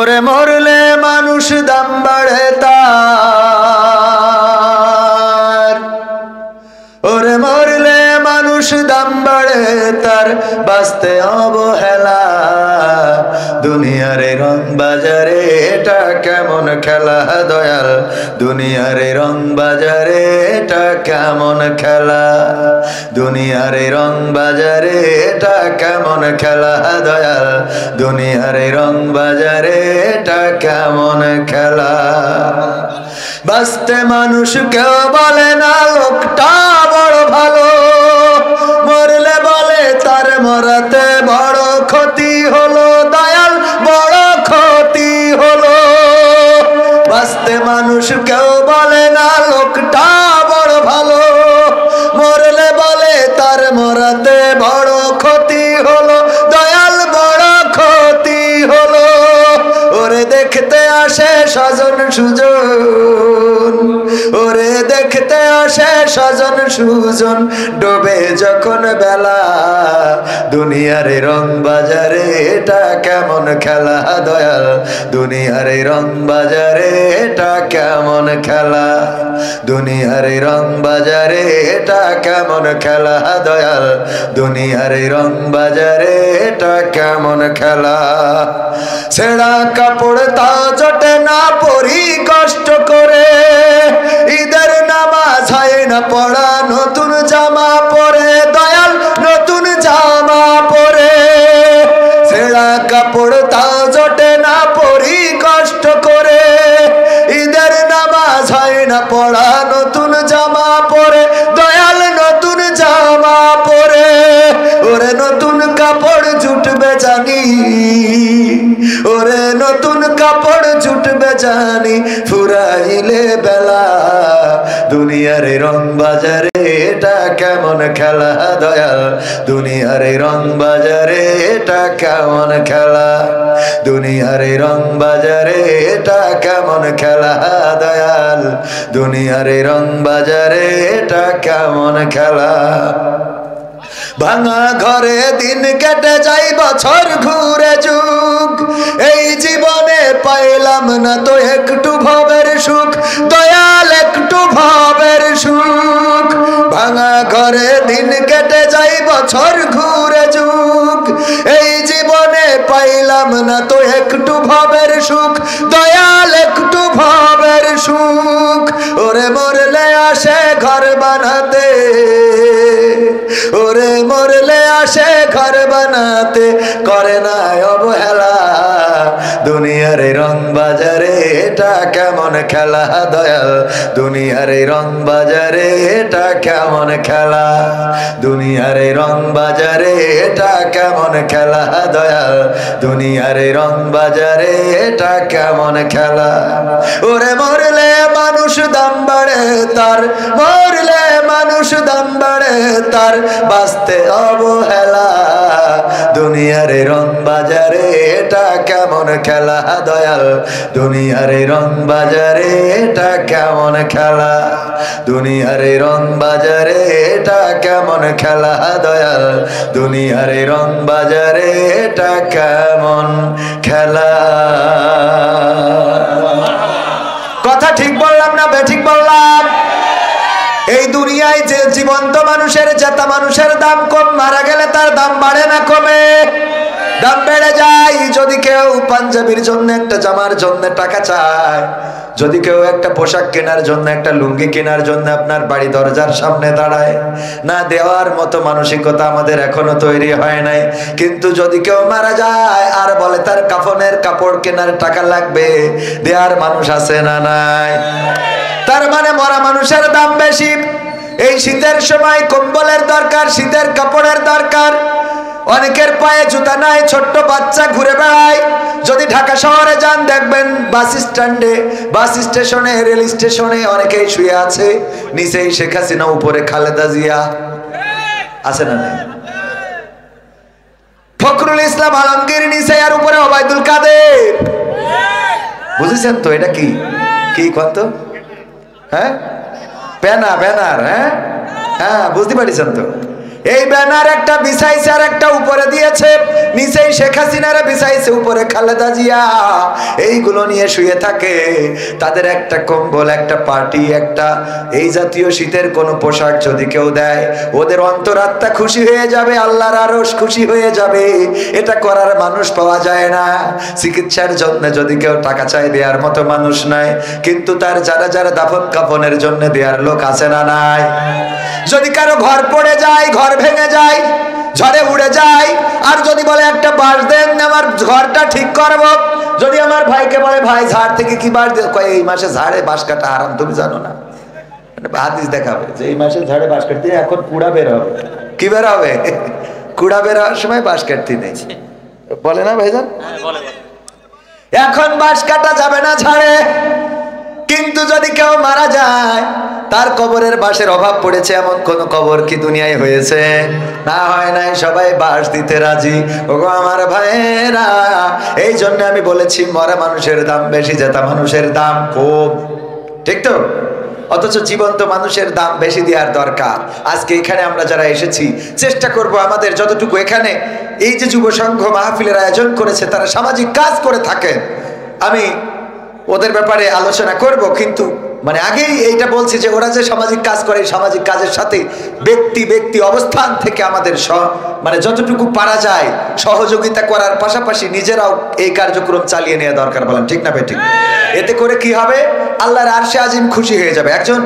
ওরে মরলে মানুষ দাম বাড়ে তার, ওরে মরলে মানুষ দাম বাড়ে তার, বাঁচতে অবহেলা। দুনিয়ার এই রং বাজারে এটা কেমন খেলা দয়াল, দুনিয়ার এই রং বাজারে এটা কেমন খেলা, দুনিয়ার এই রং বাজারে এটা কেমন খেলা দয়াল, দুনিয়ার এই রং বাজারে এটা কেমন খেলা। বাঁচতে মানুষ কেউ বলে না লোকটা বড় ভালো, মরলে বলে তার মরাতে বড় ক্ষতি হলো দয়াল, বড় ক্ষতি হলো। বাঁচতে মানুষ কেউ বলে না লোকটা বড় ভালো, মরলে বলে তার মরাতে বড় ক্ষতি হলো দয়াল, বড় ক্ষতি হলো। ওরে দেখতে আসে স্বজন সুজন, ওরে দেখতে আসে স্বজন সুজন, ডোবে যখন বেলা। দুনিয়ার এই রং বাজারে এটা কেমন খেলা দয়াল, দুনিয়ার এই রং বাজারে এটা কেমন খেলা, দুনিয়ার এই রং বাজারে এটা কেমন খেলা দয়াল, দুনিয়ার এই রং বাজারে এটা কেমন খেলা। ছেঁড়া কাপড় তা জোটে না পরি কষ্ট করে, ঈদের নামাজ হয় না পড়া, নতুন জামা পরে দয়াল, নতুন জামা পরে। ছেঁড়া কাপড় তা জোটে না পরি কষ্ট করে, ঈদের নামাজ হয় না পড়া, নতুন জামা পরে দয়াল, নতুন জামা পরে। ওরে নতুন কাপড় জুটবে জানি, ওরে নতুন কাপড় জুটবে জানি, ফুরাইলে বেলা। দুনিয়ার এই রং বাজারে এটা কেমন খেলা দয়াল, দুনিয়ার এই রং বাজারে এটা কেমন খেলা, দুনিয়ার এই রং বাজারে এটা কেমন খেলা দয়াল, দুনিয়ার এই রং বাজারে এটা কেমন খেলা। ভাঙা ঘরে দিন কেটে যাই বছর ঘুরে যুগ, এই জীবনে পাইলাম না তো একটু ভবের সুখ দয়াল, একটু ভবের সুখ। ভাঙা ঘরে দিন কেটে যাই বছর ঘুরে যুগ, এই জীবনে পাইলাম না তো একটু ভবের সুখ দয়াল, একটু ভবের সুখ। ওরে মরলে আসে ঘর বানাতে, ওরে মরলে আসে ঘর বানাতে, করে না অবহেলা। দুনিয়ার এই রং বাজারে এটা কেমন খেলা দয়াল, দুনিয়ার এই রং বাজারে এটা কেমন খেলা, দুনিয়ার এই রং বাজারে এটা কেমন খেলা দয়াল, দুনিয়ার এই রং বাজারে এটা কেমন খেলা। ওরে মরলে মানুষ দাম বাড়ে তার, মরলে মানুষ দাম বাড়ে তার, বাঁচতে অবহেলা। দুনিয়ার এই রং বাজারে এটা কেমন খেলা দয়াল, দুনিয়ার এই রং বাজারে এটা কেমন খেলা, দুনিয়ার এই রং বাজারে এটা কেমন খেলা দয়াল, দুনিয়ার এই রং বাজারে এটা কেমন খেলা। কথা ঠিক বললাম না বেঠিক বললাম? এই দুনিয়ায় যে জীবন্ত মানুষের, জেতা মানুষের দাম কম, মারা গেলে তার দাম বাড়ে না কমে? দাম বেড়ে যায়। যদি কেউ পাঞ্জাবির জন্য, একটা জামার জন্য টাকা চায়, যদি কেউ একটা পোশাক কেনার জন্য, একটা লুঙ্গি কেনার জন্য আপনার বাড়ি দরজার সামনে দাঁড়ায়, না দেওয়ার মতো মানসিকতা আমাদের এখনো তৈরি হয় নাই। কিন্তু যদি কেউ মারা যায় আর বলে তার কাফনের কাপড় কেনার টাকা লাগবে, দেওয়ার মানুষ আছে না নাই? তার মানে মরা মানুষের দাম বেশি। এই শীতের সময় কম্বলের দরকার, শীতের কাপড়ের দরকার। অনেকের পায়ে জুতা নাই, ছোট্ট বাচ্চা ঘুরে বেড়ায়। যদি ঢাকা শহরে যান দেখবেন বাস স্ট্যান্ডে, বাস স্টেশনে, রেল স্টেশনে অনেকেই শুয়ে আছে, নিচেই শেখ হাসিনা, উপরে খালেদা জিয়া। আছে না নাই? ফখরুল ইসলাম আলমগীর নিচে, আর উপরে ওবায়দুল কাদের। বুঝেছেন তো এটা কি? কি কত? হ্যাঁ, ব্যানার। হ্যাঁ হ্যাঁ, বুঝতে পারছেন তো? এই ব্যানার একটা বিছাইছে আর একটা উপরে দিয়েছে, নিচেই শেখ হাসিনারা বিছাইছে, উপরে খালেদা জিয়া। এইগুলো নিয়ে শুয়ে থাকে। তাদের একটা কম্বল, একটা পার্টি, একটা এই জাতীয় শীতের কোনো পোশাক যদি কেউ দেয়, ওদের অন্তরাত্মা খুশি হয়ে যাবে, আল্লাহর আরশ খুশি হয়ে যাবে। এটা করার মানুষ পাওয়া যায় না। চিকিৎসার জন্য যদি কেউ টাকা চায়, দেওয়ার মতো মানুষ নাই, কিন্তু তার যারা যারা দাফন কাফনের জন্য দেওয়ার লোক আছে না নাই? যদি কারো ঘর পড়ে যায়, ঘর ভেঙে যায়, ঝড়ে উড়ে যায়, আর যদি বলে একটা বাঁশ দেন আমার ঘরটা ঠিক করব, যদি আমার ভাইকে বলে ভাই ঝাড় থেকে কি বাঁশ দিয়ে, কয় এই মাসে ঝাড়ে বাঁশ কাটা হারাম, তুমি জানো না? হাদিস দেখাবে যে এই মাসে ঝাড়ে বাঁশ কাটতে, এখন কুড়া বের হবে। কি বের হবে? কুড়া বের হওয়ার সময় বাঁশ কাটতে নেই, বলে না ভাইজান? এখন বাঁশ কাটা যাবে না ঝাড়ে। কিন্তু যদি কেউ মারা যায়, তার কবরের বাঁশের অভাব পড়েছে, এমন কোন কবর কি দুনিয়ায় হয়েছে? না, হয় নাই। সবাই বাঁশ দিতে রাজি। ওগো আমার ভাইয়েরা, এই জন্য আমি বলেছি মরা মানুষের দাম বেশি, জেতা মানুষের দাম কম। ঠিক তো? অথচ জীবন্ত মানুষের দাম বেশি দেওয়ার দরকার। আজকে এখানে আমরা যারা এসেছি, চেষ্টা করব আমাদের যতটুকু এখানে এই যে যুব সংঘ মাহফিলের আয়োজন করেছে, তারা সামাজিক কাজ করে থাকে, আমি ওদের ব্যাপারে আলোচনা করব। কিন্তু মানে আগেই এইটা বলছি যে ওরা যে সামাজিক কাজ করে, সামাজিক কাজের সাথে ব্যক্তি অবস্থান থেকে আমাদের মানে যতটুকু পারা যায় সহযোগিতা করার পাশাপাশি নিজেরাও এই কার্যক্রম চালিয়ে নেওয়া দরকার। বলেন ঠিক না বেঠিক? এতে করে কি হবে? আল্লাহর আরশে আজিম খুশি হয়ে যাবে। একজন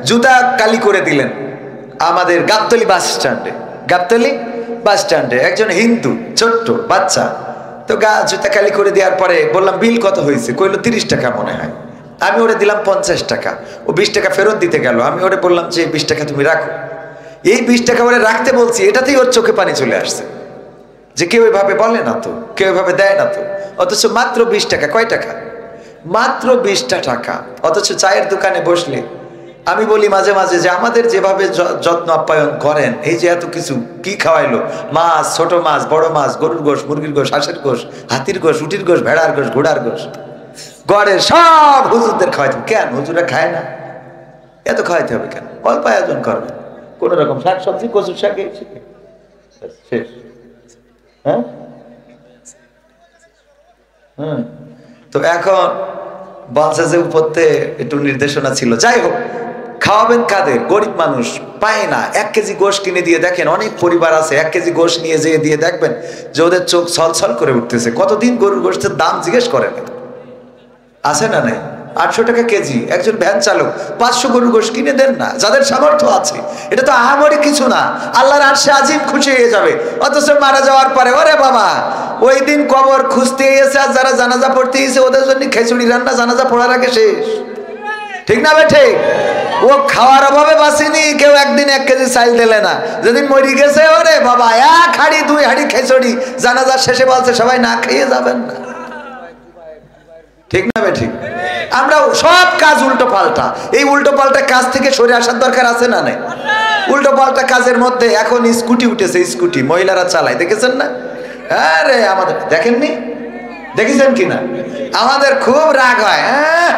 জুতা কালি করে দিলেন আমাদের গাবতলী বাস স্ট্যান্ডে। গাবতলী বাস স্ট্যান্ডে একজন হিন্দু ছোট্ট বাচ্চা, তো জুতা কালি করে দেওয়ার পরে বললাম বিল কত হয়েছে? কইলো 30 টাকা মনে হয়। আমি ওরে দিলাম 50 টাকা। ও 20 টাকা ফেরত দিতে গেল। আমি ওরে বললাম যে 20 টাকা তুমি রাখো। এই 20 টাকা ওরে রাখতে বলছি, এটাতেই ওর চোখে পানি চলে আসছে যে কেউ এভাবে বলে না তো, কেউ এভাবে দেয় না তো। অথচ মাত্র 20 টাকা। কয় টাকা? মাত্র 20টা টাকা। অথচ চায়ের দোকানে বসলে আমি বলি মাঝে মাঝে যে আমাদের যেভাবে যত্ন আপ্যায়ন করেন, এই যে এত কিছু কি খাওয়াইলো, মাছ, ছোট মাছ, বড় মাছ, গরুর গোশ, মুরগির গোশ, হাঁসের গোশ, হাতির গোশ, উটির গোশ, ভেড়ার গোশ, ঘোড়ার গোশ, গড়ের সব হুজুরদের খাওয়াইতে। কেন হুজুরা খায় না? এত খাওয়াইতে হবে কেন? অল্প আয়োজন করবে, কোন রকম শাক সবজি, কচুর শাক, শেষ। হ্যাঁ, তো এখন বলছে যে উপরতে একটু নির্দেশনা ছিল। যাই হোক, খাওয়াবেন কাদের? গরিব মানুষ পায় না। 1 কেজি গোশ কিনে দিয়ে দেখেন, অনেক পরিবার আছে 1 কেজি গোশ নিয়ে যেয়ে দিয়ে দেখবেন যে ওদের চোখ ছলছল করে উঠতেছে। কতদিন গরুর গোশতের দাম জিজ্ঞেস করে না? আছে না নাই? 800 টাকা কেজি। একজন ভ্যান চালক 500 গরুর গোশ কিনে দেন না, যাদের সামর্থ্য আছে। এটা তো আহামরি কিছু না, আল্লাহর আরশে আজিম খুশি হয়ে যাবে। অথচ মারা যাওয়ার পরে ওরে বাবা, ওই দিন কবর খুঁজতে এসে আর যারা জানাজা পড়তে এসে ওদের জন্য খিচুড়ি রান্না জানাজা পড়ার আগে শেষ। ঠিক না বে ঠিক? ও খাওয়ার অভাবে বাঁচিনি, কেউ একদিন 1 কেজি চাল দিলে না। যেদিন মরি গেছে ওরে বাবা 1 হাঁড়ি 2 হাঁড়ি খিচুড়ি, জানাজার শেষে বলছে সবাই না খেয়ে যাবেন না। ঠিক না বে ঠিক? আমরা সব কাজ উল্টো পাল্টা। এই উল্টো পাল্টা কাজ থেকে সরে আসার দরকার আছে না নাই? উল্টো পাল্টা কাজের মধ্যে এখন স্কুটি উঠেছে, স্কুটি মহিলারা চালায়, দেখেছেন না? আরে আমাদের দেখেননি? দেখেছেন কিনা? আমাদের খুব রাগ হয়, হ্যাঁ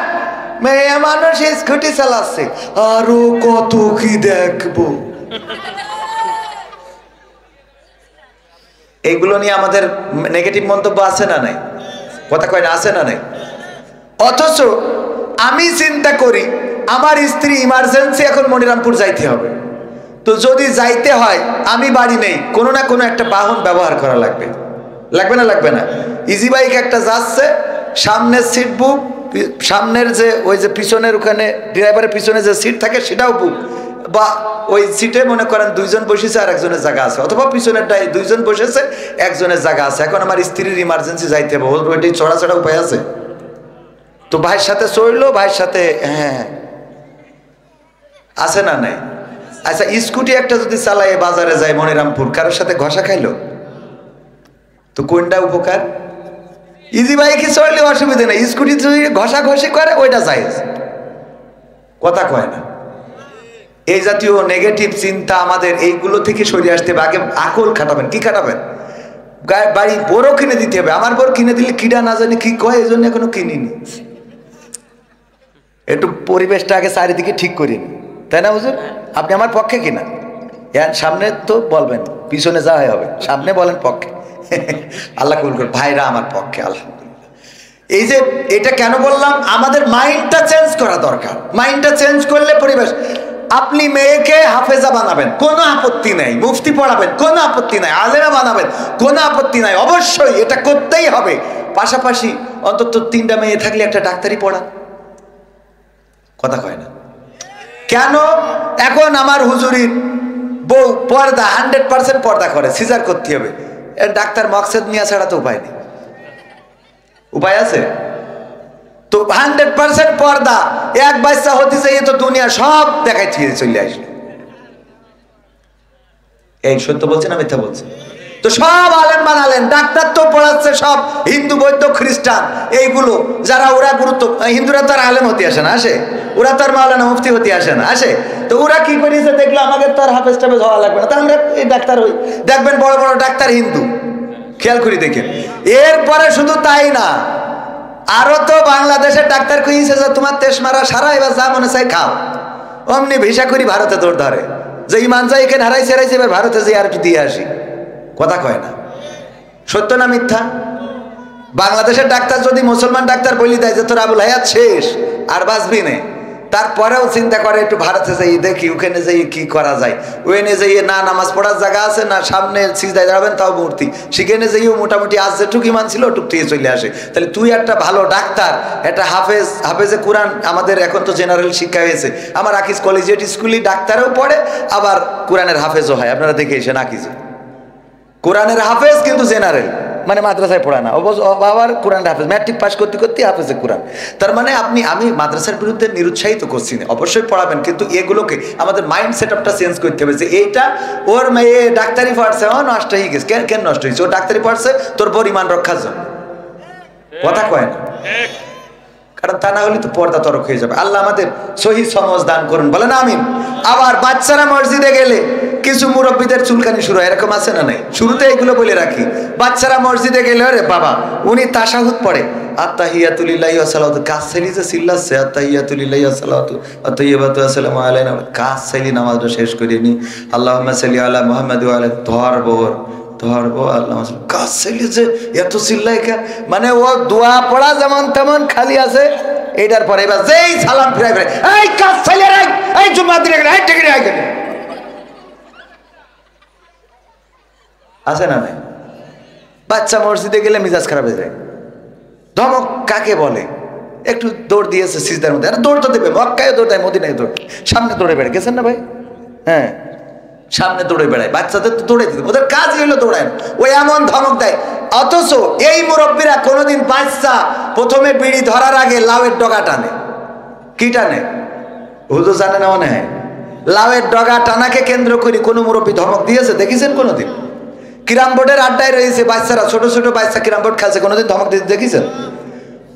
মেয়ে মানুষ স্কুটি চালাচ্ছে, আরো কত কি দেখবো। এইগুলো নিয়ে আমাদের নেগেটিভ মন্তব্য আছে না নাই? কথা কয় না, আছে না নাই? অথচ আমি চিন্তা করি আমার স্ত্রী ইমার্জেন্সি এখন মনিরামপুর যাইতে হবে, তো যদি যাইতে হয় আমি বাড়ি নেই, কোনো না কোনো একটা বাহন ব্যবহার করা লাগবে। লাগবে না? লাগবে না? ইজি বাইক একটা যাচ্ছে, সামনের সিট বুক, সামনের যে ওই যে পিছনের ওখানে ড্রাইভারের পিছনে যে সিট থাকে সেটাও বুক, বা ওই সিটে মনে করেন 2 জন বসেছে আর একজনের জায়গা আছে, অথবা পিছনেরটাই 2 জন বসেছে একজনের জায়গা আছে। এখন আমার স্ত্রীর ইমার্জেন্সি যাইতে হবে, ওইটাই চড়া উপায় আছে? তো ভাইয়ের সাথে চড়লো, ভাইয়ের সাথে হ্যাঁ আছে না নাই? আচ্ছা, স্কুটি একটা যদি চালায় বাজারে যায় মনিরামপুর, কারোর সাথে ঘষা খাইলো, তো কোনটা উপকার? ইজি বাইকে চড়লে অসুবিধা নেই, স্কুটি যদি ঘষাঘষি করে ওইটা জায়েজ। কথা কয় না? এই জাতীয় নেগেটিভ চিন্তা আমাদের এইগুলো থেকে সরে আসতে হবে। আগে আকল খাটাবেন। কি খাটাবেন? বাড়ি বড় কিনে দিতে হবে। আমার বড় কিনে দিলে কিডা না জানি কি কয়, এই জন্য এখনো কিনিনি। একটু পরিবেশটা আগে চারিদিকে ঠিক করিনি, তাই না হুজুর? আপনি আমার পক্ষে কিনা? সামনে তো বলবেন, পিছনে যা হবে সামনে বলেন পক্ষে। আল্লাহ কবুল করুন। ভাইরা আমার পক্ষে আলহামদুলিল্লাহ। এই যে এটা কেন বললাম, আমাদের মাইন্ডটা চেঞ্জ করা দরকার। মাইন্ডটা চেঞ্জ করলে পরিবেশ, আপনি মেয়েকে হাফেজা বানাবেন, কোনো আপত্তি নাই, মুফতি পড়াবেন, কোনো আপত্তি নাই, আলেমা বানাবেন, কোনো আপত্তি নাই, অবশ্যই এটা করতেই হবে। পাশাপাশি অন্তত 3টা মেয়ে থাকলে একটা ডাক্তারি পড়ান। কথা কয় না কেন? এখন আমার হুজুরির বউ পর্দা 100% পর্দা করে, সিজার করতে হবে, ডাক্তার মকসেদ নিয়ে ছাড়া তো উপায় নেই। উপায় আছে তো? 100% পর্দা, এক বাচ্চা হতে চাই তো দুনিয়া সব দেখাই চলে আসলো। এই সত্য বলছে না মিথ্যা বলছে? তো সব আলেম বানালেন, ডাক্তার তো পড়াচ্ছে সব হিন্দু, বৌদ্ধ, খ্রিস্টান, এইগুলো যারা ওরা গুরুত্ব। হিন্দুরা তো আর আলেম হতে আসে না, আসে? ওরা তো আর মাওলানা মুফতি হতে আসে না, আসে? তো ওরা কি করেছে দেখলো, আমাদের তো আর হাফেজ টাফেজ হওয়া লাগবে না, তা আমরা এই ডাক্তার হই। দেখবেন বড় বড় ডাক্তার হিন্দু, খেয়াল করি দেখেন। এরপরে শুধু তাই না, আরো তো বাংলাদেশের ডাক্তার কইছে যে তোমার তেজ মারা সারা, এবার যা মনে চাই খাও। অমনি ভিসা করি ভারতে দৌড় ধরে, যে ইমান যাই এখানে হারাইছে হারাইছে, এবার ভারতে যে আর একটু দিয়ে আসি। কথা কয় না? সত্য না মিথ্যা? বাংলাদেশের ডাক্তার যদি মুসলমান ডাক্তার বলি দেয় যে তোর আবুল হায়াত শেষ, আর বাঁচবি না, তারপরেও চিন্তা করে একটু ভারতে যাই দেখি, ওখানে যাই কি করা যায়। ওখানে যাইয়ে না নামাজ পড়ার জায়গা আছে, না সামনে সিজদায় দাঁড়াবেন তাও মূর্তি, সেখানে যাইও মোটামুটি আজ যেটুকু ইমান ছিল ওটুক থেকে চলে আসে। তাহলে তুই একটা ভালো ডাক্তার, একটা হাফেজে কোরআন, আমাদের এখন তো জেনারেল শিক্ষা হয়েছে, আমার আকিজ কলেজিয়েট স্কুলে ডাক্তারও পড়ে, আবার কোরআনের হাফেজও হয়। আপনারা দেখে এসেন আকিজে কোরআনের হাফেজ, কিন্তু জেনারেল, মানে মাদ্রাসায় পড়া না, আবার কোরআন হাফেজ, ম্যাট্রিক পাস করতে করতে হাফেজে কোরআন। তার মানে আমি মাদ্রাসার বিরুদ্ধে নিরুৎসাহিত করছি না, অবশ্যই পড়াবেন, কিন্তু এগুলোকে আমাদের মাইন্ড সেট আপটা চেঞ্জ করতে হবে যে এইটা ওর মেয়ে ডাক্তারি পড়ছে, ও নষ্ট হয়ে গেছে। কেন নষ্ট হয়েছে? ও ডাক্তারি পড়ছে তোর বড় ইমান রক্ষার জন্য। কথা কয় না? কারণ তা না হলে তো পর্দা তরক হয়ে যাবে। আল্লাহ আমাদের সহি সমজ দান করুন, বলেন আমিন। আবার বাচ্চারা মসজিদে গেলে কিছু মুরব্বীদের চুলকানি শুরু হয়, এরকম আছে না নাই? শুরুতে এগুলো বলে রাখি, বাচ্চারা মসজিদে গেলে আরে বাবা উনি তাশাহুদ পড়ে, আত্তাহিয়াতু লিল্লাহি ওয়া সালাতু, কাজ চাইলি যে চিল্লাচ্ছে, আত্তাহিয়াতু লিল্লাহি ওয়া সালাতু ওয়া তাইয়্যিবাতু আসসালামু আলাইনা, কাজ চাইলি নামাজটা শেষ করে নি, আল্লাহুম্মা সাল্লি আলা মুহাম্মাদ ওয়া আলা ধরবো আল্লাহ, কাজ চাইলি যে এত চিল্লাই কে? মানে ও দোয়া পড়া যেমন তেমন খালি আছে, এইটার পরে এবার যেই সালাম ফিরাই ফিরাই, এই কাজ চাইলে রাখ, এই জুম্মা দিলে এই টেকে রাখ, আছে না নাই? বাচ্চা মসজিদে গেলে মিজাজ খারাপ হয়ে যায়। ধমক কাকে বলে? একটু দৌড় দিয়েছে সিজদার মধ্যে, আরে দৌড় তো দেবে, মক্কায় দৌড় দেয়, মদিনায় দৌড়, সামনে দৌড়ে বেড়ে গেছেন না ভাই? হ্যাঁ, সামনে দৌড়ে বেড়ায়, বাচ্চাদের তো দৌড়ে দিতে, ওদের কাজই হলো দৌড়ায়, ওই এমন ধমক দেয়। অথচ এই মুরব্বীরা কোনোদিন বাচ্চা প্রথমে বিড়ি ধরার আগে লাউয়ের ডগা টানে। কি টানে? হুজুর জানে না মনে হয়? লাউয়ের ডগা টানাকে কেন্দ্র করে কোনো মুরব্বী ধমক দিয়েছে দেখেছেন কোনোদিন? ক্যারাম বোর্ডের আড্ডায় রয়েছে বাচ্চারা, ছোট ছোট বাচ্চা ক্যারাম বোর্ড খেলছে, কোনোদিন ধমক দিতে দেখেছেন?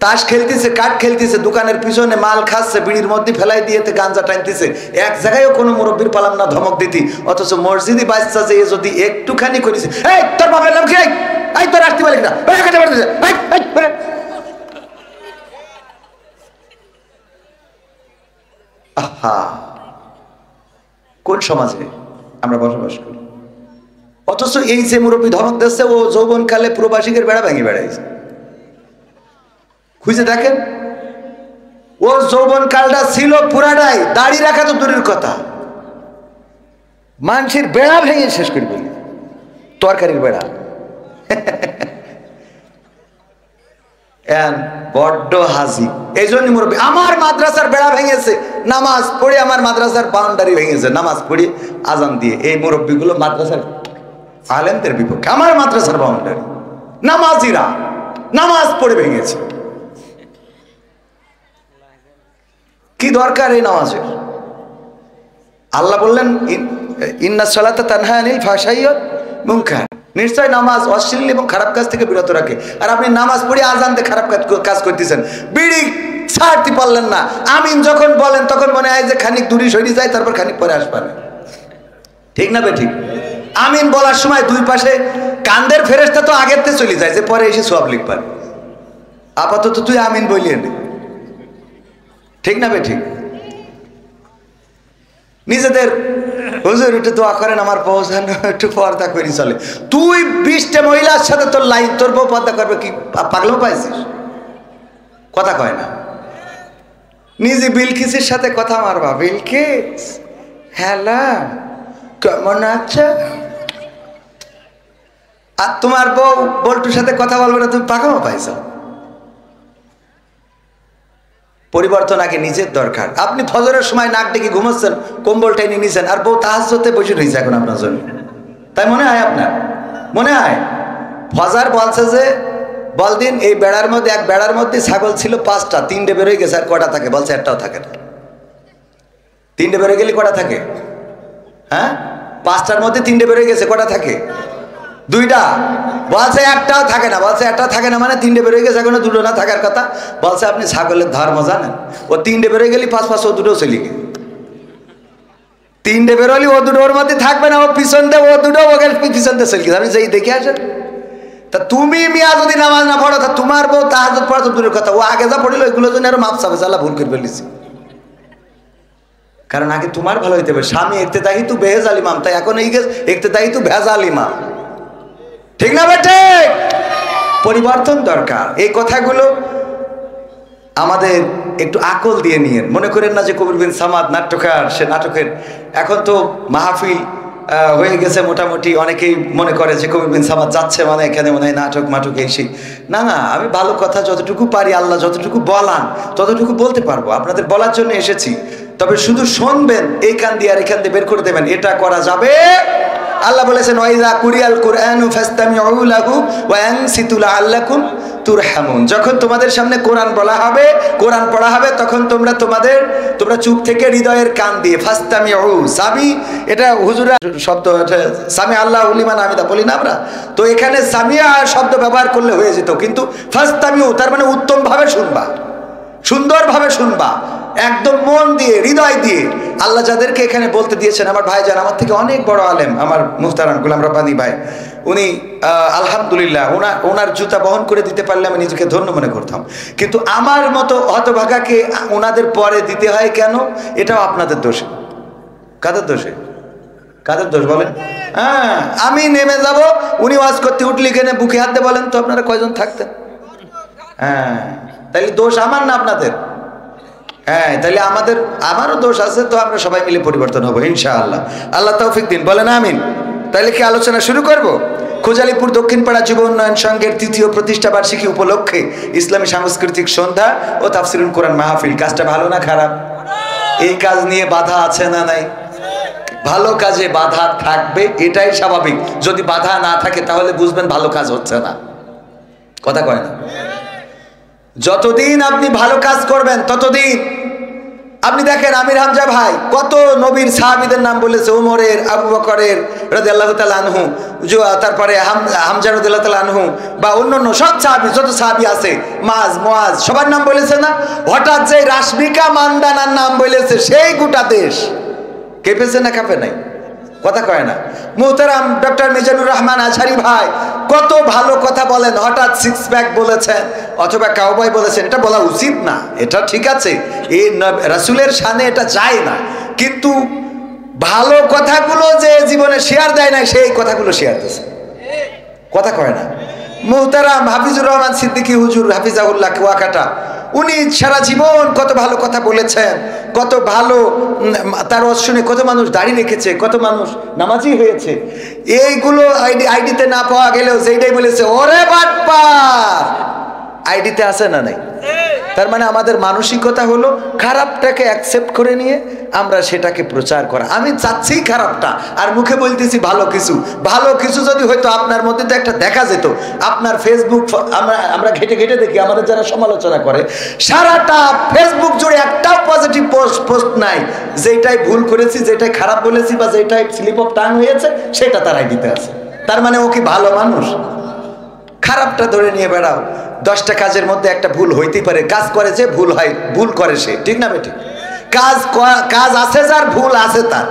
তাস খেলতেছে, কাঠ খেলতেছে, দোকানের পিছনে মাল খাচ্ছে, বিড়ির মধ্যে ফেলাই দিয়েতে গাঞ্জা টানতেছে, এক জায়গায়ও কোনো মুরব্বীর পালাম না ধমক দিতি। অথচ মসজিদি বাচ্চা যে যদি একটুখানি করেছে, এই তোর বাবার নাম কি, এই তোর আসতে পারি না, আহা, কোন সমাজে আমরা বসবাস করি? অথচ এই যে মুরব্বী ধমক দিচ্ছে, ও যৌবনকালে প্রবাসীদের বেড়া ভেঙে বেড়াইছে। খুঁজে দেখেন, ও যৌবনকালটা ছিল পুরাটাই দাড়ি রাখা তো দূরের কথা, মানুষের বেড়া ভেঙে শেষ করে বলি, তরকারির বেড়া। বড্ড হাজি, এই জন্য মুরব্বী, আমার মাদ্রাসার বেড়া ভেঙেছে, নামাজ পড়ে আমার মাদ্রাসার বাউন্ডারি ভেঙেছে, নামাজ পড়ে আজান দিয়ে। এই মুরব্বীগুলো মাদ্রাসার আলেমদের বিপক্ষে, আমার মাদ্রাসার বাউন্ডারি, নামাজিরা নামাজ পড়ে ভেঙেছে। কি দরকার এই নামাজের? আল্লাহ বললেন ইন্নাস সালাতা তানহা আনিল ফাহশাই ওয়াল মুনকার, নিশ্চয় নামাজ অশ্লীল এবং খারাপ কাজ থেকে বিরত রাখে। আর আপনি নামাজ পড়ে আজান দিয়ে খারাপ কাজ করতেছেন, বিড়ি ছাড়তে পারলেন না, আমিন যখন বলেন তখন মনে হয় যে খানিক দূরে সরে যায়, তারপর খানিক পরে আসবেন, ঠিক না বেঠিক? আমিন বলার সময় দুই পাশে কান্দের ফেরেশতা তো আগের থেকে চলে যায়, যে পরে এসে সওয়াব লিখবেন। আপাতত তুই আমিন বলিয়ে নে, ঠিক না বেঠিক? নিজেদের হুজুর একটু দোয়া করেন আমার পৌঁছানো, একটু পর্দা করি চলে। তুই 20টা মহিলার সাথে তোর লাইন, তোর বউ পর্দা করবে কি পাগল পাইছিস? কথা কয় না। নিজে বিলকিসের সাথে কথা মারবা, বিলকিস হ্যালো কেমন আছে, আর তোমার বউ বল্টুর সাথে কথা বলবে না, তুমি পাগল পাইছো। পরিবর্তন আগে নিজের দরকার। আপনি ফজরের সময় নাক ডেকে ঘুমাচ্ছেন, কম্বল টেনে নিয়েছেন, আর বউ তাহাজ্জুদে বসে রয়েছে এখন আপনার জন্য, তাই মনে হয় আপনার? মনে হয় ফজর বলছে যে বল দিন এই বেড়ার মধ্যে, এক বেড়ার মধ্যে ছাগল ছিল 5টা, 3টে বেরোয় গেছে, আর কটা থাকে? বলছে একটাও থাকে না। 3টে বেরোয় গেলে কটা থাকে? হ্যাঁ, 5টার মধ্যে 3টে বেরোয় গেছে, কটা থাকে? 2টা। বলছে একটাও থাকে না। বলছে একটাও থাকে না মানে 3টে বেরোয় গেছে, এখনো 2টো না থাকার কথা। বলছে আপনি ছাগলের ধর্ম জানেন? ও 3টে বেরোয় গেলি 5 ও 2টো চলে গেল। 3টে বেরোলি ও 2টোর মধ্যে থাকবে না, ও পিছন দিয়ে ও 2টো ওকে পিছন দিয়ে চলে গেছে। আপনি যেই দেখে আসেন। তা তুমি মিয়া যদি নামাজ না পড়ো, তা তোমার বউ তাহাজ্জুদ পড়া তো দূরের কথা, ও আগে যা পড়িল ওইগুলোর জন্য আরো মাপ চাবে, আল্লাহ ভুল করে ফেলেছি। কারণ আগে তোমার ভালো হইতে হবে। স্বামী ইক্তেদাই তু বেহেজাল ইমাম, তাই এখন এই ইক্তেদাই তু ভেজাল ইমাম, ঠিক না বেটে? পরিবর্তন দরকার। এই কথাগুলো আমাদের একটু আকল দিয়ে নিয়ে, মনে করেন না যে কবির বিন সামাদ নাট্যকার, সে নাটকের এখন তো মাহফিল হয়ে গেছে মোটামুটি, অনেকেই মনে করে যে কবির বিন সামাদ যাচ্ছে মানে এখানে মনে হয় নাটক মাটক এসে। না না, আমি ভালো কথা যতটুকু পারি, আল্লাহ যতটুকু বলান ততটুকু বলতে পারবো, আপনাদের বলার জন্য এসেছি। তবে শুধু শুনবেন, এই কান দিয়ে আর এখান দিয়ে বের করে দেবেন, এটা করা যাবে। আল্লাহ বলেছেন ওয়াইযা কুরিয়াল কুরআনু ফাসতামিউ লাহু ওয়া আনসিতু লাআল্লাকুম তুরহামুন। যখন তোমাদের সামনে কোরআন বলা হবে, কোরআন পড়া হবে, তখন তোমরা চুপ থেকে হৃদয়ের কান দিয়ে ফাসতামিউ, সামি এটা হুজুরা শব্দ, সামি আল্লাহু লিমান হামিদা বলি না আমরা, তো এখানে সামিয়া শব্দ ব্যবহার করলে হয়ে যেত, কিন্তু ফাসতামিউ তার মানে উত্তম ভাবে শুনবা, সুন্দরভাবে শুনবা, একদম মন দিয়ে হৃদয় দিয়ে। আল্লাহ যাদেরকে এখানে বলতে দিয়েছেন, আমার ভাইজান আমার থেকে অনেক বড় আলেম, আমার মুহতারাম গোলাম রব্বানী ভাই, উনি আলহামদুলিল্লাহ ওনার জুতা বহন করে দিতে পারলে আমি নিজেকে ধন্য মনে করতাম। কিন্তু আমার মতো হতভাগাকে ওনাদের পরে দিতে হয় কেন? এটাও আপনাদের দোষে। কাদের দোষে? কাদের দোষ বলেন? হ্যাঁ, আমি নেমে যাব, উনি ওয়াজ করতে উঠলি কেন বুকে হাত দিয়ে বলেন তো আপনারা কয়জন থাকতেন? হ্যাঁ, তাইলে দোষ আমার না আপনাদের? হ্যাঁ, তাহলে আমারও দোষ আছে, তো আমরা সবাই মিলে পরিবর্তন হবো ইনশাআল্লাহ। আল্লাহ তৌফিক দিন, বলেন আমিন। তাহলে কি আলোচনা শুরু করব? খোঁজালিপুর দক্ষিণপাড়া যুব উন্নয়ন সংঘের 3য় প্রতিষ্ঠা বার্ষিকী উপলক্ষে ইসলামী সাংস্কৃতিক সন্ধ্যা ও তাফসিরুল কোরআন মাহফিল। কাজটা ভালো না খারাপ? এই কাজ নিয়ে বাধা আছে না নাই? ভালো কাজে বাধা থাকবে, এটাই স্বাভাবিক। যদি বাধা না থাকে তাহলে বুঝবেন ভালো কাজ হচ্ছে না। কথা কয় না? যতদিন আপনি ভালো কাজ করবেন ততদিন। আপনি দেখেন আমির হামজা ভাই কত নবীর সাহাবীদের নাম বলেছে, ওমরের, আবু বকরের রাদিয়াল্লাহু তাআলা আনহু, তারপরে হামজা রাদিয়াল্লাহু তাআলা আনহু, বা অন্যান্য সব সাহাবী, যত সাহাবী আছে, মুআজ সবার নাম বলেছে না? হঠাৎ যে রাশমিকা মান্দানার নাম বলেছে, সেই গোটা দেশ কেঁপেছে না কাঁপে নাই? কথা কয় না? মুহতারাম ডক্টর মিজানুর রহমান আজহারি ভাই কত ভালো কথা বলেন, হঠাৎ 6 প্যাক বলেছেন অথবা কাউবয় বলেছেন। এটা বলা উচিত না, এটা ঠিক আছে, এই রাসূলের শানে এটা যায় না, কিন্তু ভালো কথাগুলো যে জীবনে শেয়ার দেয় না, সেই কথাগুলো শেয়ার দিয়েছে। কথা কয় না? মুহতারাম হাফিজুর রহমান সিদ্দিকী হুজুর হাফিজাহুল্লাহ কুয়াকাটা, উনি সারা জীবন কত ভালো কথা বলেছেন, কত ভালো, তার ওয়াজ শুনে কত মানুষ দাড়ি রেখেছে, কত মানুষ নামাজি হয়েছে। এইগুলো আইডিতে না পাওয়া গেলেও যেইটাই বলেছে ওরে বাটপার, আইডিতে আছে না নাই? তার মানে আমাদের মানসিকতা হলো খারাপটাকে অ্যাকসেপ্ট করে নিয়ে আমরা সেটাকে প্রচার করা। আমি চাচ্ছি খারাপটা, আর মুখে বলতেছি ভালো কিছু। ভালো কিছু যদি হয়তো আপনার মধ্যে তো একটা দেখা যেত। আপনার ফেসবুক আমরা ঘেটে ঘেটে দেখি, আমাদের যারা সমালোচনা করে সারাটা ফেসবুক জুড়ে একটাও পজিটিভ পোস্ট নাই, যেটাই ভুল করেছি, যেটাই খারাপ বলেছি, বা যেটাই স্লিপ অফ টাং হয়েছে সেটা তার আইডিতে আছে। তার মানে ও কি ভালো মানুষ? খারাপটা ধরে নিয়ে বেড়াও। 10টা কাজের মধ্যে একটা ভুল হইতেই পারে, কাজ করে যে ভুল হয়, ভুল করে সে, ঠিক না বেঠিক? কাজ আছে যার, ভুল আছে তার।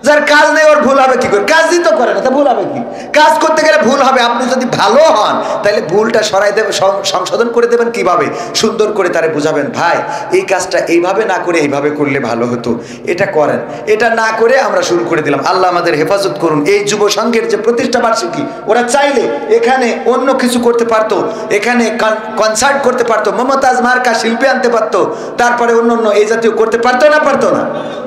যার কাজ নেই ওর ভুল হবে কি করে? কাজই তো করে না, তা ভুল হবে কি? কাজ করতে গেলে ভুল হবে। আপনি যদি ভালো হন তাহলে ভুলটা সরাই দেবেন, সংশোধন করে দেবেন কিভাবে? সুন্দর করে তারে বুঝাবেন, ভাই এই কাজটা এইভাবে না করে এইভাবে করলে ভালো হতো, এটা করেন। এটা না করে আমরা শুরু করে দিলাম। আল্লাহ আমাদের হেফাজত করুন। এই যুব সংঘের যে প্রতিষ্ঠা বার্ষিকী, ওরা চাইলে এখানে অন্য কিছু করতে পারতো, এখানে কনসার্ট করতে পারতো, মমতাজ মার্কা শিল্পী আনতে পারতো, তারপরে অন্য অন্য এই জাতীয় করতে পারতো না? পারতো না?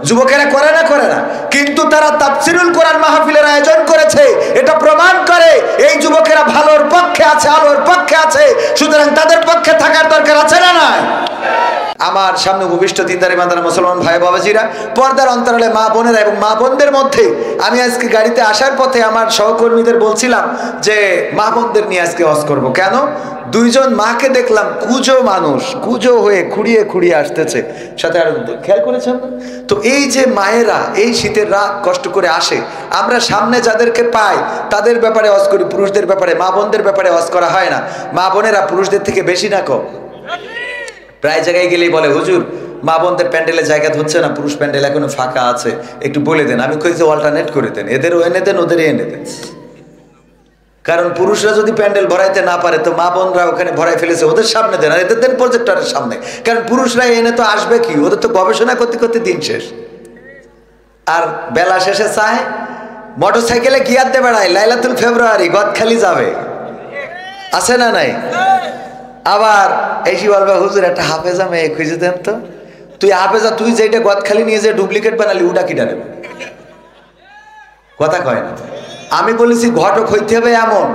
যুবকেরা করে না? করে না। কিন্তু তারা তাফসিরুল কোরআন মাহফিলের আয়োজন করেছে, এটা প্রমাণ করে এই যুবকেরা ভালোর পক্ষে আছে, আলোর পক্ষে আছে। সুতরাং তাদের পক্ষে থাকার দরকার আছে না নাই? আমার সামনে ভূমিষ্ঠ দিনদারি মাদার মুসলমান ভাই বাবাজিরা, পর্দার অন্তরালে মা বোনেরা এবং মা বোনদের মধ্যে আমি আজকে গাড়িতে আসার পথে আমার সহকর্মীদের বলছিলাম যে মা বোনদের নিয়ে আজকে ওয়াজ করব। কেন? দুইজন মাকে দেখলাম কুজো মানুষ, কুজো হয়ে খুঁড়িয়ে খুঁড়িয়ে আসতেছে। সাথে আর খেয়াল করেছেন? তো এই যে মায়েরা এই শীতের রাত কষ্ট করে আসে, আমরা সামনে যাদেরকে পাই তাদের ব্যাপারে ওয়াজ করি, পুরুষদের ব্যাপারে, মা বোনদের ব্যাপারে ওয়াজ করা হয় না। মা বোনেরা পুরুষদের থেকে বেশি না কম? প্রায় জায়গায় গেলেই বলে, হুজুর মা বোনদের প্যান্ডেলে জায়গা হচ্ছে না, পুরুষ প্যান্ডেল এখনো ফাঁকা আছে, একটু বলে দেন। আমি কই যে অল্টারনেট করে দেন, এদেরও এনে দেন, ওদেরই এনে দেন। কারণ পুরুষরা যদি প্যান্ডেল ভরাইতে না পারে তো মা বোনরা ওখানে ভরাই ফেলেছে, ওদের সামনে দেন, আর এদের দেন প্রজেক্টরের সামনে। কারণ পুরুষরা এনে তো আসবে কি, ওদের তো গবেষণা করতে করতে দিন শেষ। আর বেলা শেষে চায় মোটর সাইকেলে গিয়ার দিয়ে বেড়ায়, লাইলাতুল ফেব্রুয়ারি গদখালি যাবে, আছে না নাই? আবার এসি বলবে, হুজুর একটা হাফেজা মেয়ে খুঁজে দেন তো। তুই হাফেজা, তুই যেটা গদখালি নিয়ে যে ডুপ্লিকেট বানালি, ওটা কিটা নেবে? কথা কয় না। আমি বলেছি ঘটক হইতে হবে এমন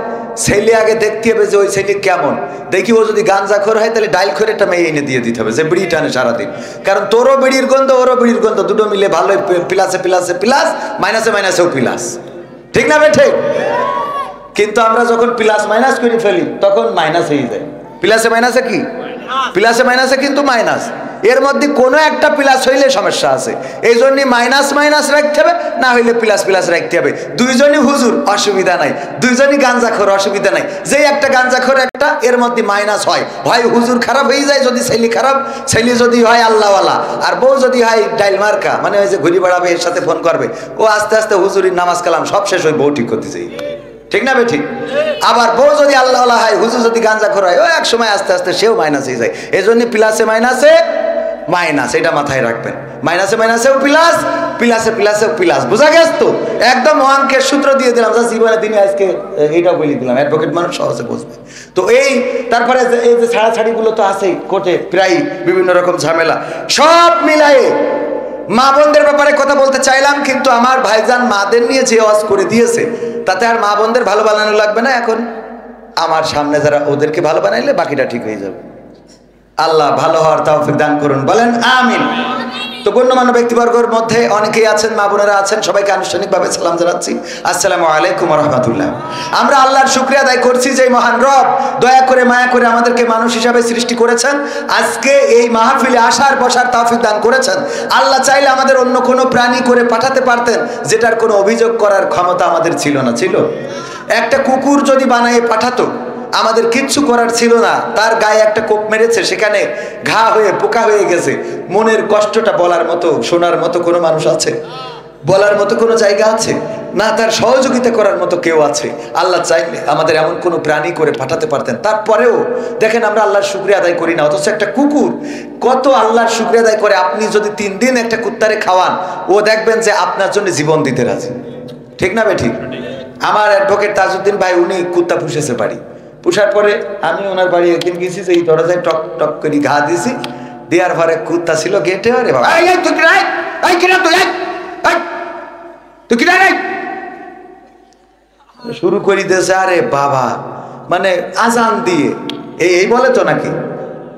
ছেলে, আগে দেখতে হবে যে ওই ছেলে কেমন। দেখি ও যদি গাঞ্জাখোর হয় তাহলে ডাইল খোর একটা মেয়ে এনে দিয়ে দিতে হবে যে বিড়ি টানে সারাদিন। কারণ তোরও বিড়ির গন্ধ, ওরও বিড়ির গন্ধ, দুটো মিলে ভালোই প্লাসে প্লাসে প্লাস, মাইনাসে মাইনাসেও প্লাস। ঠিক না ভাই? ঠিক। কিন্তু আমরা যখন প্লাস মাইনাস করে ফেলি তখন মাইনাস হয়ে যায়। প্লাসে মাইনাসে কি? প্লাসে মাইনাসে কিন্তু মাইনাস। এর মধ্যে কোনো একটা প্লাস হইলে সমস্যা আছে, এই জন্যই মাইনাস মাইনাস রাখতে হবে, না হইলে প্লাস প্লাস রাখতে হবে। দুইজনই হুজুর অসুবিধা নাই, দুইজনই গাঞ্জাখোর অসুবিধা নাই। যেই একটা গাঞ্জাখোর একটা, এর মধ্যে মাইনাস হয়, হয় হুজুর খারাপ হয়ে যায় যদি ছেলে খারাপ, ছেলে যদি হয় আল্লাহওয়ালা, আর বউ যদি হয় ডাইল মার্কা, মানে ওই যে ঘুরি বেড়াবে, এর সাথে ফোন করবে, ও আস্তে আস্তে হুজুরির নামাজ কালাম সব শেষ হয়ে বউ ঠিক করতে চাই। ঠিক না বে? ঠিক। আবার বউ যদি আল্লাহ হয়, হুজুর যদি গাঞ্জাখোর হয়, ও এক সময় আস্তে আস্তে সেও মাইনাস হয়ে যায়। এই জন্য প্লাসে মাইনাসে মাইনাস, এটা মাথায় রাখবেন। মাইনাসে মাইনাসেও প্লাস, প্লাসে প্লাসেও প্লাস। বোঝা গেছে তো? একদম অঙ্কের সূত্র দিয়ে দিলাম, যা জীবনে দিনে আজকে এইটা বলে দিলাম, অ্যাডভোকেট মানুষ সহজে বুঝবে। তো এই তারপরে এই যে ছাড়াছাড়িগুলো তো আছেই কোর্টে, প্রায় বিভিন্ন রকম ঝামেলা, সব মিলায়ে মা বোনদের ব্যাপারে কথা বলতে চাইলাম। কিন্তু আমার ভাইজান মাদের নিয়ে যে ওয়াজ করে দিয়েছে তাতে আর মা বোনদের ভালো বানানো লাগবে না। এখন আমার সামনে যারা, ওদেরকে ভালো বানাইলে বাকিটা ঠিক হয়ে যাবে। আল্লাহ ভালো হওয়ার তৌফিক দান করুন, বলেন আমিন। তো গণ্যমান্য ব্যক্তিবর্গের মধ্যে অনেকেই আছেন, মা বোনেরা আছেন, সবাইকে আনুষ্ঠানিকভাবে সালাম জানাচ্ছি, আসসালামু আলাইকুম ওয়া রাহমাতুল্লাহ। আমরা আল্লাহর শুকরিয়া আদায় করছি যে মহান রব দয়া করে মায়া করে আমাদেরকে মানুষ হিসাবে সৃষ্টি করেছেন, আজকে এই মাহফিলে আসার বসার তৌফিক দান করেছেন। আল্লাহ চাইলে আমাদের অন্য কোনো প্রাণী করে পাঠাতে পারতেন, যেটার কোনো অভিযোগ করার ক্ষমতা আমাদের ছিল না। ছিল একটা কুকুর যদি বানিয়ে পাঠাতো, আমাদের কিচ্ছু করার ছিল না। তার গায়ে একটা কোপ মেরেছে, সেখানে ঘা হয়ে পোকা হয়ে গেছে, মনের কষ্টটা বলার মতো, শোনার মতো কোনো মানুষ আছে? বলার মতো কোনো জায়গা আছে না? তার সহযোগিতা করার মতো কেউ আছে? আল্লাহ চাইলে আমাদের এমন কোনো প্রাণী করে পাঠাতে পারতেন। তারপরেও দেখেন আমরা আল্লাহর শুকরিয়া আদায় করি না। অথচ একটা কুকুর কত আল্লাহর শুকরিয়া আদায় করে। আপনি যদি 3 দিন একটা কুত্তারে খাওয়ান, ও দেখবেন যে আপনার জন্য জীবন দিতে রাজি। ঠিক না বে? ঠিক। আমার অ্যাডভোকেট তাজউদ্দিন ভাই, উনি কুত্তা পুষেছে বাড়ি। পুষার পরে আমি ওনার বাড়ি একদিন গেছি, যে এই দরজায় টক টক করে ঘা দিয়েছি, দেওয়ার পরে কুত্তা ছিল গেটে। আরে বাবা, শুরু করে দিয়েছে। আরে বাবা, মানে আজান দিয়ে এই বলে তো নাকি,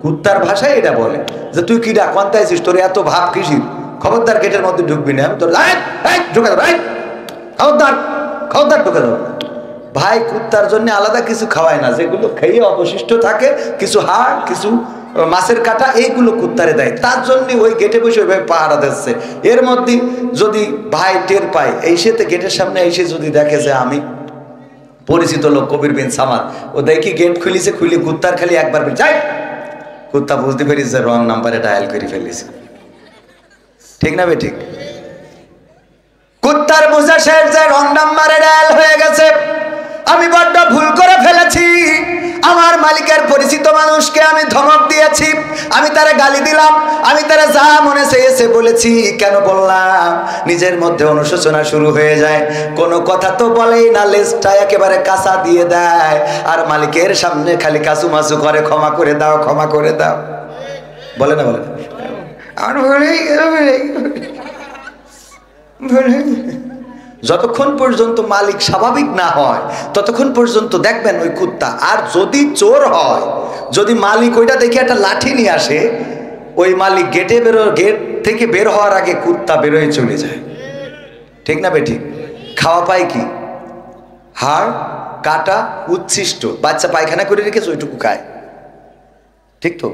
কুত্তার ভাষায় এটা বলে যে তুই কিডা, কোনটা আছিস, তোর এত ভাব কিসির, খবরদার গেটের মধ্যে ঢুকবি না। আমি তোর ঢুকে দেবো, খবরদার খবরদার ঢুকে দেবো। ভাই কুত্তার জন্য আলাদা কিছু খাওয়ায় না, যেগুলো খেয়ে অবশিষ্ট থাকে, কিছু হাড়, কিছু মাছের কাটা, এইগুলো কুত্তারে দেয়। তার জন্য ওই গেটে বসে ওইভাবে পাহারা দিচ্ছে। এর মধ্যে যদি ভাই টের পায়, এই সেতে গেটের সামনে এসে যদি দেখে যে আমি পরিচিত লোক কবির বিন সামাদ, ও দেখি গেট খুলিছে, খুলে কুত্তার খালি একবার যাই, কুত্তা বুঝতে পেরেছে রং নাম্বারে ডায়াল করে ফেলেছে। ঠিক না বে? ঠিক। কুত্তার বুঝে শেষ যে রং নাম্বারে ডায়াল হয়ে গেছে, আমি বড্ড ভুল করে ফেলেছি, আমার মালিকের পরিচিত মানুষকে আমি ধমক দিয়েছি, আমি তারে গালি দিলাম, আমি তারে যা মনে চেয়েছে বলেছি। কেন বললাম? নিজের মধ্যে অনুশোচনা শুরু হয়ে যায়, কোনো কথা তো বলেই না, লেজটা একেবারে কাঁচা দিয়ে দেয়, আর মালিকের সামনে খালি কাচুমাচু করে, ক্ষমা করে দাও, ক্ষমা করে দাও। বলে না? বলে না? আমার যতক্ষণ পর্যন্ত মালিক স্বাভাবিক না হয় ততক্ষণ পর্যন্ত দেখবেন ওই কুত্তা। আর যদি চোর হয়, যদি মালিক ওইটা দেখে একটা লাঠি নিয়ে আসে, ওই মালিক গেট থেকে বের হওয়ার আগে কুত্তা বেরোয় চলে যায়। ঠিক না বেঠিক? খাওয়া পায় কি? হাড়, কাটা, উচ্ছিষ্ট, বাচ্চা পায়খানা করে রেখেছে ওইটুকু খায়। ঠিক তো?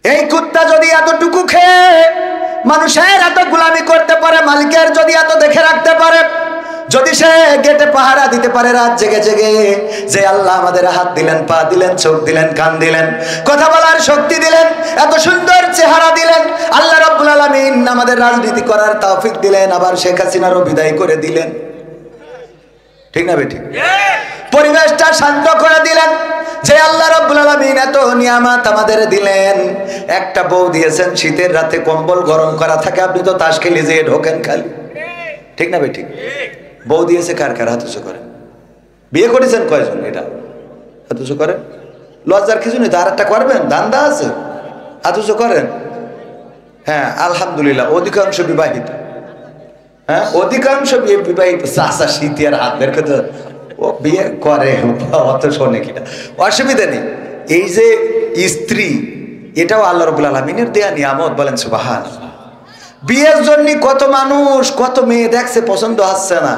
এই কুত্তা যদি এতটুকু খেয়ে মানুষের এত গোলামি করতে পারে, মালিকের যদি এত দেখে রাখতে পারে, যদি সে গেটে পাহারা দিতে পারে রাত জেগে জেগে, যে আল্লাহ আমাদের হাত দিলেন, পা দিলেন, চোখ দিলেন, কান দিলেন, কথা বলার শক্তি দিলেন, এত সুন্দর চেহারা দিলেন, আল্লাহ রাব্বুল আলামিন আমাদের রাজনীতি করার তৌফিক দিলেন, আবার শেখ হাসিনারও বিদায় করে দিলেন। ঠিক না বেঠিক? পরিবেশটা শান্ত করে দিলেন, যে আল্লাহ রাব্বুল আলামিন এত নিয়ামত আমাদের দিলেন। একটা বউ দিয়েছেন, শীতের রাতে কম্বল গরম করা থাকে, আপনি তো তাস খেলে যেয়ে ঢোকেন খালি। ঠিক না বেঠিক? বউ দিয়েছে কার কার? হাত উঁচু করেন। বিয়ে করেছেন কয়জন? এটা হাত উঁচু করেন। লজ্জার কিছু নেই, আর একটা করবেন, ধান্দা আছে। হাত উঁচু করেন। হ্যাঁ, আলহামদুলিল্লাহ অধিকাংশ বিবাহিত। হ্যাঁ, অধিকাংশ বিবাহিত। চাষা শীত আর হাত বের করতে, ও বিয়ে করে, অত শোনে কিনা, অসুবিধা নেই। এই যে স্ত্রী, এটাও আল্লাহ রাব্বুল আলামিনের দেয়া নিয়ামত, বলেন সুবহানাল্লাহ। বিয়ের জন্য কত মানুষ, কত মেয়ে দেখছে, পছন্দ হচ্ছে না,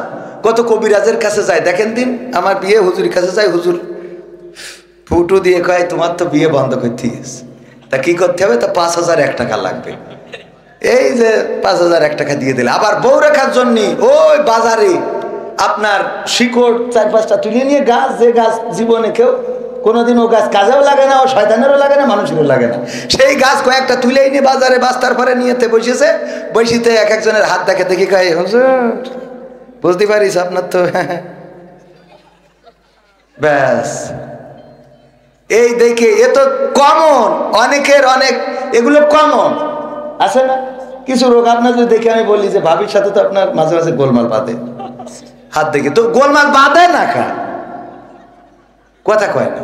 কত কবিরাজের কাছে যায়। দেখেন দিন আমার বিয়ে, হুজুরের কাছে যায়, হুজুর ফুটু দিয়ে কয় তোমার তো বিয়ে বন্ধ করতে গেছে। তা কি করতে হবে? তা 5,001 টাকা লাগবে। এই যে 5,001 টাকা দিয়ে দিলে, আবার বউ রাখার জন্য ওই বাজারে আপনার শিকড় 4-5টা তুলে নিয়ে, গাছ, যে গাছ জীবনে কেউ কোনোদিন ও গাছ কাজেও লাগে না, ও শয়তানেরও লাগে না, মানুষেরও লাগে না, সেই গাছ কয়েকটা তুলে নিয়ে বাজারে বাস্তার পরে নিয়েতে বসেছে। বসিতে এক একজনের হাত দেখে দেখি কয়, হুজুর বুঝতে পারিস আপনার তো ব্যাস। এই দেখে এ তো কমন, অনেকের অনেক, এগুলো কমন আছে না? কিছু রোগ আপনার যদি দেখে আমি বলি যে ভাবির সাথে তো আপনার মাঝে মাঝে গোলমাল বাঁধে, হাত দেখে তো গোলমাল বাঁধে না, কথা কয় না।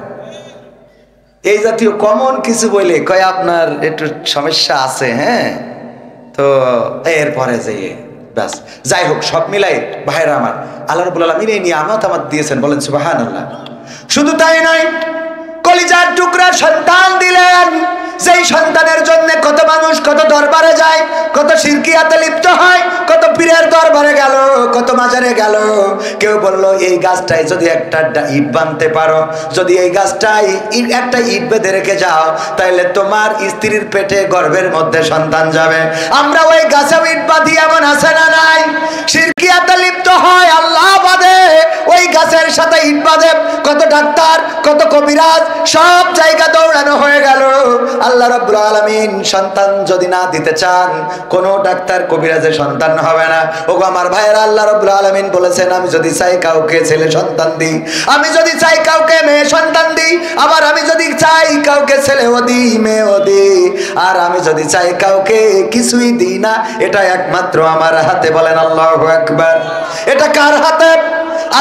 এই জাতীয় কমন কিছু বলে কয় আপনার একটু সমস্যা আছে। হ্যাঁ, তো এরপরে যে ব্যাস, যাই হোক, সব মিলাই ভাইরা আমার, আল্লাহ রাব্বুল আলামিন এই নিয়ামত আমাদের দিয়েছেন, বলেন সুবহানাল্লাহ। শুধু তাই নয়, কলিজার টুকরা সন্তান দিলেন, যেই সন্তানের জন্য কত মানুষ কত দরবারে যায়, কত শিরকিয়াতে লিপ্ত হয়, কত পীরের দরবারে গেল, কত মাজারে গেল। কেউ বলল এই গাছটায় যদি একটা ইট বাঁধতে পারো, যদি এই গাছটায় একটা ইট বেঁধে রেখে যাও, তাহলে তোমার স্ত্রীর পেটে গর্ভের মধ্যে সন্তান যাবে। আমরা ওই গাছে ইট বাঁধি, এমন আছে না নাই? শিরকিয়াতে লিপ্ত হয়, আল্লাহ বাদে ওই গাছের সাথে ইট বাঁধে। কত ডাক্তার, কত কবিরাজ, সব জায়গা দৌড়ানো হয়ে গেল। আল্লাহ রাব্বুল আলামিন সন্তান যদি না দিতে চান, কোন ডাক্তার কবিরাজের সন্তান হবে না। ওগো আমার ভাইয়েরা, আল্লাহ রাব্বুল আলামিন বলেছেন, আমি যদি চাই কাউকে ছেলে সন্তান দিই, আমি যদি চাই কাউকে মেয়ে সন্তান দিই, আবার আমি যদি চাই কাউকে ছেলেও দিই, মেয়েও দিই, আর আমি যদি চাই কাউকে কিছুই দিই না, এটা একমাত্র আমার হাতে। বলেন আল্লাহু আকবার। এটা কার হাতে?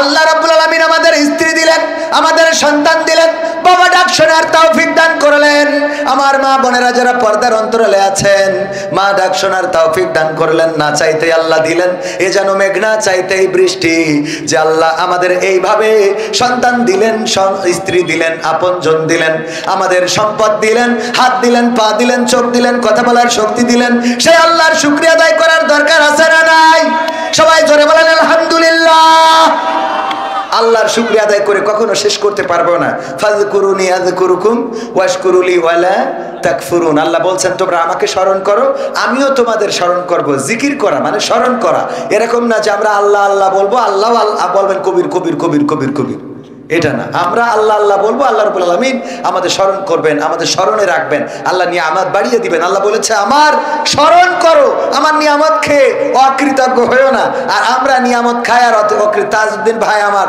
আল্লাহ রাব্বুল আলামিন আমাদের স্ত্রী দিলেন, আমাদের সন্তান দিলেন, বাবা ডাক শোনার তৌফিক দান করলেন। আমার মা বোনেরা যারা পর্দার অন্তরালে আছেন, মা ডাক শোনার তৌফিক দান করলেন। না চাইতেই আল্লাহ দিলেন, এ যেন মেঘ না চাইতেই বৃষ্টি। যে আল্লাহ আমাদের এইভাবে সন্তান দিলেন, স্ত্রী দিলেন, আপনজন দিলেন, আমাদের সম্পদ দিলেন, হাত দিলেন, পা দিলেন, চোখ দিলেন, কথা বলার শক্তি দিলেন, সেই আল্লাহর শুকরিয়া আদায় করার দরকার আছে না নাই? সবাই জোরে বলেন আলহামদুলিল্লাহ। আল্লাহর শুকরিয়া আদায় করে কখনো শেষ করতে পারবো না। ফাযকুরুনি আযকুরুকুম ওয়াশকুরুলি ওয়ালা তাকফুরুন। আল্লাহ বলছেন তোমরা আমাকে স্মরণ করো, আমিও তোমাদের স্মরণ করব। জিকির করা মানে স্মরণ করা, এরকম না যে আমরা আল্লাহ আল্লাহ বলবো, আল্লাহ আল্লাহ বলবেন কবির কবির কবির কবির কবির। এটা না, আমরা আল্লাহ আল্লাহ বলবো, আল্লাহ রাব্বুল আলামিন আমাদের স্মরণ করবেন, আমাদের স্মরণে রাখবেন, আল্লাহ নিয়ামত বাড়িয়ে দিবেন। আল্লাহ বলেছে আমার স্মরণ করো, আমার নিয়ামত খেয়ে অকৃতজ্ঞ হয়েও না। আর আমরা নিয়ামত খাই আর তাজউদ্দিন ভাই আমার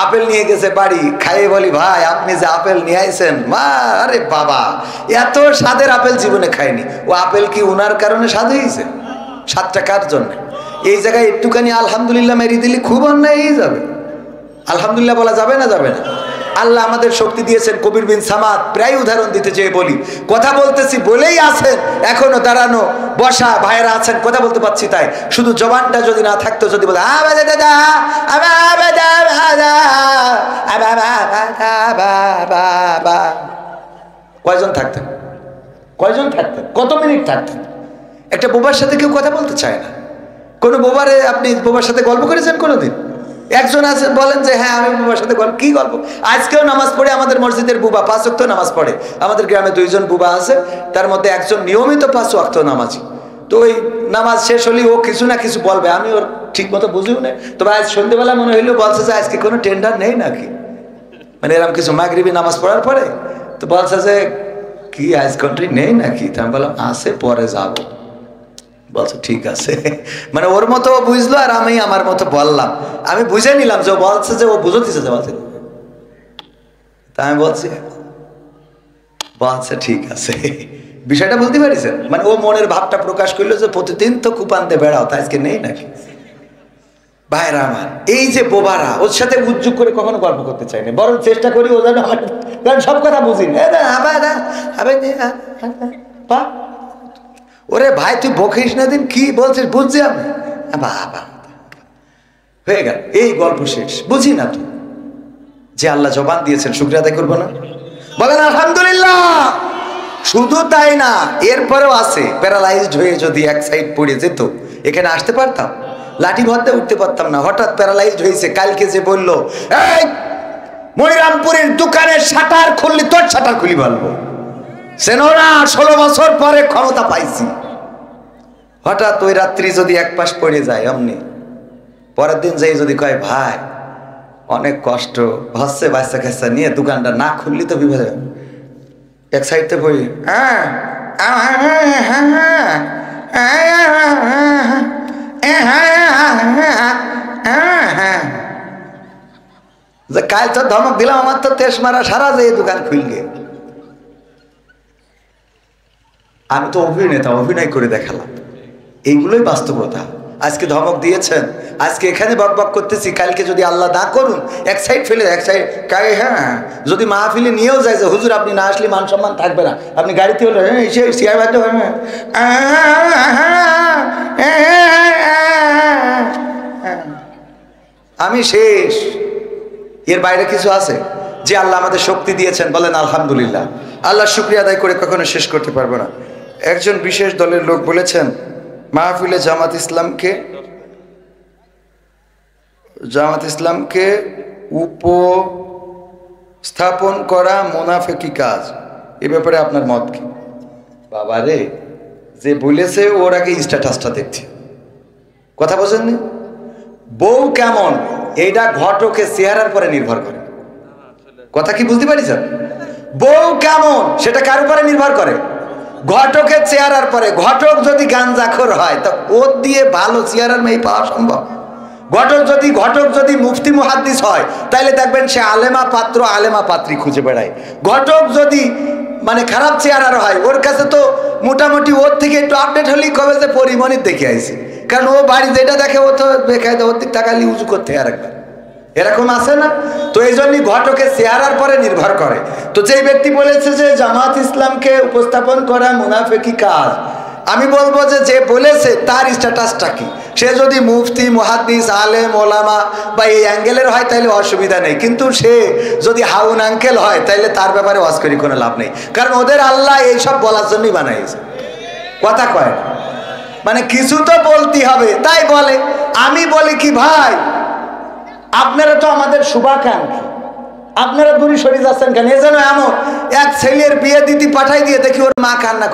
আপেল নিয়ে গেছে বাড়ি, খাইয়ে বলি ভাই আপনি যে আপেল নিয়ে আইছেন, মা আরে বাবা এত স্বাদের আপেল জীবনে খায়নি। ও আপেল কি উনার কারণে স্বাদ হয়েছে? স্বাদটা কার জন্য? এই জায়গায় একটুখানি আলহামদুলিল্লাহ মেরি দিলে খুব অন্যায় হয়ে যাবে। আলহামদুলিল্লাহ বলা যাবে না? যাবে না। আল্লাহ আমাদের শক্তি দিয়েছেন। কবির বিন সামাদ প্রায় উদাহরণ দিতে চেয়ে বলি, কথা বলতেছি বলেই আছেন, এখনো দাঁড়ানো বসা ভাইয়েরা আছেন, কথা বলতে পারছি তাই। শুধু জবানটা যদি না থাকতো, যদি বলে কয়জন থাকতেন? কয়জন থাকতেন? কত মিনিট থাকতেন? একটা বোবার সাথে কেউ কথা বলতে চায় না। কোনো বোবারে আপনি বোবার সাথে গল্প করেছেন কোনোদিন? একজন আছে বলেন যে হ্যাঁ আমি বুবার সাথে গল্প, কি গল্প? আজকেও নামাজ পড়ে আমাদের মসজিদের বুবা 5 ওয়াক্ত নামাজ পড়ে। আমাদের গ্রামে 2 জন বুবা আছে, তার মধ্যে একজন নিয়মিত 5 ওয়াক্ত নামাজি। তো ওই নামাজ শেষ হলেই ও কিছু না কিছু বলবে, আমি ওর ঠিক মতো বুঝিও না। তবে আজ সন্ধ্যেবেলা মনে হইলেও বলছে যে আজকে কোনো টেন্ডার নেই নাকি, মানে এরকম কিছু মাগরিবি নামাজ পড়ার পরে তো বলছে যে কি আজ কন্ট্রি নেই নাকি? তা আমি বললাম আছে, পরে যাবো। বলছে ঠিক আছে, মানে ওর মতো বুঝলো আর আমি আমার মতো বললাম। আমি বুঝে নিলাম যে ও বলছে যে ও বুঝতেছে যে বলছে, তা আমি বলছি বলছে ঠিক আছে। বিষয়টা বুঝতে পারিছেন? মানে ও মনের ভাবটা প্রকাশ করলো যে প্রতিদিন তো কুপান্তে বেড়াও, তা আজকে নেই নাকি? ভাইরা আমার, এই যে বোবারা, ওর সাথে উজ্জুগ করে কখনো গল্প করতে চাই না, বরং চেষ্টা করি ও যেন আমার, কারণ সব কথা বুঝি না। ওরে ভাই তুই বকিস না, দিন কি বলছিস বুঝছি আমি, বাবা হয়ে গেল, এই গল্প শেষ। বুঝি না তুই যে আল্লাহ জবান দিয়েছেন, শুকরিয়া আদায় করবো না? বলেন আলহামদুলিল্লাহ। শুধু তাই না, এরপরেও আছে প্যারালাইজড হয়ে যদি এক সাইড পড়ে যেত, এখানে আসতে পারতাম? লাঠি ভরতে উঠতে পারতাম না। হঠাৎ প্যারালাইজড হয়েছে, কালকে যে বললো এই মনিরামপুরের দোকানের শাটার খুললি, তোর শাটার খুলি বলবো, সেনোরা 16 বছর পরে ক্ষমতা পাইছি। হঠাৎ ওই রাত্রি যদি এক পাশ পড়ে যায়, অমনি পরের দিন যাই যদি কয় ভাই অনেক কষ্ট হচ্ছে, বাচ্চা কাচ্চা নিয়ে দোকানটা না খুললি তো বিপদ, এক সাইডতে পড়ি যে কাল তো ধমক দিলাম, আমার তো তেজ মারা সারা যে দোকান খুলগে। আমি তো অভিনেতা, অভিনয় করে দেখালাম, এইগুলোই বাস্তবতা। আজকে ধমক দিয়েছেন, আজকে এখানে বক বক করতেছি, কালকে যদি আল্লাহ না করুন এক সাইড ফেলে এক সাইড হ্যাঁ, যদি মাহফিলে নিয়েও যায় যে হুজুর আপনি না আসলে মান সম্মান থাকবে না, আপনি গাড়িতে হলে আমি শেষ। এর বাইরে কিছু আছে? যে আল্লাহ আমাদের শক্তি দিয়েছেন, বলেন আলহামদুলিল্লাহ। আল্লাহ শুকরিয়া আদায় করে কখনো শেষ করতে পারবো না। একজন বিশেষ দলের লোক বলেছেন মাহফিলে জামাত ইসলামকে উপস্থাপন করা মুনাফিকি কাজ, এ ব্যাপারে আপনার মত কি? বাবা রে, যে বলেছে ওর আগে স্ট্যাটাসটা দেখছি, কথা বোঝেননি? বউ কেমন এইটা ঘটকের চেহারার পরে নির্ভর করে, কথা কি বুঝতে পারিছেন? বউ কেমন সেটা কার উপরে নির্ভর করে? ঘটকের চেহারার পরে। ঘটক যদি গাঞ্জাখোর হয় তা ওর দিয়ে ভালো চেহারার মেয়ে পাওয়া সম্ভব? ঘটক যদি মুফতি মুহাদ্দিস হয় তাহলে দেখবেন সে আলেমা পাত্র আলেমা পাত্রী খুঁজে বেড়ায়। ঘটক যদি মানে খারাপ চেহারার হয়, ওর কাছে তো মোটামুটি ওর থেকে একটু আপডেট হলেই কবে যে পরিমণির দেখে আইছি, কারণ ও বাড়ি যেটা দেখে ও তো বেকায়দা ওর দিক টাকালি উঁচু করতে আর একবার, এরকম আছে না? তো এই জন্যই ঘটকের চেহারার পরে নির্ভর করে। তো যেই ব্যক্তি বলেছে যে জামাত ইসলামকে উপস্থাপন করা মুনাফিকি কাজ, আমি বলবো যে বলেছে তার স্ট্যাটাসটা কি? সে যদি মুফতি মুহাদ্দিস আলেম ওলামা বা এই অ্যাঙ্গেলের হয় তাহলে অসুবিধা নেই, কিন্তু সে যদি হাউন আঙ্কেল হয় তাহলে তার ব্যাপারে ওয়াজ করি কোনো লাভ নেই, কারণ ওদের আল্লাহ এইসব বলার জন্যই বানাইছে। কথা কয় মানে কিছু তো বলতে হবে, তাই বলে। আমি বলি কি ভাই, আপনারা তো আমাদের শুভাকাঙ্ক্ষী, আপনারা দূরে সরে যাচ্ছেন কেন? এ যেন এমন এক ছেলের বিয়ে দিতে পাঠাই দিয়ে দেখি ওর মা কান্না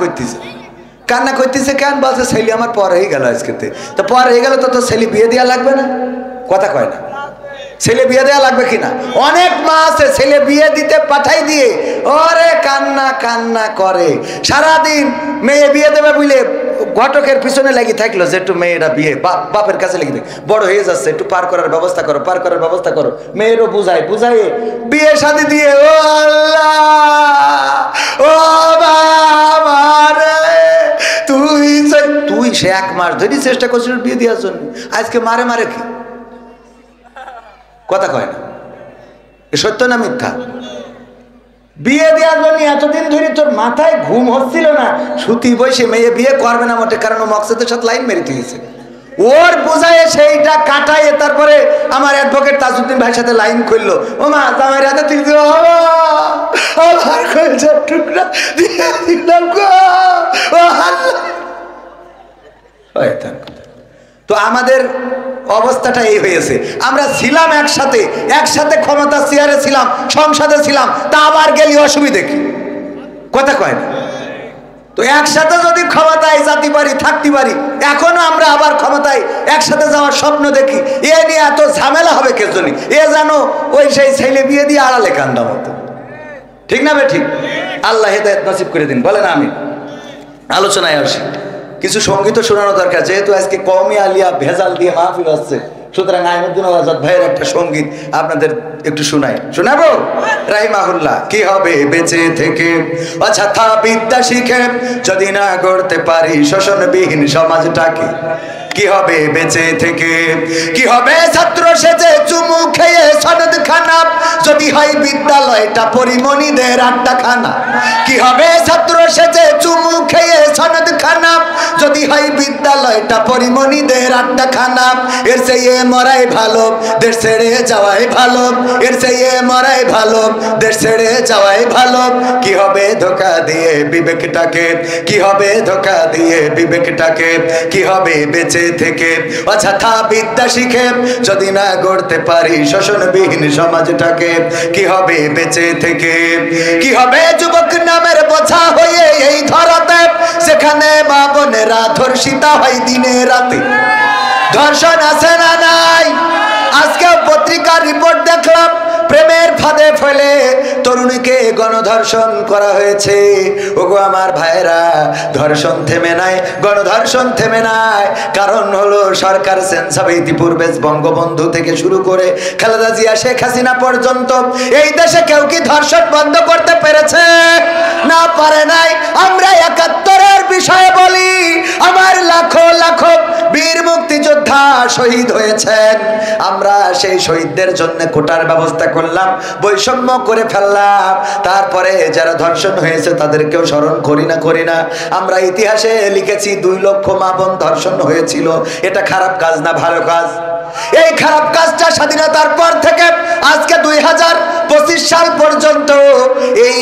করতেছে কেন? বলছে ছেলে আমার পর হয়ে গেল আজকে, তো পর হয়ে গেল তো ছেলে বিয়ে দেওয়া লাগবে না, কথা কয় না? ছেলে বিয়ে দেওয়া লাগবে কিনা? অনেক মা আছে ছেলে বিয়ে দিতে পাঠাই দিয়ে ওরে কান্না কান্না করে সারাদিন। মেয়ে বিয়ে দেবে বুঝলে ঘটকের পিছনে লাগি থাকলো যে একটু মেয়েরা বিয়ে বাপের কাছে লেগে দেয়, বড় হয়ে যাচ্ছে একটু পার করার ব্যবস্থা করো, পার করার ব্যবস্থা করো। মেয়েরও বুঝায় বুঝাই বিয়ে শাদী দিয়ে ও আল্লাহ ও বাবা রে, তুই সে 1 মাস ধরে চেষ্টা করছিল বিয়ে দেওয়ার জন্য, আজকে মারে মারে কি কথা কয় না? এ সত্য না মিথ্যা? বিয়ে দেওয়ার জন্য এতদিন ধরে তোর মাথায় ঘুম হচ্ছিল না, সুতি বসে মেয়ে বিয়ে করবে না মোটে, কারণ ও মকসদের সাথে লাইন মেরে দিয়েছে। ওর বোঝায় সেইটা কাটাইয়ে তারপরে আমার অ্যাডভোকেট তাজউদ্দিন ভাইয়ের সাথে লাইন করলো, ও মা জামাই রাতে তুই আমার কয়েকটা টুকরা দিয়ে দিলাম গো ও আল্লাহ। তো আমাদের অবস্থাটা এই হয়েছে, আমরা ছিলাম একসাথে ক্ষমতা চেয়ারে ছিলাম, সংসদে ছিলাম, তা আবার গেলি অসুবিধে কি কথা কয় না? তো একসাথে যদি ক্ষমতায় যেতে পারি থাকতে পারি, এখনো আমরা আবার ক্ষমতায় একসাথে যাওয়ার স্বপ্ন দেখি, এ নিয়ে এত ঝামেলা হবে কে জন্য? এ জানো ওই সেই ছেলে বিয়ে দিয়ে আড়ালে কান্দা মতো, ঠিক না? ঠিক। আল্লাহ হেদায়েত নসিব করে দিন, বলেন আমি। আলোচনায় আসি, কিছু সঙ্গীত শোনানো দরকার, যেহেতু আজকে কওমি আলিয়া ভেজাল দিয়ে মাহফিল হচ্ছে, সুতরাং আইনুদ্দিন আজাদ ভাইয়ের একটা সঙ্গীত আপনাদের একটু শোনাবো। রাহিমাহুল্লাহ। কি হবে বেঁচে থেকে অযথা বিদ্যা শিখে যদি না গড়তে পারি শোষণবিহীন সমাজটাকে? কি হবে বেঁচে থেকে? কি হবে ছাত্র সেজে চুমু খেয়ে সনদ খানা যদি হয় বিদ্যালয়টা পরিমণিদের আড্ডাখানা? কি হবে ছাত্র সেজে চুমু খেয়ে সনদ খানা যদি হয় বিদ্যালয়টা পরিমণিদের আড্ডাখানা? এর চেয়ে মরাই ভালো দেশ ছেড়ে যাওয়াই ভালো, এর চেয়ে মরাই ভালো দেশ ছেড়ে যাওয়াই ভালো। কি হবে ধোঁকা দিয়ে বিবেকটাকে? কি হবে ধোঁকা দিয়ে বিবেকটাকে? কি হবে বেঁচে থেকে অযথা বিদ্যা শিখে যদি না গড়তে পারি শোষণবিহীন সমাজটাকে? কি হবে বেঁচে থেকে? কি হবে যুবক নামের বোঝা হয়ে এই ধরাতে, সেখানে মা বোনেরা ধর্ষিতা হয় দিনে রাতে? ধর্ষণ আছে না নাই? আজকে পত্রিকার রিপোর্ট দেখলাম, প্রেমের ফাঁদে ফেলে তরুণীকে গণধর্ষণ করা হয়েছে। ওগো আমার ভাইরা, ধর্ষণ থেমে নাই, গণধর্ষণ থেমে নাই। কারণ হলো সরকার সেন্সাবে ইতিপূর্বে বঙ্গবন্ধু থেকে শুরু করে খালেদা জিয়া, শেখ হাসিনা পর্যন্ত এই দেশে কেউ কি ধর্ষণ বন্ধ করতে পেরেছে? না পারে নাই। আমরা ৭১-এর বিষয়ে বলি, আমার লাখো লাখো বীর মুক্তিযোদ্ধা শহীদ হয়েছেন, আমরা সেই শহীদদের জন্য কোটার ব্যবস্থা করলাম, বৈষম্য করে ফেললাম। তারপরে যারা ধর্ষণ হয়েছে তাদেরকেও স্মরণ করি না? আমরা ইতিহাসে লিখেছি 2 লক্ষ মা বোন ধর্ষণ হয়েছিল। এটা খারাপ কাজ না ভালো কাজ? এই খারাপ কাজটা স্বাধীনতার পর থেকে আজকে 2025 সাল পর্যন্ত এই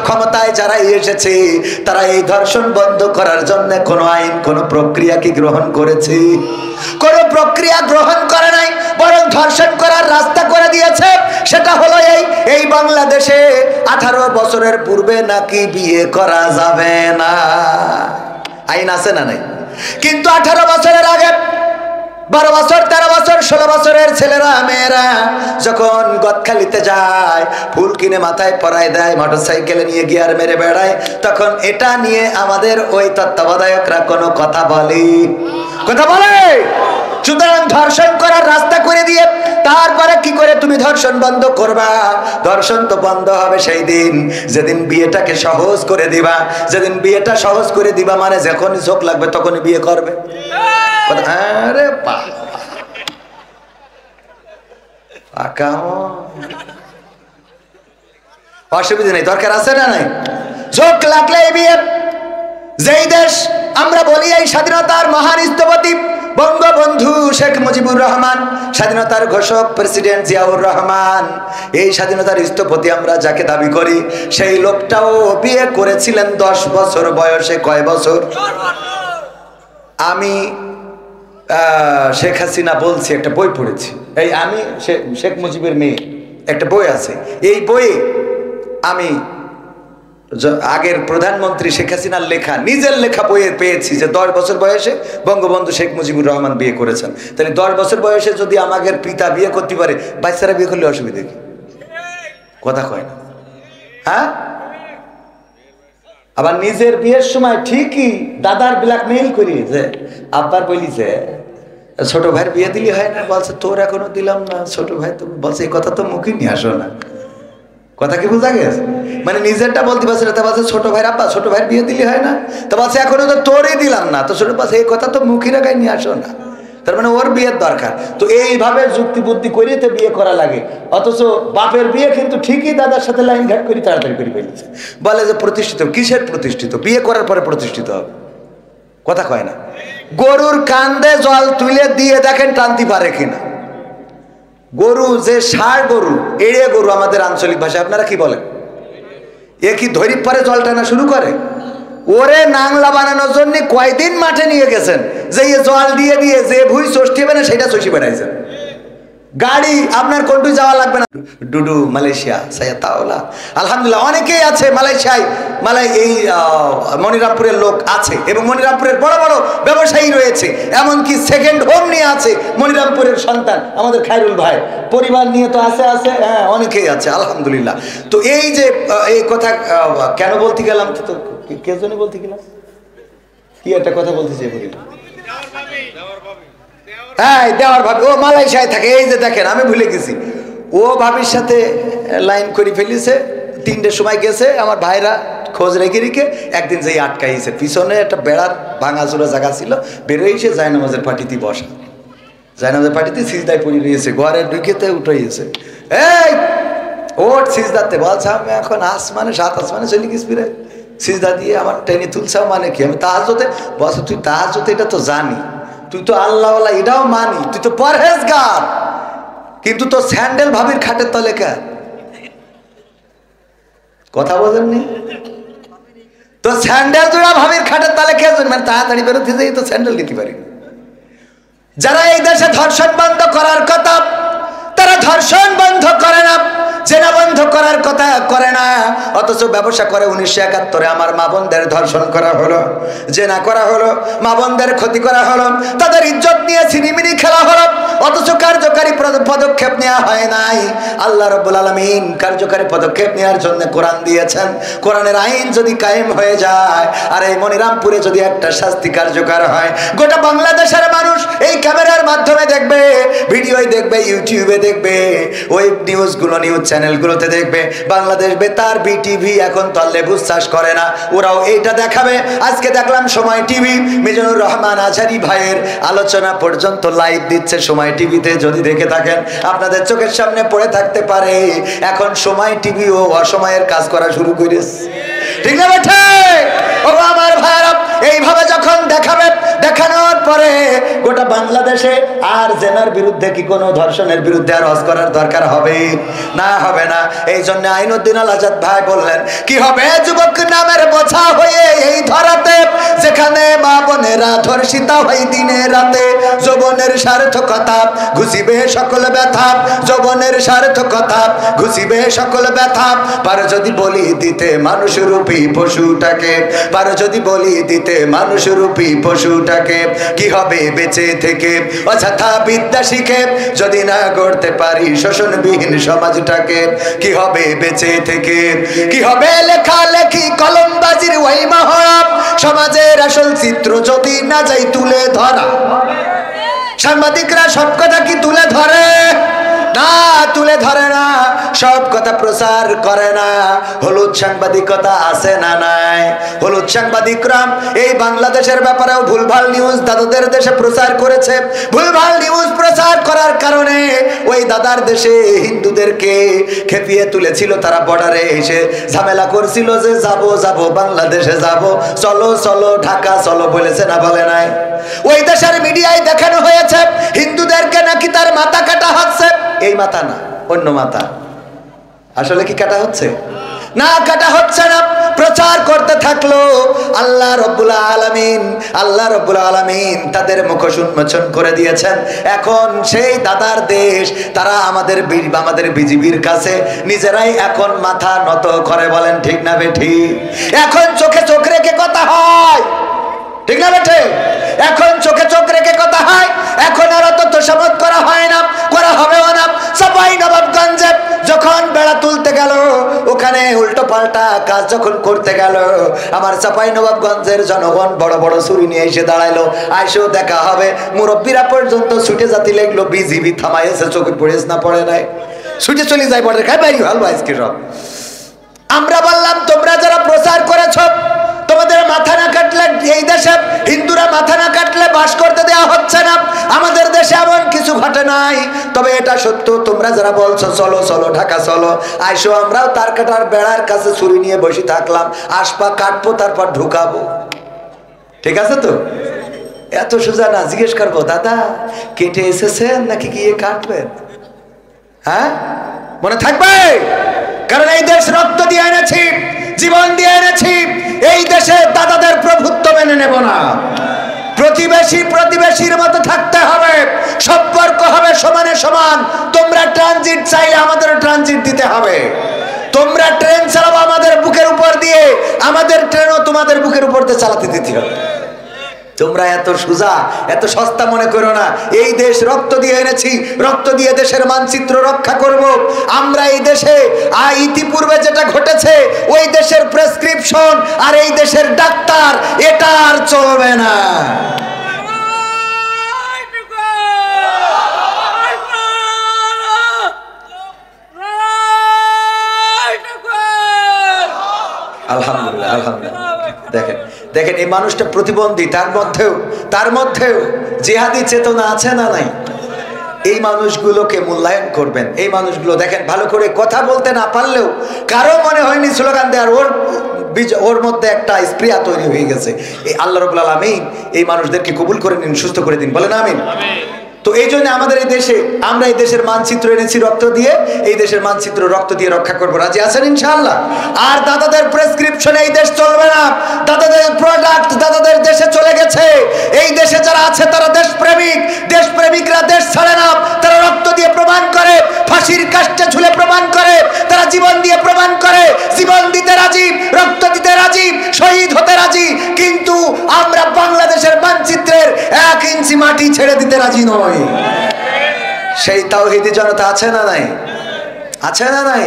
ক্ষমতায় যারা এসেছে তারা এই ধর্ষণ বন্ধ করার জন্য কোনো আইন, কোনো প্রক্রিয়া কি গ্রহণ করেছে? কোনো প্রক্রিয়া গ্রহণ করে নাই, বরং ধর্ষণ করার রাস্তা করে দিয়েছে। সেটা হলো এই বাংলাদেশে 18 বছরের পূর্বে নাকি বিয়ে করা যাবে না। আইন আছে না নাই? কিন্তু 18 বছরের আগে 12 বছর 13 বছর 16 বছরের ছেলেরা মেয়েরা যখন গদখালিতে যায়, ফুল কিনে মাথায় পরায় দেয়, মোটরসাইকেলে নিয়ে গিয়ার মেরে বেড়ায়, তখন এটা নিয়ে আমাদের ওই তত্ত্বাবধায়করা কোনো কথা বলে? সুতরাং ধর্ষণ করার রাস্তা করে দিয়ে তারপরে কি করে তুমি ধর্ষণ বন্ধ করবা? ধর্ষণ তো বন্ধ হবে সেই দিন যেদিন বিয়েটাকে সহজ করে দিবা। যেদিন বিয়েটা সহজ করে দিবা মানে যখনই ঝোঁক লাগবে তখনই বিয়ে করবে। আরে অসুবিধা নেই, দরকার আছে না নাই? ঝোঁক লাগলে বিয়ে। যেই দেশ আমরা বলি এই স্বাধীনতার মহান স্থপতি বঙ্গবন্ধু শেখ মুজিবুর রহমান, স্বাধীনতার ঘোষক প্রেসিডেন্ট জিয়াউর রহমান, এই স্বাধীনতার স্থপতি আমরা যাকে দাবি করি, সেই লোকটাও বিয়ে করেছিলেন 10 বছর বয়সে। কয় বছর? আমি শেখ হাসিনা বলছি, একটা বই পড়েছি, এই আমি শেখ মুজিবের মেয়ে, একটা বই আছে, এই বইয়ে আমি আগের প্রধানমন্ত্রী শেখ হাসিনার লেখা, নিজের লেখা বইয়ে পেয়েছি যে 10 বছর বয়সে বঙ্গবন্ধু শেখ মুজিবুর রহমান বিয়ে করেছেন। তাহলে 10 বছর বয়সে যদি আমাদের পিতা বিয়ে করতে পারে, বাচ্চারা বিয়ে করলে অসুবিধা কি? কথা কয় না, হ্যাঁ? আবার নিজের বিয়ের সময় ঠিকই দাদার ব্ল্যাকমেইল করি যে আব্বার বলিছে ছোট ভাইয়ের বিয়ে দিলি হয় না, বলছে তোর এখনো দিলাম না, ছোট ভাই তো বলছে এই কথা তো মুখে নিয়ে আসো না। কথা কি বুঝা গেছে? মানে নিজেরটা বলতে পারছে না, তা বলছে ছোট ভাইয়ের আব্বা ছোট ভাইয়ের বিয়ে দিলি হয় না, তো বলছে এখনো তো তোরই দিলাম না, তো ছোট বলছে এই কথা তো মুখে রাখায় নিয়ে আসো না। তার মানে ওর বিয়ের দরকার। তো এইভাবে যুক্তি বুদ্ধি করিয়ে তো বিয়ে করা লাগে, অথচ বাপের বিয়ে কিন্তু ঠিকই দাদার সাথে লাইন ঘাট করি তাড়াতাড়ি করে ফেলেছে। বলে যে প্রতিষ্ঠিত, কিসের প্রতিষ্ঠিত? বিয়ে করার পরে প্রতিষ্ঠিত হবে। কথা কয় না। গরুর কান্দে জল তুলে দিয়ে দেখেন টানতে পারে কিনা। গরু যে ষাঁড় গরু, এড়ে গরু আমাদের আঞ্চলিক ভাষায়, আপনারা কি বলেন? এ কি ধরির পরে জল টানা শুরু করে? ওরে নাংলা বানানোর জন্য কয়দিন মাঠে নিয়ে গেছেন যে জল দিয়ে দিয়ে যে ভুই ষষ্ঠী হবে না সেটা চষি বেড়াইছেন। গাড়ি আপনার কোনটু যাওয়া লাগবে না, ডুডু মালয়েশিয়া তাওলা আলহামদুলিল্লাহ অনেকেই আছে মালয়েশিয়ায়, এই মনিরামপুরের লোক আছে এবং মনিরামপুরের বড় বড় ব্যবসায়ী রয়েছে, এমনকি সেকেন্ড হোম নিয়ে আছে মনিরামপুরের সন্তান আমাদের খায়রুল ভাই, পরিবার নিয়ে তো আছে হ্যাঁ অনেকেই আছে আলহামদুলিল্লাহ। তো এই যে এই কথা কেন বলতে গেলাম, তো কে জন্য বলতে গেলাম, কি একটা কথা বলতে চাই বলি, হ্যাঁ দেওয়ার ভাবি, ও মালয়েশিয়ায় থাকে। এই যে দেখেন আমি ভুলে গেছি, ও ভাবির সাথে লাইন করে ফেলিছে, 3টের সময় গেছে, আমার ভাইরা খোঁজ রেখে রেখে একদিন যেই আটকাইছে, পিছনে একটা বেড়ার ভাঙাচোরা জায়গা ছিল, বেরোইছে জায়নামাজের পাটিতে বসা, জায়নামাজের পাটিতে সিজদায় পড়ে রয়েছে, ঘরে ঢুকেতে উঠাইছে, এই ওট সিজদাতে, বলছে আমি এখন আসমানে 7 আসমানে চলে গেছি ফিরে, সিজদা দিয়ে আমার টেনে তুলছাও মানে কি, আমি তাহাজ্জুদে, বলছে তুই তাহাজ্জুদে এটা তো জানি, তুই তো আল্লাহওয়ালা এটাও মানি, তুই তো পরহেজগার, কিন্তু তো স্যান্ডেল ভাবির খাটের তলে কে? কথা বলেননি তো, স্যান্ডেল জোড়া ভাবির খাটের তলে কে? মানে তাড়াতাড়ি বেরোতে যাই তো স্যান্ডেল নিতে পারি। যারা এই দেশে ধর্ষণ বন্ধ করার কথা তারা ধর্ষণ বন্ধ করে না, জেনা বন্ধ করার কথা করে না, অথচ ব্যবসা করে। 1971 আমার মা বোনদের ধর্ষণ করা হলো, জেনা করা হলো, মা বোনদের ক্ষতি করা হলো, তাদের ইজ্জত নিয়ে ছিনিমিনি খেলা হলো, অথচ কার্যকারী পদক্ষেপ নেওয়া হয় নাই। আল্লাহ রাব্বুল আলামিন কার্যকারী পদক্ষেপ নেওয়ার জন্য কোরআন দিয়েছেন। কোরআনের আইন যদি কায়েম হয়ে যায় আর এই মনিরামপুরে যদি একটা শাস্তি কার্যকর হয়, গোটা বাংলাদেশের মানুষ এই ক্যামেরার মাধ্যমে দেখবে, ভিডিওই দেখবে, ইউটিউবে দেখবে, ওয়েব নিউজগুলো, নিউজ চ্যানেলগুলোতে দেখবে। বাংলাদেশ বেতার বিটিভি এখন তল্লে বিশ্বাস করে না, ওরাও এইটা দেখাবে। আজকে দেখলাম সময় টিভি মিজানুর রহমান আজহারি ভাইয়ের আলোচনা পর্যন্ত লাইভ দিচ্ছে সময় টিভিতে, যদি দেখে থাকেন আপনাদের চোখের সামনে পড়ে থাকতে পারে। এখন সময় টিভিও অসময়ের কাজ করা শুরু করেছে, ঠিক না বেঠে? ও আমার ভাইরা, এইভাবে যখন দেখাবে, দেখানোর পরে গোটা বাংলাদেশে আর জেনার বিরুদ্ধে কি কোনো ধর্ষণের বিরুদ্ধে আর ওয়াজ করার দরকার হবে না? হবে না। এই জন্য আইনুদ্দিন আল আজাদ ভাই বললেন, কি হবে যুবক নামের বোঝা হয়ে এই ধরাতে, যেখানে মা বোনেরা ধর্ষিতা হয় দিনে রাতে, যৌবনের সার্থকতা ঘুষিবে সকল ব্যথা, যৌবনের সার্থকতা ঘুষিবে সকল ব্যথা। পার যদি বলি দিতে মানুষরূপী পশুটাকে, পার যদি বলি দিতে মানুষরূপী পশুটাকে, কি হবে বেঁচে থেকে অযথা বিদ্যা শিখে, যদি না গড়তে পারি শোষণবিহীন সমাজটাকে, কি হবে বেঁচে থেকে? কি হবে লেখালেখি কলমবাজির ওই মহড়া, সমাজের আসল চিত্র যদি না যাই তুলে ধরা। সাংবাদিকরা সব কথা কি তুলে ধরে? না, তুলে ধরে না, সব কথা প্রচার করে না। হলুদ সাংবাদিকতা আছে না নাই? হলুদ সাংবাদিকরা এই বাংলাদেশের ব্যাপারেও ভুলভাল নিউজ দাদাদের দেশে প্রচার করেছে। ভুলভাল নিউজ প্রচার করার কারণে ওই দাদার দেশে হিন্দুদেরকে খেপিয়ে তুলেছিল। তারা বর্ডারে এসে ঝামেলা করছিল যে যাব যাব বাংলাদেশে যাব, চলো চলো ঢাকা চলো, বলেছে না বলে নাই? ওই দেশের মিডিয়ায় দেখানো হয়েছে হিন্দুদেরকে নাকি তার মাথা কাটা হচ্ছে। এই মাথা না, অন্য মাথা। আসলে কি কাটা হচ্ছে? না কাটা হচ্ছে না, প্রচার করতে থাকলো। আল্লাহ রাব্বুল আলামিন তাদের মুখ উন্মোচন করে দিয়েছেন। এখন সেই দাদার দেশ, তারা আমাদের বিজিবির কাছে নিজেরাই এখন মাথা নত করে। বলেন ঠিক না বেঠিক? এখন চোখে চোখ রেখে কথা হয়, ঠিক না বেঠে? এখন চোখে চোখ রেখে কথা হয়। এখন আর অত তোষামত করা হয় না, করা হবেও না। চাঁপাইনবাবগঞ্জে যখন বেড়া তুলতে গেল, ওখানে উল্টো পাল্টা কাজ যখন করতে গেল, আমার চাঁপাইনবাবগঞ্জের জনগণ বড় বড় ছুরি নিয়ে এসে দাঁড়াইলো। আইসেও দেখা হবে, মুরব্বীরা পর্যন্ত ছুটে জাতি লাগলো। বিজিবি থামাইছে, চোখে পড়েছ না পড়ে নাই, ছুটে চলে যায় বর্ডার খাই বাইরে হালবা আজকে সব। আমরা বললাম তোমরা যারা প্রচার করেছ, তোমাদের মাথা না কাটলে, এই দেশে হিন্দুরা মাথা না কাটলে বাস করতে দেওয়া হচ্ছে না। আমাদের দেশে এমন কিছু ঘটে নাই, তবে এটা সত্য। তোমরা যারা বলছো চলো চলো ঢাকা চলো, আইসো, আমরাও তার কাটার বেড়ার কাছে ছুরি নিয়ে বসে থাকলাম। আসপা কাটবো, তারপর ঢুকাবো। ঠিক আছে তো? এত সোজা না। জিজ্ঞেস করবো, দাদা কেটে এসেছেন নাকি গিয়ে কাটবেন? হ্যাঁ, মনে থাকবে। কারণ এই দেশ রক্ত দিয়ে এনেছি, জীবন দিয়ে এনেছি। এই দেশে দাদাদের প্রভুত্ব মেনে নেব না। প্রতিবেশীর মতো থাকতে হবে, সম্পর্ক হবে সমানে সমান। তোমরা ট্রানজিট চাইলে আমাদের ট্রানজিট দিতে হবে। তোমরা ট্রেন চালাবো আমাদের বুকের উপর দিয়ে, আমাদের ট্রেনও তোমাদের বুকের উপর দিয়ে চালাতে দিতে হবে। তোমরা এত সোজা, এত সস্তা মনে করো না। এই দেশ রক্ত দিয়ে এনেছি, রক্ত দিয়ে দেশের মানচিত্র রক্ষা করব আমরা। এই দেশে ইতিপূর্বে যেটা ঘটেছে, ওই দেশের প্রেসক্রিপশন আর এই দেশের ডাক্তার, এটা আর চলবে না। আলহামদুলিল্লাহ, আলহামদুলিল্লাহ। দেখেন দেখেন, এই মানুষটা প্রতিবন্ধী, তার মধ্যেও জিহাদি চেতনা আছে না নাই? এই মানুষগুলোকে মূল্যায়ন করবেন। এই মানুষগুলো দেখেন, ভালো করে কথা বলতে না পারলেও কারো মনে হয়নি স্লোগান দেওয়ার, ওর মধ্যে একটা স্প্রিয়া তৈরি হয়ে গেছে। এই আল্লাহ রাব্বুল আলামিন এই মানুষদেরকে কবুল করে নিন, সুস্থ করে দিন। বলেন আমিন। তো এই জন্য আমাদের এই দেশে, আমরা এই দেশের মানচিত্র এনেছি রক্ত দিয়ে, এই দেশের মানচিত্র রক্ত দিয়ে রক্ষা করবো। রাজি আছেন ইনশাআল্লাহ? আর দাদাদের প্রেসক্রিপশনে এই দেশ চলবে না। দাদাদের প্রোডাক্ট দাদাদের দেশে চলে গেছে। এই দেশে যারা আছে তারা দেশপ্রেমিক। দেশপ্রেমিকরা দেশ ছাড়ে না, তারা রক্ত দিয়ে প্রমাণ করে, ফাঁসির কাস্টে ঝুলে প্রমাণ করে, তারা জীবন দিয়ে প্রমাণ করে। জীবন দিতে রাজি, রক্ত দিতে রাজি, শহীদ হতে রাজি, কিন্তু আমরা বাংলাদেশের মানচিত্রের 1 ইঞ্চি মাটি ছেড়ে দিতে রাজি নয়। সেই তাওহীদি জনতা আছে না নাই? আছে না নাই?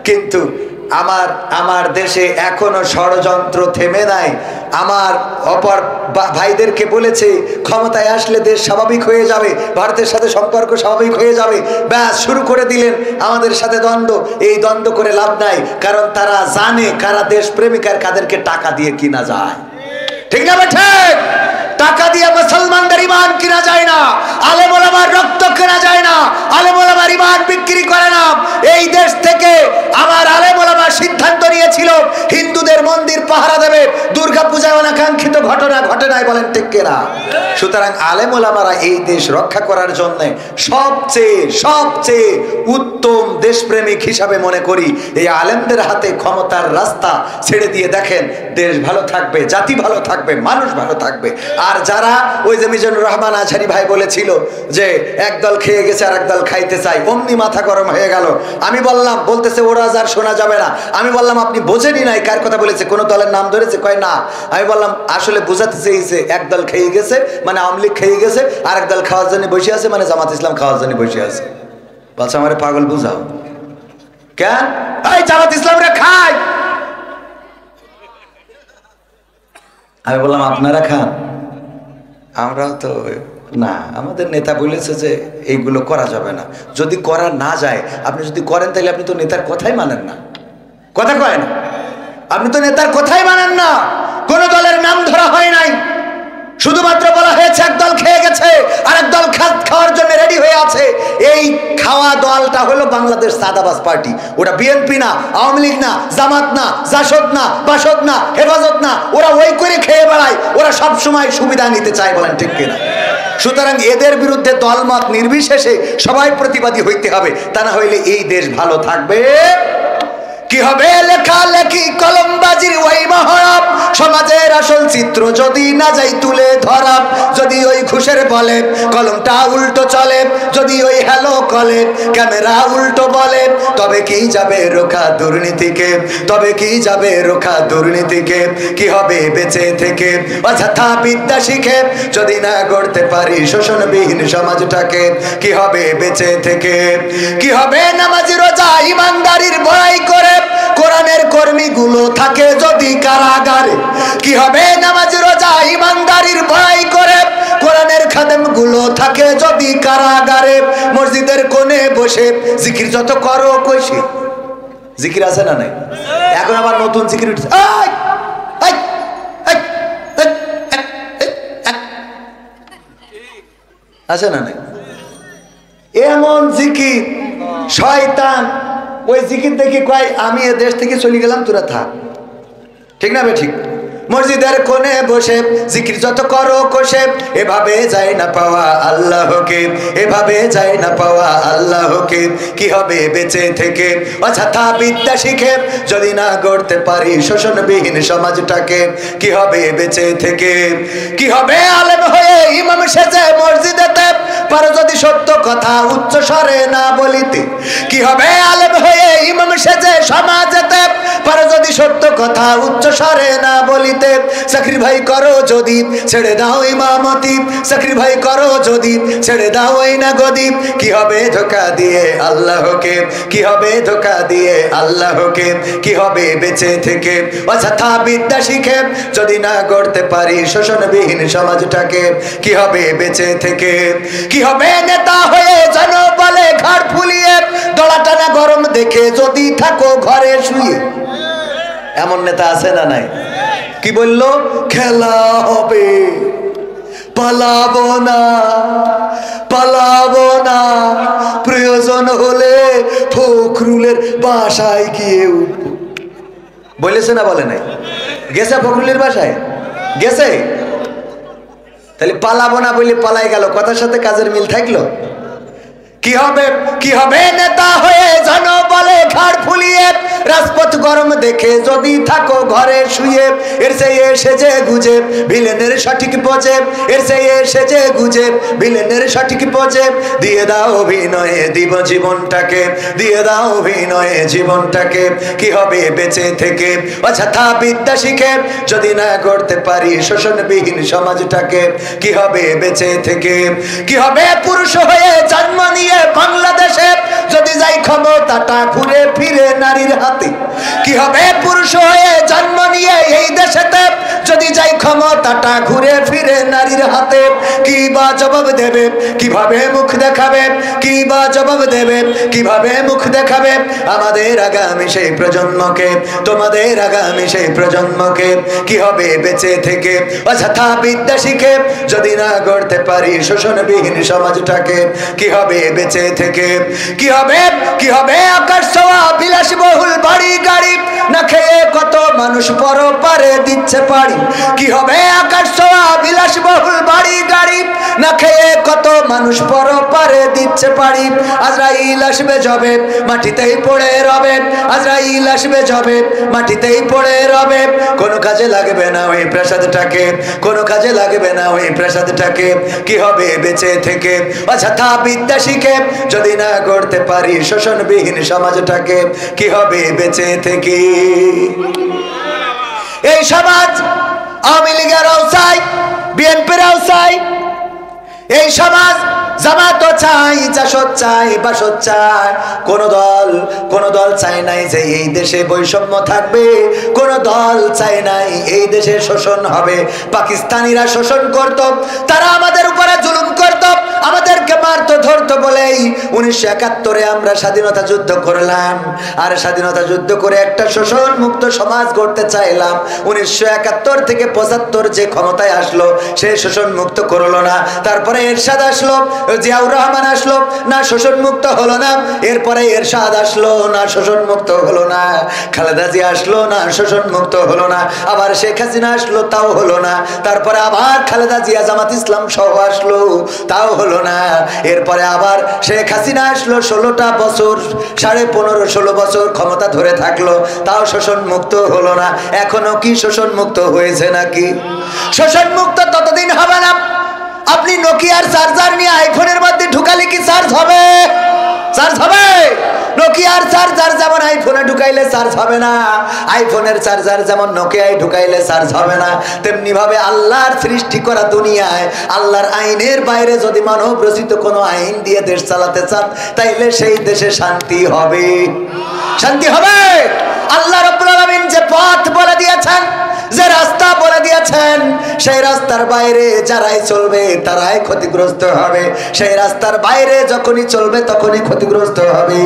কিন্তু আমার দেশে এখনো ষড়যন্ত্র থেমে নাই। আমার অপর ভাইদেরকে বলেছে, ক্ষমতায় আসলে দেশ স্বাভাবিক হয়ে যাবে, ভারতের সাথে সম্পর্ক স্বাভাবিক হয়ে যাবে। ব্যাস, শুরু করে দিলেন আমাদের সাথে দ্বন্দ্ব। এই দ্বন্দ্ব করে লাভ নাই, কারণ তারা জানে কারা দেশ প্রেমিক আর কাদেরকে টাকা দিয়ে কিনা যায়। ঠিক না ঠিক? টাকা দিয়ে মুসলমানদের ঈমান কিনা যায় না, আলেম ওলামার রক্ত কেনা যায় না, আলেম ওলামার ঈমান বিক্রি করে না। এই দেশ থেকে আমার আলেম ওলামা সিদ্ধান্ত নিয়েছিল হিন্দুদের মন্দির পাহারা দেবে। দুর্গাপূজায় অনাকাঙ্ক্ষিত ঘটনা ঘটে নাই, বলেন ঠিক কিনা? সুতরাং আলেম ওলামারা এই দেশ রক্ষা করার জন্য সবচেয়ে উত্তম দেশপ্রেমিক হিসাবে মনে করি এই আলেমদের হাতে ক্ষমতার রাস্তা ছেড়ে দিয়ে দেখেন, দেশ ভালো থাকবে, জাতি ভালো থাকবে, মানুষ ভালো থাকবে। আর যারা ওই যে মিজানুর রহমান আজহারি ভাই বলেছিল যে একদল খেয়ে গেছে আর একদল খাইতে চাই, অমনি মাথা গরম হয়ে গেল। আমি বললাম, বলতেছে ওরা যার শোনা যাবে না। আমি বললাম আপনি বোঝেনি নাই, কার কথা বলেছে? কোন দলের নাম ধরেছে? কয় না। আমি বললাম আসলে বোঝাতে চেয়েছে একদল খেয়ে গেছে মানে আওয়ামী লীগ খেয়ে গেছে, আর একদল খাওয়ার জন্য বসে আছে মানে জামাত ইসলাম খাওয়ার জন্য বসে আছে। বলছে আমারে পাগল বুঝাও কেন? এই জামাত ইসলামরা খায়। আমি বললাম আপনারা খান, আমরাও তো না। আমাদের নেতা বলেছে যে এইগুলো করা যাবে না। যদি করা না যায়, আপনি যদি করেন তাহলে আপনি তো নেতার কথাই মানেন না। কথা কয় না, আপনি তো নেতার কথাই মানেন না। কোন দলের নাম ধরা হয় নাই, শুধুমাত্র বলা হয়েছে একদল খেয়ে গেছে আর একদল খাওয়ার জন্য রেডি হয়ে আছে। এই খাওয়া দলটা হলো বাংলাদেশ সাদাবাজ পার্টি। ওটা বিএনপি না, আওয়ামী লীগ না, জামাত না, জাসদ না, বাসদ না, হেফাজত না। ওরা ওই করে খেয়ে বেড়ায়, ওরা সব সময় সুবিধা নিতে চায়, বলেন ঠিক কিনা? সুতরাং এদের বিরুদ্ধে দলমত নির্বিশেষে সবাই প্রতিবাদী হইতে হবে, তা না হইলে এই দেশ ভালো থাকবে কি হবে লেখালেখি কলমবাজির ওই মহরব, সমাজের আসল চিত্র যদি না যাই তুলে ধরা, যদি ওই ঘুষের বলে কলমটা উল্টো চলে, যদি ওই হ্যালো কলে ক্যামেরা উল্টো বলে, তবে কি যাবে রোখা দুর্নীতিকে, তবে কি যাবে রোখা দুর্নীতিকে। কি হবে বেঁচে থেকে অযথা বিদ্যা শিখে যদি না গড়তে পারি শোষণবিহীন সমাজটাকে। কি হবে বেঁচে থেকে, কি হবে নামাজি রোজা ইমানদারির বড়াই করে কোরআনের কর্মীগুলো থাকে যদি কারাগারে। কি হবে নামাজি রোজা ইমানদারির বড়াই করে কোরআনের খাদেমগুলো থাকে যদি কারাগারে। মসজিদের কোণে বসে জিকির যত করো কইছি, জিকির আছে না নাই? এখন আবার নতুন জিকির উঠছে, আছে না নাই? এমন জিকির শয়তান ওই জিকির দেখি কয় আমি এ দেশ থেকে চলে গেলাম, তোরা থাক। ঠিক না বে ঠিক? মসজিদের কোণে বসে জিকির যত করো কষে, এভাবে যায় না পাওয়া আল্লাহকে, এভাবে যায় না পাওয়া আল্লাহকে। কি হবে বেঁচে থেকে অযথা বিদ্যা শিখে যদি না গড়তে পারি শোষণবিহীন সমাজটাকে। কি হবে বেঁচে থেকে, কি হবে আলেম হয়ে ইমাম সেজে মসজিদেতে পারো যদি সত্য কথা উচ্চ স্বরে না বলিতে। কি হবে আলেম হয়ে ইমাম সেজে সমাজেতে পারো যদি সত্য কথা উচ্চ স্বরে না বলিতে। সাক্রিফাই করো যদি ছেড়ে দাও ইমামতি, সাক্রিফাই করো যদি ছেড়ে দাও এই না গদি। কি হবে ধোঁকা দিয়ে আল্লাহকে, কি হবে ধোঁকা দিয়ে আল্লাহকে। কি হবে বেঁচে থেকে অযথা বিদ্যা শিখে যদি না গড়তে পারি শোষণবিহীন সমাজটাকে। কি হবে বেঁচে থেকে, কি হবে নেতা হয়ে জনবলে ঘাড় ফুলিয়ে দড়া টানা গরম দেখে যদি থাকো ঘরে শুয়ে। এমন নেতা আছে না নাই? কি বললো? খেলা হবে, পালাবো না, পালাবো না, প্রয়োজন হলে ফখরুলের বাসায় গিয়ে উঠবো। বলেছে না বলে নাই? গেছে ফখরুলের বাসায়? গেছে? তাহলে পালাবো না বলে পালাই গেল, কথার সাথে কাজের মিল থাকলো? কি হবে, কি হবে নেতা হয়ে জনবলে ঘাড় ফুলিয়ে রাজপথ গরম দেখে যদি থাকো ঘরে শুয়ে। এর চেয়ে সেজে গুজে ভিলেনের সঠিক পচে, এর চেয়ে সেজে গুজে ভিলেনের সঠিক পচে। দিয়ে দাও অভিনয়ে দিব জীবনটাকে, দিয়ে দাও অভিনয়ে জীবনটাকে। কি হবে বেঁচে থেকে অযথা বিদ্যা শিখে যদি না গড়তে পারি শোষণবিহীন সমাজটাকে। কি হবে বেঁচে থেকে, কি হবে পুরুষ হয়ে জন্ম নিয়ে বাংলাদেশে যদি যাই ক্ষমতাটা ঘুরে ফিরে নারীর হাতে। কি হবে পুরুষ হয়ে জন্ম নিয়ে এই দেশেতে যদি যাই ক্ষমতাটা ঘুরে ফিরে নারীর হাতে। কি বা জবাব দেবে, কিভাবে মুখ দেখাবে, কি বা জবাব দেবে, কিভাবে মুখ দেখাবে আমাদের আগামী সেই প্রজন্মকে, তোমাদের আগামী সেই প্রজন্মকে। কি হবে বেঁচে থেকে অযথা বিদ্যা শিখে যদি না গড়তে পারি শোষণবিহীন সমাজটাকে। কি হবে বেঁচে থেকে, কি হবে, কি হবে আকাশ ছোঁয়া বিলাসবহুল বাড়ি গাড়ি না খেয়ে কত মানুষ পরপারে দিচ্ছে পাড়ি। কি হবে আকাশ ছোঁয়া বিলাসবহুল বাড়ি গাড়ি না খেয়ে কত মানুষ পরপারে দিচ্ছে পাড়ি। আজরাইল আসবে যবে মাটিতেই পড়ে রবে, আজরাইল আসবে যবে মাটিতেই পড়ে রবে। কোনো কাজে লাগবে না ওই প্রাসাদটাকে, কোনো কাজে লাগবে না ওই প্রাসাদটাকে। কি হবে বেঁচে থেকে অযথা বিদ্যা শিখে যদি না গড়তে পারি শোষণবিহীন সমাজটাকে। কি হবে বেঁচে থেকে এই সমাজ আওয়ামী লীগেরাও চাই, বিএনপিরাও চাই, এই সমাজ জামাতও চাই, জাসদ চাই, বাসদ চাই। কোন দল চায় নাই যে এই দেশে বৈষম্য থাকবে, কোন দল চায় নাই এই দেশে শোষণ হবে। পাকিস্তানিরা শোষণ করত, তারা আমাদের উপরে জুলুম করত, আমাদেরকে মারতো ধরতো বলেই 1971 আমরা স্বাধীনতা যুদ্ধ করলাম। আর স্বাধীনতা যুদ্ধ করে একটা শোষণ মুক্ত সমাজ গড়তে চাইলাম। 1971 থেকে 75 যে ক্ষমতায় আসলো সে শোষণ মুক্ত করলো না। তারপরে এরশাদ আসলো, জিয়াউর রহমান আসলো, না শোষণ মুক্ত হলো না। এরপরে এরশাদ আসলো, না শোষণ মুক্ত হলো না। খালেদা জিয়া আসলো, না শোষণ মুক্ত হলো না। আবার শেখ হাসিনা আসলো, তাও হলো না। তারপরে আবার খালেদা জিয়া জামাত ইসলাম সহ আসলো, তাও হলো না। এরপরে আবার শেখ হাসিনা আসলো, 16টা বছর, 15.5-16 বছর ক্ষমতা ধরে থাকলো, তাও শোষণ মুক্ত হলো না। এখনো কি শোষণ মুক্ত হয়েছে নাকি? শোষণ মুক্ত ততদিন হবে না। আপনি নোকিয়ার চার্জার নিয়ে আইফোনের মধ্যে ঢুকালে কি চার্জ হবে? চার্জ হবে? নোকিয়ার চার্জার যেমন আইফোনে ঢুকাইলে চার্জ হবে না, আইফোনের চার্জার যেমন নোকিয়ায় ঢুকাইলে চার্জ হবে না, তেমনি ভাবে আল্লাহর সৃষ্টি করা দুনিয়ায় আল্লাহর আইনের বাইরে যদি মানব রচিত কোনো আইন দিয়ে দেশ চালাতে চান, তাইলে সেই দেশে শান্তি হবে। শান্তি হবে। আল্লাহ রাব্বুল আলামিন যে পথ বলে দিয়েছেন, যে রাস্তা বলে দিয়েছেন, সেই রাস্তার বাইরে যারাই চলবে তারাই ক্ষতিগ্রস্ত হবে। সেই রাস্তার বাইরে যখনই চলবে তখনই ক্ষতিগ্রস্ত হবে।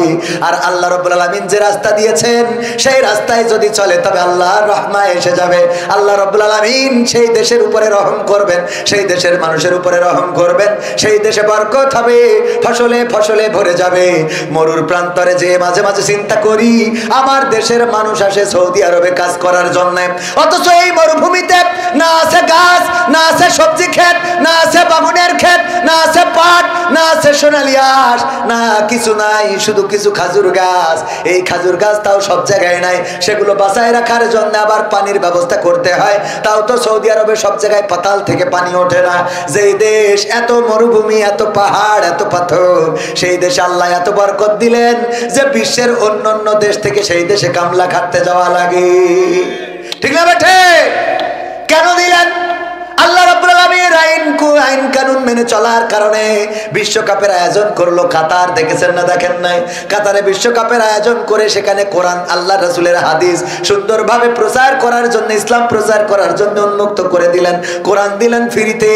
আর আল্লাহ রাব্বুল আলামিন যে রাস্তা দিয়েছেন সেই রাস্তায় যদি চলে তবে আল্লাহর রহমত এসে যাবে। আল্লাহ রাব্বুল আলামিন সেই দেশের উপরে রহম করবেন, সেই দেশের মানুষের উপরে রহম করবেন, সেই দেশে বরকত হবে, ফসলে ফসলে ভরে যাবে। মরুর প্রান্তরে যে মাঝে মাঝে চিন্তা করি, আমার দেশের মানুষ আসে সৌদি আরবে কাজ করার জন্য, অথচ এই মরুভূমিতে না আছে গাছ, না আছে সবজি ক্ষেত, না আছে বাগুনের ক্ষেত, না আছে পাট, না আছে সোনালী আঁশ, না কিছু নাই, শুধু কিছু খাজুর গাছ। এই খাজুর গাছ তাও সব জায়গায় নাই, সেগুলো বাঁচায় রাখার জন্য আবার পানির ব্যবস্থা করতে হয়। তাও তো সৌদি আরবে সব জায়গায় পাতাল থেকে পানি ওঠে না। যেই দেশ এত মরুভূমি, এত পাহাড়, এত পাথর, সেই দেশে আল্লাহ এত বরকত দিলেন যে বিশ্বের অন্যান্য দেশ থেকে সেই দেশে কামলা খাটতে যাওয়া লাগে। ঠিক না বেঠে? কেন দিলেন? আল্লাহ রাব্বুল আলামিন আইন কানুন মেনে চলার কারণে বিশ্বকাপের আয়োজন করলো কাতার। দেখেছেন না দেখেন নাই? কাতারে বিশ্বকাপের আয়োজন করে সেখানে কোরআন, আল্লাহ রাসূলের হাদিস সুন্দরভাবে প্রচার করার জন্য, ইসলাম প্রচার করার জন্য উন্মুক্ত করে দিলেন। কোরআন দিলেন ফ্রিতে।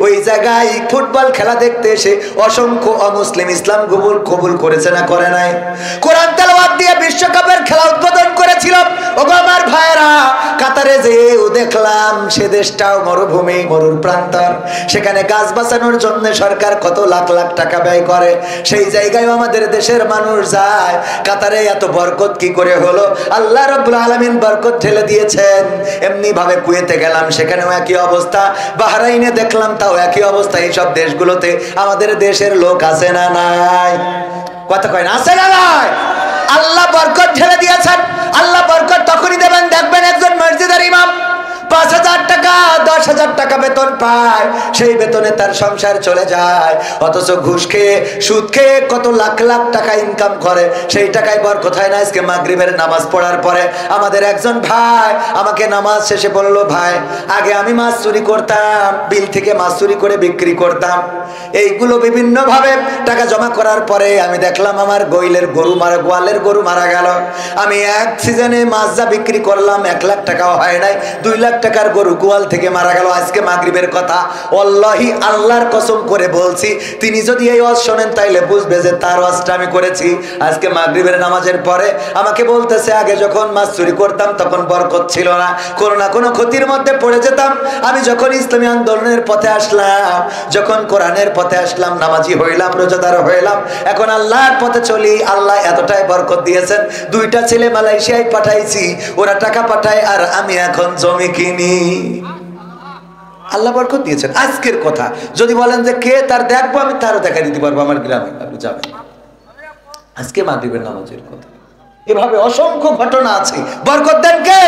ওই জায়গায় ফুটবল খেলা দেখতে এসে অসংখ্য অমুসলিম ইসলাম কবুল করেছে না করে নাই? কোরআন তেলাওয়াত দিয়ে বিশ্বকাপের খেলা উদ্বোধন করেছিল। ওগো আমার ভাইরা, কাতারে যেও দেখলাম সে দেশটাও মরুভূমি, মরুর প্রান্তর, সেখানে গাছ বাঁচানোর জন্য সরকার কত লাখ লাখ টাকা ব্যয় করে। সেই জায়গায় আমাদের দেশের মানুষ যায়। কাতারে এত বরকত কি করে হলো? আল্লাহ রাব্বুল আলামিন বরকত ঢেলে দিয়েছেন। এমনি ভাবে কুয়েতে গেলাম, সেখানেও একই অবস্থা। বাহরাইনে দেখলাম, তাও একই অবস্থা। এইসব দেশগুলোতে আমাদের দেশের লোক আছে না নাই? কথা কয় না, আছে না নাই? আল্লাহ বরকত ঢেলে দিয়েছেন। আল্লাহ বরকত তখনই দেবেন, দেখবেন একজন মসজিদের ইমাম 5,000 টাকা 10,000 টাকা বেতন পায়, সেই বেতনে তার সংসার চলে যায়। অথচ ঘুষ খেয়ে, সুদ খেয়ে কত লাখ লাখ টাকা ইনকাম করে, সেই টাকায় বরকত হয় না। আজকে মাগরিবের নামাজ পড়ার পরে আমাদের একজন ভাই আমাকে নামাজ শেষে বলল, ভাই আগে আমি মাছ চুরি করতাম, বিল থেকে মাছ চুরি করে বিক্রি করতাম। এইগুলো বিভিন্ন ভাবে টাকা জমা করার পরে আমি দেখলাম আমার গোয়ালের গরু মারা গেল। আমি এক সিজনে মাছ যা বিক্রি করলাম 1 লাখ টাকাও হয় নাই, 2 লাখ টাকার গরু গোয়াল থেকে মারা গেল। আজকে মাগরিবের কথা, ওয়াল্লাহি আল্লাহর কসম করে বলছি, তিনি যদি এই ওয়াজ শোনেন তাইলে বুঝবে যে তার ওয়াজটা আমি করেছি। আজকে মাগরিবের নামাজের পরে আমাকে বলতেছে, আগে যখন মাছ চুরি করতাম তখন বরকত ছিল না, কোনো না কোনো ক্ষতির মধ্যে পড়ে যেতাম। আমি যখন ইসলামী আন্দোলনের পথে আসলাম, যখন কোরআনের পথে আসলাম, নামাজি হইলাম, রোজাদার হইলাম, এখন আল্লাহর পথে চলি। আল্লাহ এতটাই বরকত দিয়েছেন। 2টা ছেলে মালয়েশিয়ায় পাঠাইছি, ওরা টাকা পাঠায় আর আমি এখন জমি কিনি। আল্লাহ বরকত দিয়েছেন। আজকের কথা যদি বলেন যে কে, তার দেখবো, আমি তারও দেখা দিতে পারবো আমার গ্রামে, আপনি যাবেন। আজকে মাগরিবের নামাজের কথা, এভাবে অসংখ্য ঘটনা আছে। বরকত দেন কে?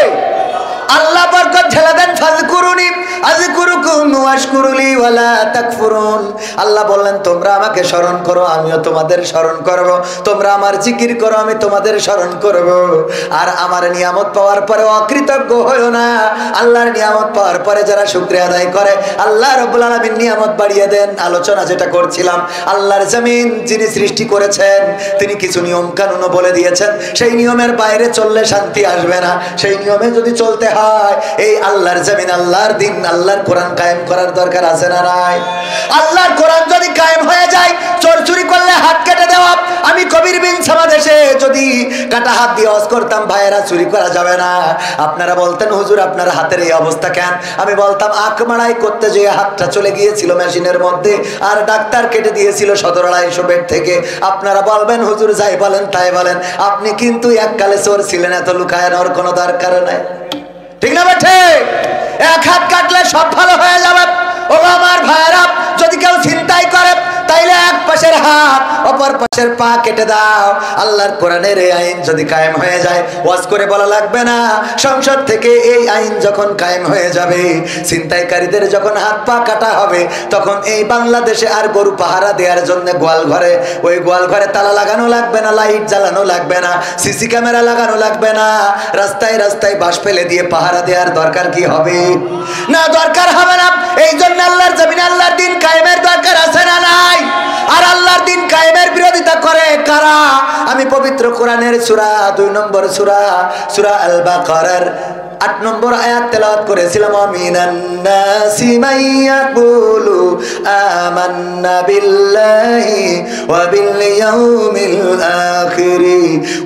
আল্লাহ বরকত ঢেলে দেন। ফাযকুরুনি আযকুরুকুম ওয়াশকুরুলি ওয়ালা তাকফুরুন। আল্লাহ বললেন, তোমরা আমাকে স্মরণ করো, আমিও তোমাদের স্মরণ করব। তোমরা আমার জিকির করো, আমি তোমাদের স্মরণ করব। আর আমার নিয়ামত পাওয়ার পরে অকৃতজ্ঞ হইও না। আল্লাহর নিয়ামত পাওয়ার পরে যারা শুকরিয়া আদায় করে, আল্লাহ রাব্বুল আলামিন নিয়ামত বাড়িয়ে দেন। আলোচনা যেটা করছিলাম, আল্লাহর জমিন যিনি সৃষ্টি করেছেন তিনি কিছু নিয়ম কানুনও বলে দিয়েছেন। সেই নিয়মের বাইরে চললে শান্তি আসবে না। সেই নিয়মে যদি চলতে হয়, এই আল্লাহর জমিন, আল্লাহর দিন, আল্লাহর কোরআন কায়েম করার দরকার আছে না নাই? আল্লাহর কোরআন যদি কায়েম হয়ে যায়, চোর চুরি করলে হাত কেটে দেওয়া। আমি কবির বিন সামাদেশে যদি কাটা হাত দিয়ে ওয়াজ করতাম, ভাইয়েরা চুরি করা যাবে না। আপনারা বলতেন, হুজুর আপনার হাতের এই অবস্থা কেন? আমি বলতাম, আখ মাড়াই করতে যেয়ে হাতটা চলে গিয়েছিল মেশিনের মধ্যে, আর ডাক্তার কেটে দিয়েছিল 17,200 বেড থেকে। আপনারা বলবেন, হুজুর যাই বলেন তাই বলেন, আপনি কিন্তু এককালে চোর ছিলেন, এত লুকায় নেওয়ার কোনো দরকার নাই। ঠিক না বেঠে? এক হাত কাটলে সব ভালো হয়ে যাবে। ও আমার ভাইরা, যদি কেউ চিন্তাই করে তাইলে এক পাশের হাত অপর পাশের পা কেটে দাও। আল্লাহর কোরআনের এই আইন যদি কায়েম হয়ে যায়, ওয়াজ করে বলা লাগবে না, সংসদ থেকে এই আইন যখন কায়েম হয়ে যাবে, ছিনতাইকারীদের যখন হাত পা কাটা হবে, তখন এই বাংলাদেশে আর গরু পাহারা দেওয়ার জন্য গোয়াল ঘরে, ওই গোয়াল ঘরে তালা লাগানো লাগবে না, লাইট জ্বালানো লাগবে না, সিসি ক্যামেরা লাগানো লাগবে না, রাস্তায় রাস্তায় বাঁশ ফেলে দিয়ে পাহারা দেওয়ার দরকার কি হবে? না, দরকার হবে না। এই জন্য আল্লাহর জমিনে আল্লাহর দিন কায়েমের দরকার আছে না নাই? আর আল্লাহর দিন কায়েমের বিরোধিতা করে কারা? আমি পবিত্র কোরআনের সূরা 2 নম্বর সূরা আল বাকারার 8 নম্বর আয়াত তেলাওয়াত করেছিলাম। আমিনান নাসি মাইয়াকুলু আমান্না বিল্লাহি ওয়া বিল ইয়াউমিল আখির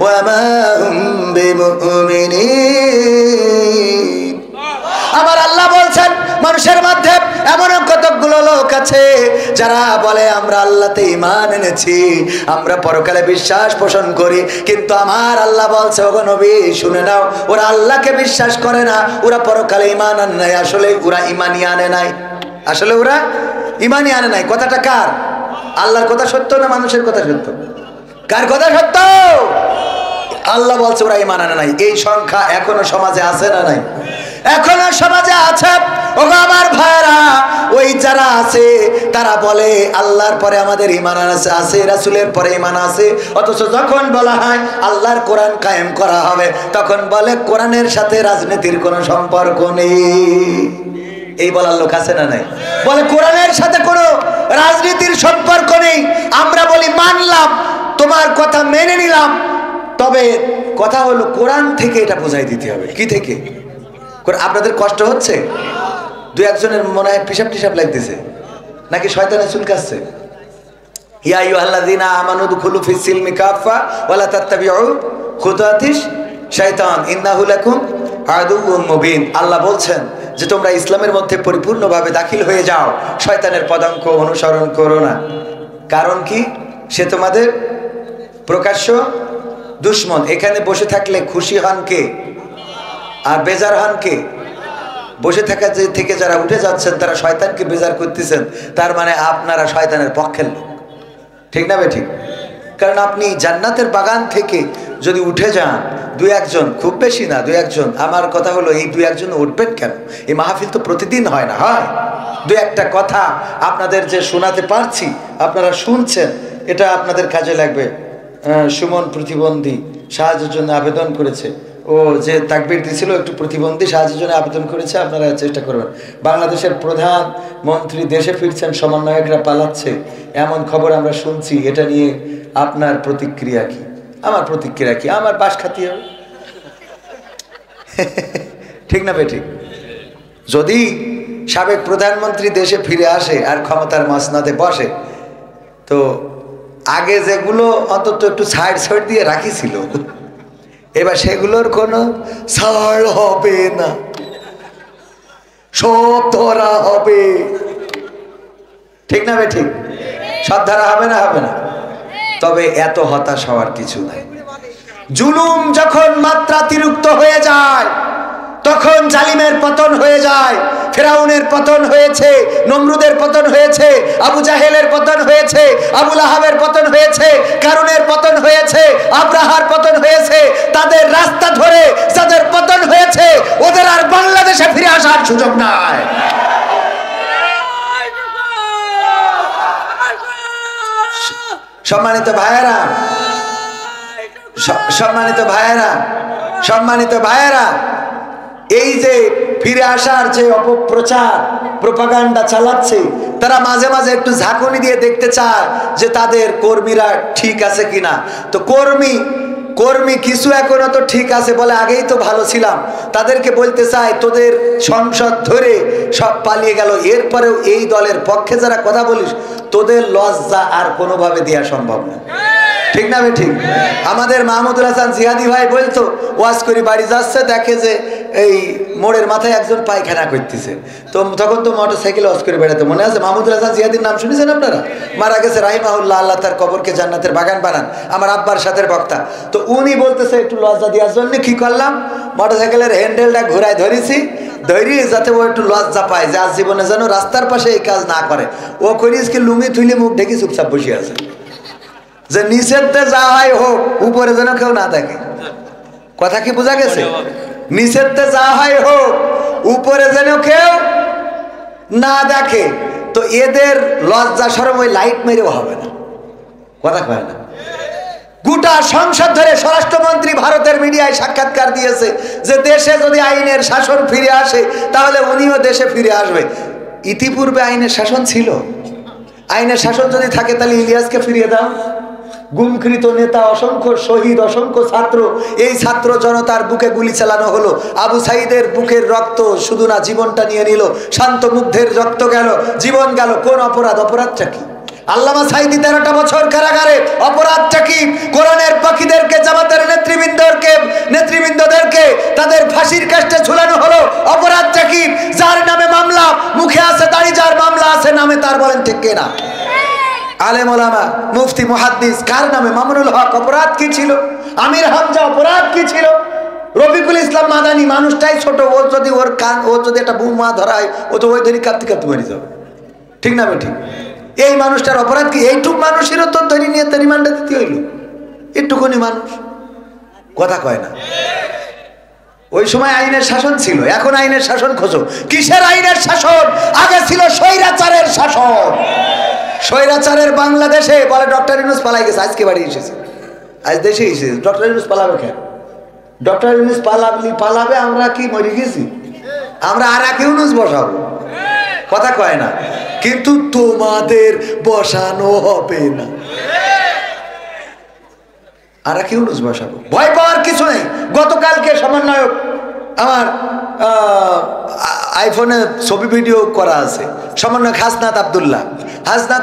ওয়া মা হুম বিমুমিনিন। আমার আল্লাহ বলছেন, মানুষের মধ্যে এমন কতগুলো লোক আছে যারা বলে আমরা আল্লাহতে ঈমান এনেছি, আমরা পরকালে বিশ্বাস পোষণ করি, কিন্তু আমার আল্লাহ বলছে, ওগো নবী শুনে নাও, ওরা আল্লাহকে বিশ্বাস করে না, ওরা পরকালে ঈমান আনে নাই। আসলে ওরা ঈমানই আনে নাই, আসলে ওরা ঈমানই আনে নাই। কথাটা কার? আল্লাহর কথা সত্য না মানুষের কথা সত্য? কার কথা সত্য? আল্লাহ বলছে ওরা ঈমান আনে নাই। এই সংখ্যা এখনো সমাজে আছে না নাই? এখনো সমাজে আছে। ওগো আমার ভাইরা, ওই যারা আছে তারা বলে আল্লাহর পরে আমাদের ঈমান আছে, রাসূলের পরে ঈমান আছে, অথচ যখন বলা হয় আল্লাহর কোরআন কায়েম করা হবে, তখন বলে কোরআনের সাথে রাজনীতির কোনো সম্পর্ক নেই। এই বলার লোক আছে না নাই? বলে কোরআনের সাথে কোনো রাজনীতির সম্পর্ক নেই। আমরা বলি মানলাম, তোমার কথা মেনে নিলাম, তবে কথা হলো কোরআন থেকে এটা বোঝাই দিতে হবে। কি থেকে? আপনাদের কষ্ট হচ্ছে? দুই একজনের মনে হয় পিসাব টিসাব লাগতেছে, নাকি শয়তানের চুলকাচ্ছে? ইয়া আইয়ুহাল্লাযীনা আমানু দুখুলু ফিস সিলমি কাফা ওয়া লা তাত্তাবিউ খুতুওয়াতিশ শাইতান ইন্নাহু লাকুম আদুউম মুবিন। আল্লাহ বলছেন যে তোমরা ইসলামের মধ্যে পরিপূর্ণভাবে দাখিল হয়ে যাও, শয়তানের পদাঙ্ক অনুসরণ করো না। কারণ কি? সে তোমাদের প্রকাশ্য দুশমন। এখানে বসে থাকলে খুশি হন কে আর বেজার হন কে? বসে থাকা থেকে যারা উঠে যাচ্ছেন তারা শয়তানকে বেজার করতেছেন, তার মানে আপনারা শয়তানের পক্ষের লোক। ঠিক না বেঠিক? কারণ আপনি জান্নাতের বাগান থেকে যদি উঠে যান, দুই একজন, খুব বেশি না, দুই একজন, আমার কথা হলো এই দুই একজন উঠবেন কেন? এই মাহফিল তো প্রতিদিন হয় না, হয় দুই একটা কথা আপনাদের যে শোনাতে পারছি, আপনারা শুনছেন, এটা আপনাদের কাজে লাগবে। সুমন প্রতিবন্ধী সাহায্যের জন্য আবেদন করেছে, ও যে তাকবীর দিছিল একটু প্রতিবন্ধী সাহায্যের জন্য আবেদন করেছে, আপনারা চেষ্টা করবেন। বাংলাদেশের প্রধানমন্ত্রী দেশে ফিরছেন, সমন্বয়করা পালাচ্ছে, এমন খবর আমরা শুনছি। এটা নিয়ে আপনার প্রতিক্রিয়া কি? আমার প্রতিক্রিয়া কি? আমার বাস খাতি হবে। ঠিক না বেঠিক? যদি সাবেক প্রধানমন্ত্রী দেশে ফিরে আসে আর ক্ষমতার মসনদে বসে, তো আগে যেগুলো অন্তত একটু সাইড দিয়ে রাখিছিল, এবার সেগুলোর কোনো ছাড় হবে না, সব ধরা হবে। ঠিক না বেঠিক? সব ধরা হবে না? হবে না? তবে এত হতাশ হওয়ার কিছু নাই। জুলুম যখন মাত্রাতিরিক্ত হয়ে যায়, তখন জালিমের পতন হয়ে যায়। ফিরাউনের পতন হয়েছে, নমরুদের পতন হয়েছে, আবু জাহেলের পতন হয়েছে, আবু লাহাবের পতন হয়েছে, কারুনের পতন হয়েছে, আব্রাহার পতন হয়েছে। তাদের রাস্তা ধরে যাদের পতন হয়েছে, ওদের আর বাংলাদেশে ফিরে আসার সুযোগ নাই। সম্মানিত ভাইয়েরা, সম্মানিত ভাইয়েরা, সম্মানিত ভাইয়েরা, এই যে ফিরে আসার যে অপপ্রচার প্রোপাগান্ডা চালাচ্ছে, তারা মাঝে মাঝে একটু ঝাঁকুনি দিয়ে দেখতে চায় যে তাদের কর্মীরা ঠিক আছে কিনা। তো কর্মী কিছু এখনো তো ঠিক আছে বলে, আগেই তো ভালো ছিলাম, তাদেরকে বলতে চাই তোদের সংসদ ধরে সব পালিয়ে গেল, এরপরেও এই দলের পক্ষে যারা কথা বলিস, তোদের লজ্জা আর কোনোভাবে দেওয়া সম্ভব না। ঠিক না বে ঠিক? আমাদের মাহমুদুল হাসান জিহাদি ভাই বলতো, ওয়াজ করি বাড়ি যাচ্ছে, দেখে যে এই মোড়ের মাথায় একজন পায়খানা করতেছে, তো তখন তো মোটর সাইকেল ওয়াজ করে বেড়াতে। মনে আছে মাহমুদুল হাসান জিহাদির নাম শুনেছেন আপনারা? মারা গেছে রাহিমাহুল্লাহ, আল্লাহ তার কবরকে জান্নাতের বাগান বানান, আমার আব্বার সাথের বক্তা। তো উনি বলতেছে একটু লজ্জা দেওয়ার জন্য কি করলাম, মোটর সাইকেলের হ্যান্ডেলটা ঘুরায় ধরেছি, ধরিয়ে যাতে ও একটু লজ্জা পায় যে আজ জীবনে যেন রাস্তার পাশে এই কাজ না করে। ও করিস কি লুঙ্গি থুইলে মুখ ঢেকে চুপচাপ বসে আছে। যে নিষেধে যা হয় হোক, উপরে যেন কেউ না দেখে। কথা কি বোঝা গেছে? নিষেধে যা হয় হোক, উপরে যেন কেউ না দেখে। তো এদের লজ্জা শরম ওই লাইট মেরেও হবে না। কথা কয় না? গোটা সংসদ ধরে স্বরাষ্ট্রমন্ত্রী ভারতের মিডিয়ায় সাক্ষাৎকার দিয়েছে যে দেশে যদি আইনের শাসন ফিরে আসে তাহলে উনিও দেশে ফিরে আসবে। ইতিপূর্বে আইনের শাসন ছিল। আইনের শাসন যদি থাকে তাহলে ইলিয়াসকে ফিরিয়ে দাও। গুমকৃত নেতা, অসংখ্য শহীদ, অসংখ্য ছাত্র, এই ছাত্র জনতার বুকে গুলি চালানো হলো। আবু সাইদের বুকের রক্ত শুধু না, জীবনটা নিয়ে নিল। শান্ত মুগ্ধের রক্ত গেল, জীবন গেল। কোন অপরাধ? অপরাধটা কি? আল্লামা সাইদি 13টা বছর কারাগারে। অপরাধটা কি? কোরআনের পাখীদেরকে, জামাতের নেতৃবৃন্দদেরকে তাদের ফাঁসির কাস্টে ঝুলানো হলো। অপরাধটা কি? যার নামে মামলা, মুখে আছে দাড়ি, যার মামলা আছে নামে তার, বলেন ঠিক কিনা? আলেম ওলামা, মুফতি, মুহাদ্দিস, কার নামে? মামুনুল হক। অপরাধ কি ছিল? আমির হামজা, অপরাধ কি ছিল? রফিকুল ইসলাম মাদানী, মানুষটাই ছোট, ও যদি ওর কান, ও যদি একটা বোমা ধরায়, ও তো ওই ধরি কাঁপতে কাঁপতে মরে যাবে। ঠিক না ঠিক? এই মানুষটার অপরাধ কি? এইটুক মানুষেরও তো ধরি নিয়ে রিমান্ডে দিতে হইল। একটুখানি মানুষ। কথা কয় না? ওই সময় আইনের শাসন ছিল, এখন আইনের শাসন খোঁজো। কিসের আইনের শাসন? আগে ছিল স্বৈরাচারের শাসন। স্বৈরাচারের বাংলাদেশে বলে ডক্টর ইউনূস পালাই গেছে, আজকে বাড়ি এসেছে, আজ দেশে এসেছে। ডক্টর ইউনূস পালাবে কেন? ডক্টর ইউনূস পালাবে, আমরা কি মরে গেছি? আমরা আর এক ইউনূস বসাবো। কথা কয় না? কিন্তু তোমাদের বসানো হবে না, আর এক ইউনূস বসাবো। ভয় পাওয়ার কিছু নেই। গতকালকে সমন্বয়ক, আমার আইফোনে ছবি ভিডিও করা আছে, সমন্বয়ক হাসনাত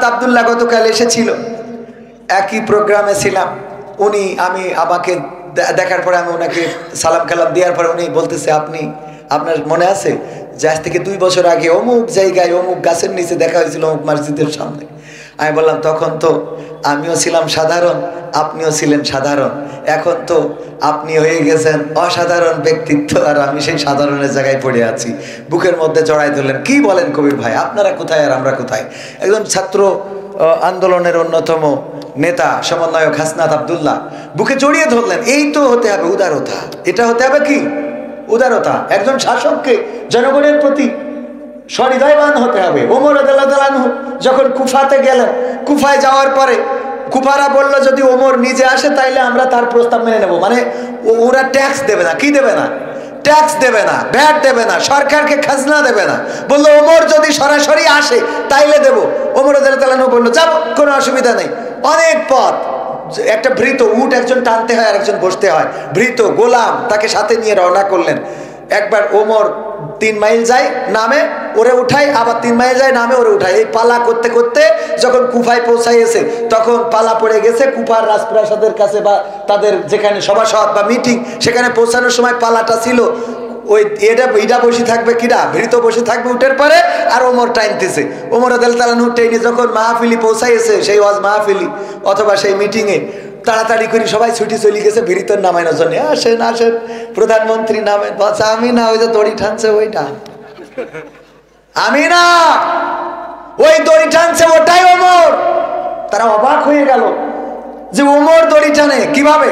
আব্দুল্লাহ গতকাল এসেছিল। একই প্রোগ্রামে ছিলাম। উনি, আমাকে দেখার পরে আমি ওনাকে সালাম কালাম দেওয়ার পরে উনি বলতেছে, আপনার মনে আছে যে আজ থেকে 2 বছর আগে অমুক জায়গায় অমুক গাছের নিচে দেখা হয়েছিল, অমুক মসজিদের সামনে। আমি বললাম, তখন তো আমিও ছিলাম সাধারণ, আপনিও ছিলেন সাধারণ, এখন তো আপনি হয়ে গেছেন অসাধারণ ব্যক্তিত্ব, আর আমি সেই সাধারণের জায়গায় পড়ে আছি। বুকের মধ্যে জড়াই ধরলেন। কি বলেন কবির ভাই, আপনারা কোথায় আর আমরা কোথায়? একজন ছাত্র আন্দোলনের অন্যতম নেতা সমন্বয়ক হাসনাত আব্দুল্লাহ বুকে জড়িয়ে ধরলেন। এই তো হতে হবে উদারতা। এটা হতে হবে কি? উদারতা। একজন শাসককে জনগণের প্রতি সহৃদয়বান হতে হবে। ওমর রাদিয়াল্লাহু আনহু যখন কুফাতে গেলেন, কুফায় যাওয়ার পরে কুফারা বলল যদি ওমর নিজে আসে তাইলে আমরা তার প্রস্তাব মেনে নেব। মানে ওরা ট্যাক্স দেবে না। কি দেবে না? ট্যাক্স দেবে না, ভ্যাট দেবে না, সরকারকে খাজনা দেবে না। বললো ওমর যদি সরাসরি আসে তাইলে দেব। ওমর রাদিয়াল্লাহু আনহু বললো যাব, কোনো অসুবিধা নেই। অনেক পথ, একটা ভৃত উট একজন টানতে হয় আর একজন বসতে হয়। ভৃত গোলাম তাকে সাথে নিয়ে রওনা করলেন। একবার ওমর 3 মাইল যায়, নামে, ওরে উঠায়, আবার 3 মাইল যায়, নামে, ওরে উঠায়। এই পালা করতে করতে যখন কুফায় পৌঁছাইছে তখন পালা পড়ে গেছে কুফার রাজপ্রাসাদের কাছে, বা তাদের যেখানে সভাসদ বা মিটিং, সেখানে পৌঁছানোর সময় পালাটা ছিল ওই এটা বসে থাকবে, কিরা ভৃত বসে থাকবে উঠের পরে, আর ওমর টাইনতেছে। ওমর রাদিয়াল্লাহু আনহু টেনে যখন মাহফিলি পৌঁছাইছে, সেই ওয়াজ মাহফিলি অথবা সেই মিটিংয়ে, তাড়াতাড়ি করে সবাই ছুটি চলে গেছে ভৃতর নামানোর জন্য। আসেন আসেন প্রধানমন্ত্রী নামেন। বাচ্চা আমি না, ওই যে দড়ি টানছে ওইটা, আমি না, ওই দড়ি টানছে ওটাই ওমর। তারা অবাক হয়ে গেল যে ওমর দড়ি টানে কিভাবে।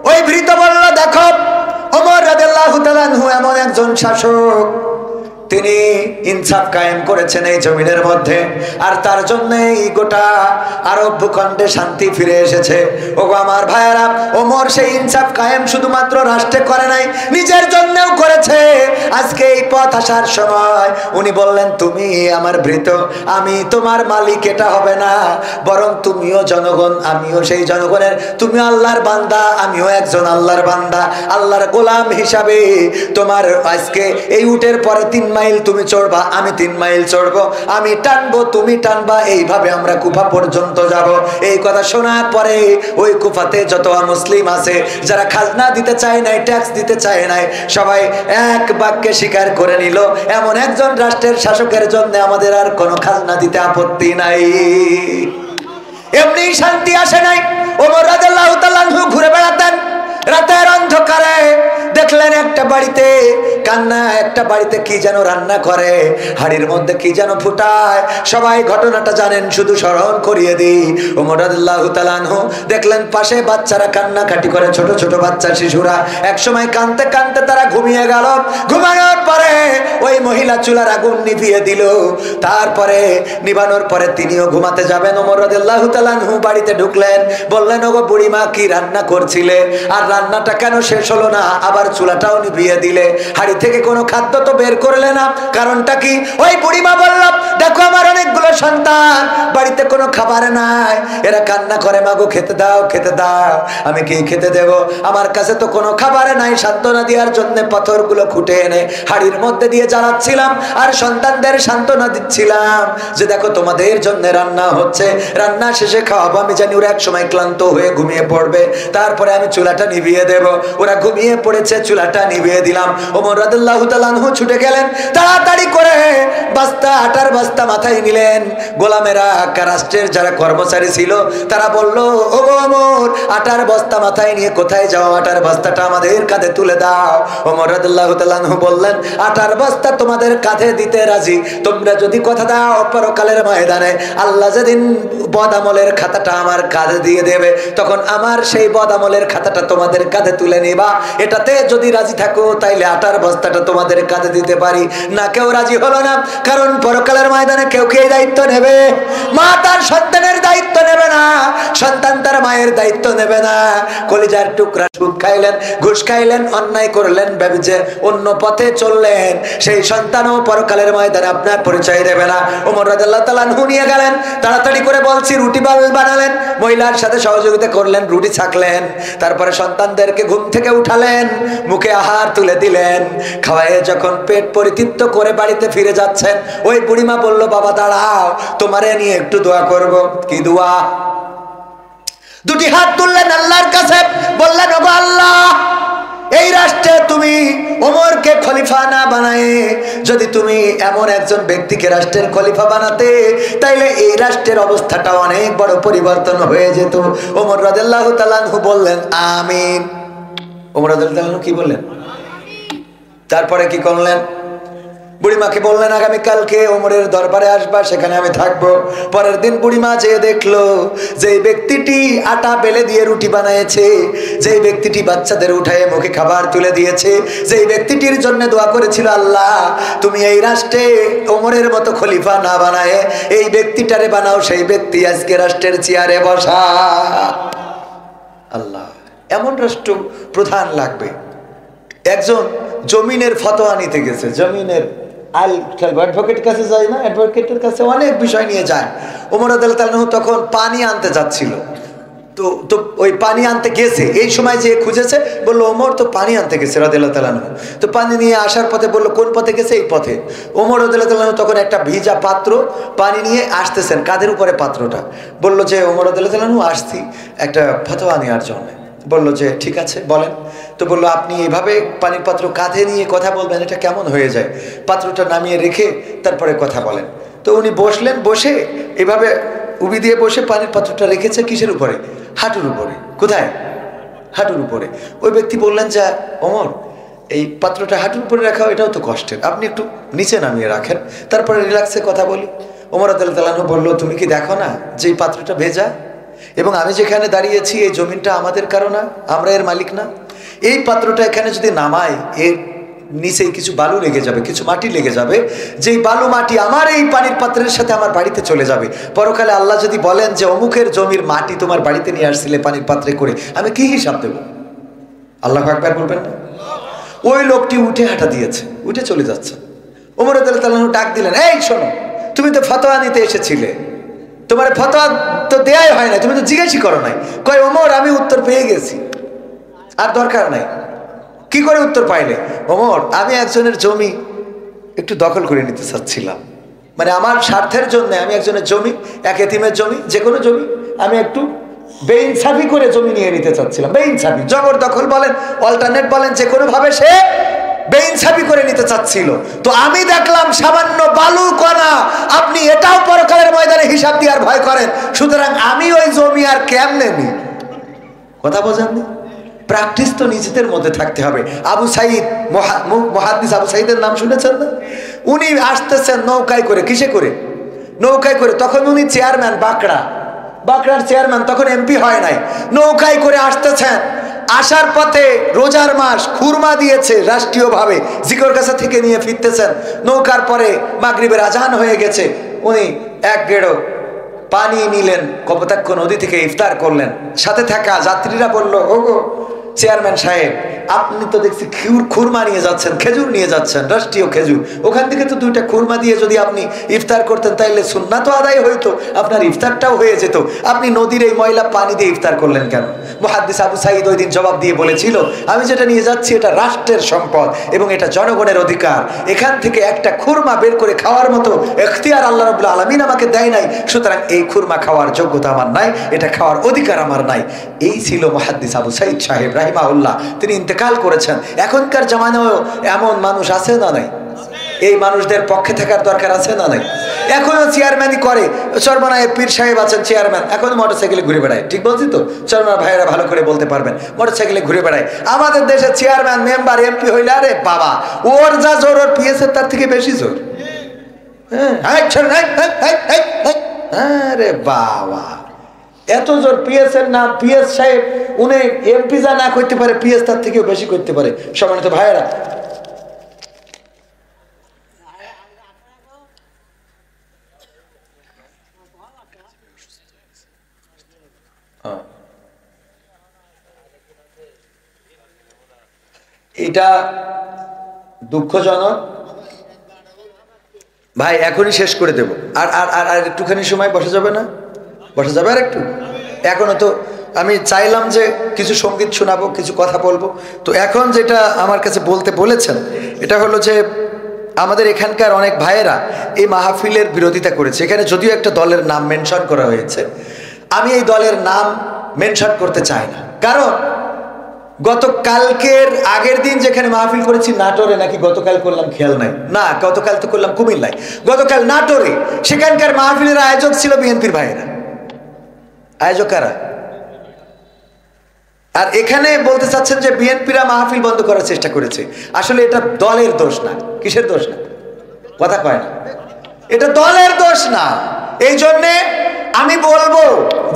ওই ভৃত বলল, দেখো ওমর রাদিয়াল্লাহু তাআলা আনহু এমন একজন শাসক, তিনি ইনসাফ কায়েম করেছেন এই জমিনের মধ্যে, আর তার জন্যই গোটা আরব ভূখণ্ডে শান্তি ফিরে এসেছে। ওগো আমার ভাইয়েরা, ওমর সেই ইনসাফ কায়েম শুধুমাত্র রাষ্ট্রে করে নাই, নিজের জন্যও করেছে। আজকে এই পথ আসার সময় উনি বললেন, তুমি আমার ভৃত, আমি তোমার মালিক, এটা হবে না, বরং তুমিও জনগণ, আমিও সেই জনগণের। তুমি আল্লাহর বান্দা, আমিও একজন আল্লাহর বান্দা। আল্লাহর গোলাম হিসাবে তোমার আজকে এই উটের পরে 3 মাইল তুমি চড়বা, আমি 3 মাইল চড়বো, আমি টানবো, তুমি টানবা, এইভাবে আমরা কুফা পর্যন্ত যাব। এই কথা শোনার পরে ওই কুফাতে যত মুসলিম আছে যারা খাজনা দিতে চায় নাই, ট্যাক্স দিতে চায় নাই, সবাই এক বাক্যে স্বীকার করে নিল, এমন একজন রাষ্ট্রের শাসকের জন্য আমাদের আর কোনো খাজনা দিতে আপত্তি নাই। এমনি শান্তি আসে নাই। ওমর রাদিয়াল্লাহু তাআলা আনহু ঘুরে বেড়াতেন রাতের অন্ধকারে, দেখলেন একটা বাড়িতে কান্না, একটা বাড়িতে কি যেন রান্না করে, হাড়ির মধ্যে কি যেন ফুটায়। সবাই ঘটনাটা জানেন, শুধু স্মরণ করিয়ে দিই। ওমর রাদিয়াল্লাহু তাআলা আনহু দেখলেন পাশে বাচ্চারা কান্নাকাটি করে, ছোট ছোট বাচ্চা শিশুরা। এক সময় কাঁদতে কাঁদতে তারা ঘুমিয়ে গেল। ঘুমানোর পরে ওই মহিলা চুলার আগুন নিভিয়ে দিল। তারপরে নিভানোর পরে তিনিও ঘুমাতে যাবেন। ওমর রাদিয়াল্লাহু তাআলা আনহু বাড়িতে ঢুকলেন, বললেন ওগো বুড়িমা, কি রান্না করছিলে? আর রান্নাটা কেন শেষ হলো না? আবার চুলাটাও নিভিয়ে দিলে, হাড়ি থেকে কোনো খাদ্য তো বের করলে না, কারণটা কি? ওই বুড়িমা বলল, দেখো আমার অনেকগুলো সন্তান, বাড়িতে কোনো খাবার নাই, এরা কান্না করে মাগো খেতে দাও খেতে দাও। আমি কি খেতে দেব? আমার কাছে তো কোনো খাবার নাই। সান্ত্বনা দেওয়ার জন্য পাথরগুলো খুঁটে এনে হাড়ির মধ্যে দিয়ে জ্বালাচ্ছিলাম, আর সন্তানদের সান্ত্বনা দিচ্ছিলাম যে দেখো তোমাদের জন্য রান্না হচ্ছে, রান্না শেষে খাওয়াবো। আমি জানি ওরা এক সময় ক্লান্ত হয়ে ঘুমিয়ে পড়বে, তারপরে আমি চুলাটা নিভিয়ে দেব। ওরা ঘুমিয়ে পড়েছে, চুলাটা নিভিয়ে দিলাম। ওমর রাদিয়াল্লাহু তাআলা আনহু ছুটে গেলেন, তাড়াতাড়ি করে বস্তা, আটার বস্তা মাথায় নিলেন। গোলামেরা, রাষ্ট্রের যারা কর্মচারী ছিল তারা বলল, ও গো ওমর, আটার বস্তা মাথায় নিয়ে কোথায় যাও? আটার বস্তাটা আমাদের কাঁধে তুলে দাও। ওমর রাদিয়াল্লাহু তাআলা আনহু বললেন, আটার বস্তা তোমাদের কাঁধে দিতে রাজি, তোমরা যদি কথা দাও পরকালের ময়দানে আল্লাহ যেদিন বদামলের খাতাটা আমার কাঁধে দিয়ে দেবে, তখন আমার সেই বদামলের খাতাটা তোমাদের কাঁধে তুলে নিবা। এটাতে যদি রাজি থাকো তাইলে আটার বস্তাটা তোমাদের কাঁধে দিতে পারি। না, কেউ রাজি হলো না, কারণ পরকালের ময়দানে কেউ কে দায়িত্ব নেবে? মা তার সন্তানের দায়িত্ব নেবে না, সন্তান তার মায়ের দায়িত্ব নেবে না। কলিজার টুকরা সুদ খাইলেন, ঘুষ খাইলেন, অন্যায় করলেন, ভেবেছে অন্য পথে চললেন, সেই সন্তানও পরকালের ময়দানে আপনার পরিচয় দেবে না। ওমর রাদিয়াল্লাহু তাআলা আনহু নিয়ে গেলেন, তাড়াতাড়ি করে বলছি রুটি বানালেন, মহিলার সাথে সহযোগিতা করলেন, রুটি ছাকলেন, তারপরে সন্তানদেরকে ঘুম থেকে উঠালেন, মুখে আহার তুলে দিলেন। খাওয়ায়ে যখন পেট পরিতৃপ্ত করে বাড়িতে ফিরে যাচ্ছেন, ওই বুড়িমা বলল, বাবা দাঁড়াও, তোমারে নিয়ে একটু দোয়া করব। কি দোয়া? দুটি হাত তুললেন আল্লাহর কাছে, বললেন ওগো আল্লাহ, এই রাষ্ট্রে তুমি ওমরকে খলিফা না বানায়, যদি তুমি এমন একজন ব্যক্তিকে রাষ্ট্রের খলিফা বানাতে, তাইলে এই রাষ্ট্রের অবস্থাটা অনেক বড় পরিবর্তন হয়ে যেত। ওমর রাদিয়াল্লাহু তাআলা আনহু বললেন আমিন। ওমর রাদিয়াল্লাহু তাআলা আনহু কি বললেন? তারপরে কি করলেন? বুড়িমাকে বললেন আগামীকালকে ওমরের দরবারে আসবা, সেখানে আমি থাকবো। পরের দিন বুড়িমা যেয়ে দেখলো যে ব্যক্তিটি আটা বেলে দিয়ে রুটি বানিয়েছে, যে ব্যক্তিটি বাচ্চাদের উঠায় মুখে খাবার তুলে দিয়েছে, যে ব্যক্তিটির জন্য দোয়া করেছিল আল্লাহ তুমি এই রাষ্ট্রে ওমরের মতো খলিফা না বানায় এই ব্যক্তিটারে বানাও, সেই ব্যক্তি আজকে রাষ্ট্রের চেয়ারে বসা। আল্লাহ, এমন রাষ্ট্র প্রধান লাগবে। একজন জমিনের ফতোয়া নিতে গেছে, জমিনের অ্যাডভোকেট কাছে যায় না, অ্যাডভোকেটের কাছে অনেক বিষয় নিয়ে যায়। ওমর রাদিয়াল্লাহু তাআলা তখন পানি আনতে যাচ্ছিল, তো ওই পানি আনতে গেছে, এই সময় যে খুঁজেছে বললো ওমর তো পানি আনতে গেছে রাদিয়াল্লাহু তাআলা। তো পানি নিয়ে আসার পথে বললো কোন পথে গেছে? এই পথে। ওমর রাদিয়াল্লাহু তাআলা তখন একটা ভিজা পাত্র পানি নিয়ে আসতেছেন, কাঁধের উপরে পাত্রটা। বললো যে ওমর রাদিয়াল্লাহু তাআলা আসছি একটা ফতোয়া নেওয়ার জন্য। বললো যে ঠিক আছে বলেন। তো বললো আপনি এভাবে পানির পাত্র কাঁধে নিয়ে কথা বলবেন, এটা কেমন হয়ে যায়? পাত্রটা নামিয়ে রেখে তারপরে কথা বলেন। তো উনি বসলেন, বসে এভাবে উবি দিয়ে বসে পানির পাত্রটা রেখেছে কিসের উপরে? হাঁটুর উপরে। কোথায়? হাঁটুর উপরে। ওই ব্যক্তি বললেন যে ওমর, এই পাত্রটা হাঁটুর উপরে রাখা এটাও তো কষ্টের, আপনি একটু নিচে নামিয়ে রাখেন, তারপরে রিল্যাক্সে কথা বলি। ওমর রাদিয়াল্লাহু তাআলা বললো তুমি কি দেখো না যে এই পাত্রটা ভেজা, এবং আমি যেখানে দাঁড়িয়েছি এই জমিনটা আমাদের কারো না, আমরা এর মালিক না। এই পাত্রটা এখানে যদি নামাই, এর নিচে কিছু বালু লেগে যাবে, কিছু মাটি লেগে যাবে, যেই বালু মাটি আমার এই পানির পাত্রের সাথে আমার বাড়িতে চলে যাবে। পরকালে আল্লাহ যদি বলেন যে অমুকের জমির মাটি তোমার বাড়িতে নিয়ে আসছিলে পানির পাত্রে করে, আমি কি হিসাব দেব? আল্লাহু আকবার বলবেন না? ওই লোকটি উঠে হাঁটা দিয়েছে, উঠে চলে যাচ্ছে। ওমর রাদিয়াল্লাহু তাআলা ডাক দিলেন, এই শোনো, তুমি তো ফতোয়া নিতে এসেছিলে, তোমার ফতোয়া তো দেয়াই হয় না, তুমি তো জিজ্ঞাসা করো নাই। কয় ওমর আমি উত্তর পেয়ে গেছি, আর দরকার নাই। কি করে উত্তর পাইলে? ওমর আমি একজনের জমি একটু দখল করে নিতে চাচ্ছিলাম, মানে আমার স্বার্থের জন্য আমি একজনের জমি, এক এতিমের জমি, যে কোনো জমি আমি একটু বেইনসাফি করে জমি নিয়ে নিতে চাচ্ছিলাম। বেইনসাফি, জবরদখল বলেন, অল্টারনেট বলেন, যে কোনোভাবে সে বেইনসাফি করে নিতে চাচ্ছিল। তো আমি দেখলাম সামান্য বালু কণা, আপনি এটাও পরকালের ময়দানে হিসাব দেওয়ার ভয় করেন, সুতরাং আমি ওই জমি আর কেমনে নি? কথা বোঝেননি? প্র্যাকটিস তো নিজেদের মধ্যে থাকতে হবে। আবু সাইদ মুহাদ্দিস আবু সাইদের নাম শুনেছেন না? উনি আসতেছেন নৌকায় করে। কিসে করে? নৌকায় করে। তখন উনি চেয়ারম্যান, বাঁকড়ার চেয়ারম্যান, তখন এমপি হয় নাই। নৌকায় করে আসতেছেন, আসার পথে রোজার মাস খুরমা দিয়েছে রাষ্ট্রীয়ভাবে, জিকর কাছা থেকে নিয়ে ফিরতেছেন। নৌকার পরে মাগরিবের আজান হয়ে গেছে, উনি এক গেড়ো পানি নিলেন, কপোতাক্ষ নদী থেকে ইফতার করলেন। সাথে থাকা যাত্রীরা বলল, ওগো চেয়ারম্যান সাহেব, আপনি তো দেখছি খুরমা নিয়ে যাচ্ছেন, খেজুর নিয়ে যাচ্ছেন, রাষ্ট্রীয় খেজুর, ওখান থেকে তো 2টা খুরমা দিয়ে যদি আপনি ইফতার করতেন তাইলে সুন্নাত আদায় হইতো, আপনার ইফতারটাও হয়ে যেত, আপনি নদীর এই ময়লা পানি দিয়ে ইফতার করলেন কেন? মুহাদ্দিস আবু সাইদ ওই দিন জবাব দিয়ে বলেছিল, আমি যেটা নিয়ে যাচ্ছি এটা রাষ্ট্রের সম্পদ এবং এটা জনগণের অধিকার, এখান থেকে একটা খুরমা বের করে খাওয়ার মতো এখতিয়ার আল্লাহ রাব্বুল আলামিন আমাকে দেয় নাই, সুতরাং এই খুরমা খাওয়ার যোগ্যতা আমার নাই, এটা খাওয়ার অধিকার আমার নাই। এই ছিল মুহাদ্দিস আবু সাইদ সাহেব রাহিমাহুল্লাহ। তিনি ইন্তেকাল করেছেন। এখনকার জামানায়ও এমন মানুষ আছে না নাই? এই মানুষদের পক্ষে থাকার দরকার আছে না নাই? এখনো চেয়ারম্যানই করে। চরমনায় পীর সাহেব আছেন চেয়ারম্যান, এখনো মোটরসাইকেলে ঘুরে বেড়ায়। ঠিক বলছি তো? চরমনা ভাইয়েরা ভালো করে বলতে পারবেন, মোটরসাইকেলে ঘুরে বেড়ায়। আমাদের দেশে চেয়ারম্যান, মেম্বার, এমপি হইলে আরে বাবা, ওর যা জোর ওর পিএসের তার থেকে বেশি জোর। আরে বাবা, এত জোর পিএস এর নাম। পিএস সাহেব উনি এমপি যা না করতে পারে, পিএস তার থেকেও বেশি করতে পারে। সম্মানিত ভাইয়েরা, এটা দুঃখজনক ভাই, এখনই শেষ করে দেব। আর আর আর একটুখানি সময় বসা যাবে না? বসা যাবে আর একটু? এখনো তো আমি চাইলাম যে কিছু সঙ্গীত শোনাবো, কিছু কথা বলবো। তো এখন যেটা আমার কাছে বলতে বলেছেন, এটা হলো যে আমাদের এখানকার অনেক ভাইয়েরা এই মাহফিলের বিরোধিতা করেছে। এখানে যদিও একটা দলের নাম মেনশন করা হয়েছে, আমি এই দলের নাম মেনশন করতে চাই না। কারণ গতকালকের আগের দিন যেখানে মাহফিল করেছি নাটোরে, নাকি গতকাল করলাম খেয়াল নাই, না গতকাল তো করলাম কুমিল্লায়, গতকাল নাটোরে, সেখানকার মাহফিলের আয়োজক ছিল বিএনপির ভাইয়েরা। আয়োজক কারা? আর এখানে বলতে চাচ্ছেন যে বিএনপিরা মাহফিল বন্ধ করার চেষ্টা করেছে। আসলে এটা দলের দোষ না। কিসের দোষ না? কথা কয় না। এটা দলের দোষ না। এই জন্যে আমি বলবো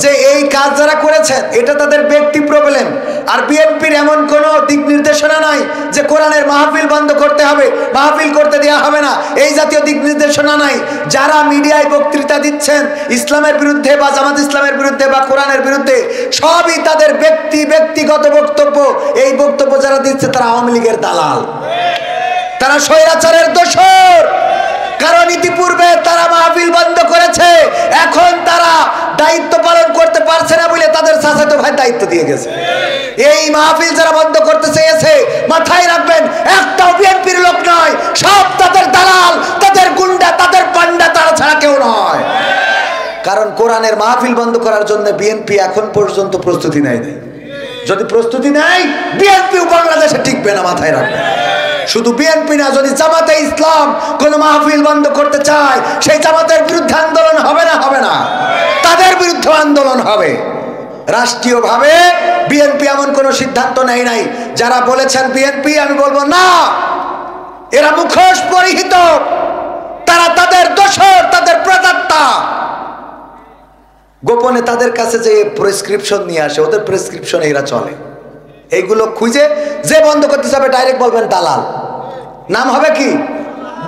যে এই কাজ যারা করেছেন এটা তাদের ব্যক্তি প্রবলেম। আর বিএনপির এমন কোনো দিক নির্দেশনা নাই যে কোরআনের মাহফিল বন্ধ করতে হবে, মাহফিল করতে দেওয়া হবে না, এই জাতীয় দিক নির্দেশনা নাই। যারা মিডিয়ায় বক্তৃতা দিচ্ছেন ইসলামের বিরুদ্ধে বা জামাত ইসলামের বিরুদ্ধে বা কোরআনের বিরুদ্ধে, সবই তাদের ব্যক্তিগত বক্তব্য। এই বক্তব্য যারা দিচ্ছে তারা আওয়ামী লীগের দালাল, তারা স্বৈরাচারের দোসর। কারণ ইতিপূর্বে তারা মাহফিল বন্ধ করেছে, এখন তারা দায়িত্ব পালন করতে পারছে না বলে তাদের চাচাতো ভাই দায়িত্ব দিয়ে গেছে। এই মাহফিল যারা বন্ধ করতে চেয়েছে, মাথায় রাখবেন একটাও বিএনপির লোক নয়, সব তাদের দালাল, তাদের গুন্ডা, তাদের পান্ডা, তারা ছাড়া কেউ নয়। কারণ কোরআনের মাহফিল বন্ধ করার জন্য বিএনপি এখন পর্যন্ত প্রস্তুতি নেয় নাই। যদি প্রস্তুতি নেয়, বিএনপি বাংলাদেশে টিকবে না, মাথায় রাখবেন। শুধু বিএনপি না, যদি জামাতে ইসলাম কোন মাহফিল বন্ধ করতে চায়, সেই জামাতের বিরুদ্ধে আন্দোলন হবে না? হবে না? তাদের বিরুদ্ধে আন্দোলন হবে। রাষ্ট্রীয়ভাবে বিএনপি এমন কোন সিদ্ধান্ত নেয় নাই। যারা বলেছেন বিএনপি, আমি বলবো না, এরা মুখোশ পরিহিত, তারা তাদের দোসর, তাদের প্রেতাত্মা। গোপনে তাদের কাছে যে প্রেসক্রিপশন নিয়ে আসে, ওদের প্রেসক্রিপশনে এরা চলে। এইগুলো খুঁজে যে বন্ধ করতে যাবে ডাইরেক্ট বলবেন দালাল। নাম হবে কি?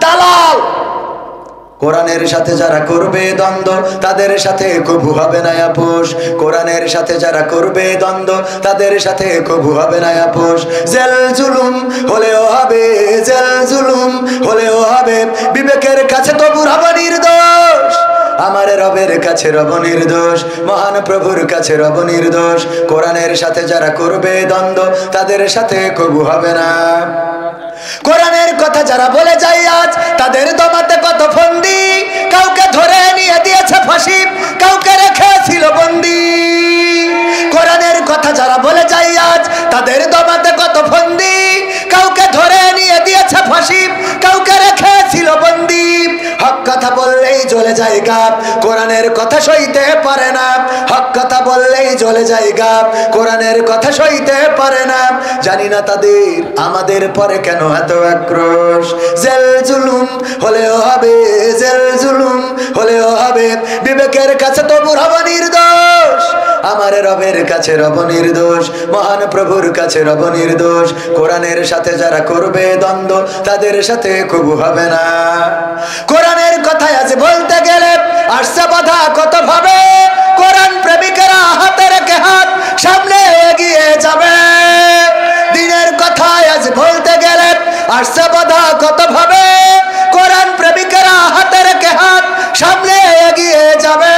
দালাল। কোরআনের সাথে যারা করবে দ্বন্দ্ব, তাদের সাথে কবু হবে না আপোষ। কোরআনের সাথে যারা করবে দ্বন্দ্ব, তাদের সাথে কবু হবে না আপোষ। জেল জুলুম হলেও হবে, জেল জুলুম হলেও হবে, বিবেকের কাছে তবু রব নির্দোষ। আমার রবের কাছে রব নির্দোষ, মহান প্রভুর কাছে রব নির্দোষ। কোরআনের সাথে যারা করবে দ্বন্দ্ব, তাদের সাথে কবু হবে না। কোরআনের কথা যারা বলে যায় আজ, তাদের দমাতে কত ফন্দি। কাউকে ধরে নিয়ে দিয়েছে ফাঁসি, কাউকে রেখেছিল বন্দি। কোরআনের কথা যারা বলে যায় আজ, তাদের দমাতে কত ফন্দি। কাউকে ধরে নিয়ে দিয়েছে ফাঁসি, কাউকে রেখেছিল বন্দি। হক কথা বললেই জ্বলে যায় গাব, কোরআনের কথা সইতে পারে না। হক কথা বললেই জ্বলে যায় গাব, কোরআনের কথা সইতে পারে না। জানি না তাদের আমাদের পরে কেন এত আক্রোশ। জেল জুলুম হলেও হবে, জেল জুলুম হলেও হবে, বিবেকের কাছে তো বুড়াবো নির্দোষ। আমার রবের কাছে রব নির্দোষ, মহান প্রভুর কাছে রব নির্দোষ। কোরআনের সাথে যারা করবে দ্বন্দ্ব, তাদের সাথে কবু হবে না। কোরআনের কথায় আজ বলতে গেলে আসছে বাধা কত ভাবে, কোরআন প্রেমিকেরা হাতে রেখে হাত সামনে এগিয়ে যাবে। দিনের কথায় আজ বলতে গেলে আসছে বাধা কত ভাবে, কোরআন প্রেমিকেরা হাতে রেখে হাত সামনে এগিয়ে যাবে।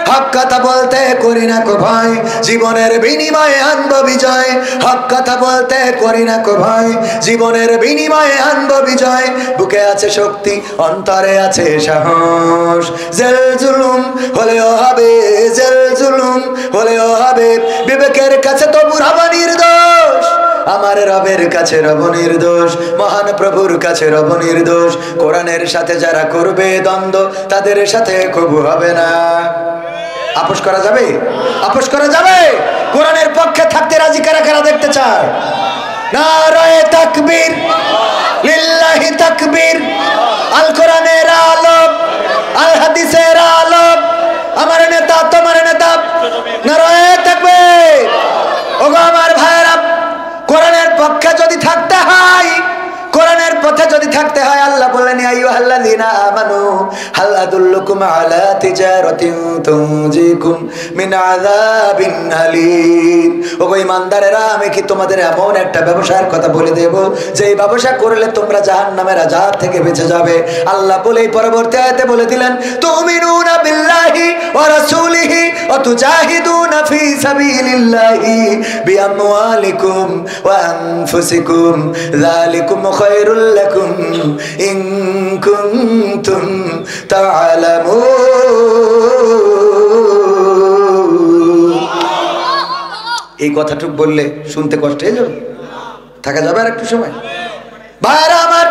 হক কথা বলতে করি না কো ভয়, জীবনের বিনিময়ে আনবো বিজয়। হক কথা বলতে করি না কো ভয়, জীবনের বিনিময়ে আনবো বিজয়। বুকে আছে শক্তি, অন্তরে আছে সাহস। জেল জুলুম হলেও হবে, জেল জুলুম হলেও হবে, বিবেকের কাছে তো বুড়াবো নির্দোষ। আমার রবের কাছে রব নির্দোষ, মহান প্রভুর কাছে রব নির্দোষ। কোরআনের সাথে যারা করবে দ্বন্দ্ব, তাদের সাথে কবু হবে না। আপোষ করা যাবে? আপোষ করা যাবে? কোরআনের পক্ষে থাকতে রাজি কারা কারা দেখতে চায়? নারায়ে তাকবীর, লিল্লাহি তাকবীর। আল কোরআনের আলো, আল হাদিসের আলো, আমার নেতা তোমার নেতা। নারায়ে তাকবীর। ওগো আমার ভাইরা, কোরআনের পক্ষে যদি থাকতে হয়, কোরআনের পথে যদি থাকতে হয়, আল্লাহ বলেন ইয়া আইয়ুহাল্লাযীনা আমানু হাল আদুল্লুকুম আলা তিজারাতিন তুনজিকুম মিন আযাবিন আলীম। ওগো ঈমানদারেরা, আমি কি তোমাদের এমন একটা ব্যবসার কথা বলে দেব যে এই ব্যবসা করলে তোমরা জাহান্নামের আযাব থেকে বেঁচে যাবে। আল্লাহ বলেই পরবর্তী আয়াতে বলে দিলেন তুমিনুনা বিল্লাহি ওয়া রাসূলিহি ওয়া তুজাহিদুনা ফি সাবিলিল্লাহি বিআমওয়ালিকুম ওয়া আনফুসিকুম যালিকুম খায়রুল লাকুম ইন কুনতুম তা'লামুন। এই কথাটুকু বললে শুনতে কষ্ট হয়ে যাবে? থাকা যাবে আর একটু সময়? ভাইরা আমার,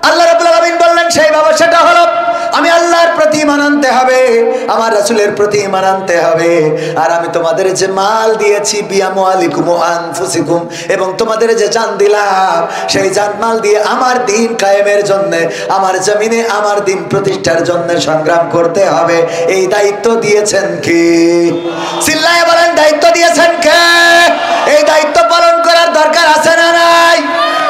আল্লাহ রাব্বুল আলামিন বললেন সেই ব্যবসাটা হলো আমি আল্লাহর প্রতি ঈমান আনতে হবে, আমার রাসূলের প্রতি ঈমান আনতে হবে। আর আমি তোমাদের যে মাল দিয়েছি বিআমওয়ালিকুম ওয়া আনফুসিকুম, এবং তোমাদের যে জান দিলাম, সেই জান মাল দিয়ে আমার দ্বীন কায়েমের জন্য, আমার জমিনে আমার দ্বীন প্রতিষ্ঠার জন্য সংগ্রাম করতে হবে। এই দায়িত্ব দিয়েছেন কে? চিল্লায়ে বলেন, দায়িত্ব দিয়েছেন কে? এই দায়িত্ব পালন করার দরকার আছে না নাই?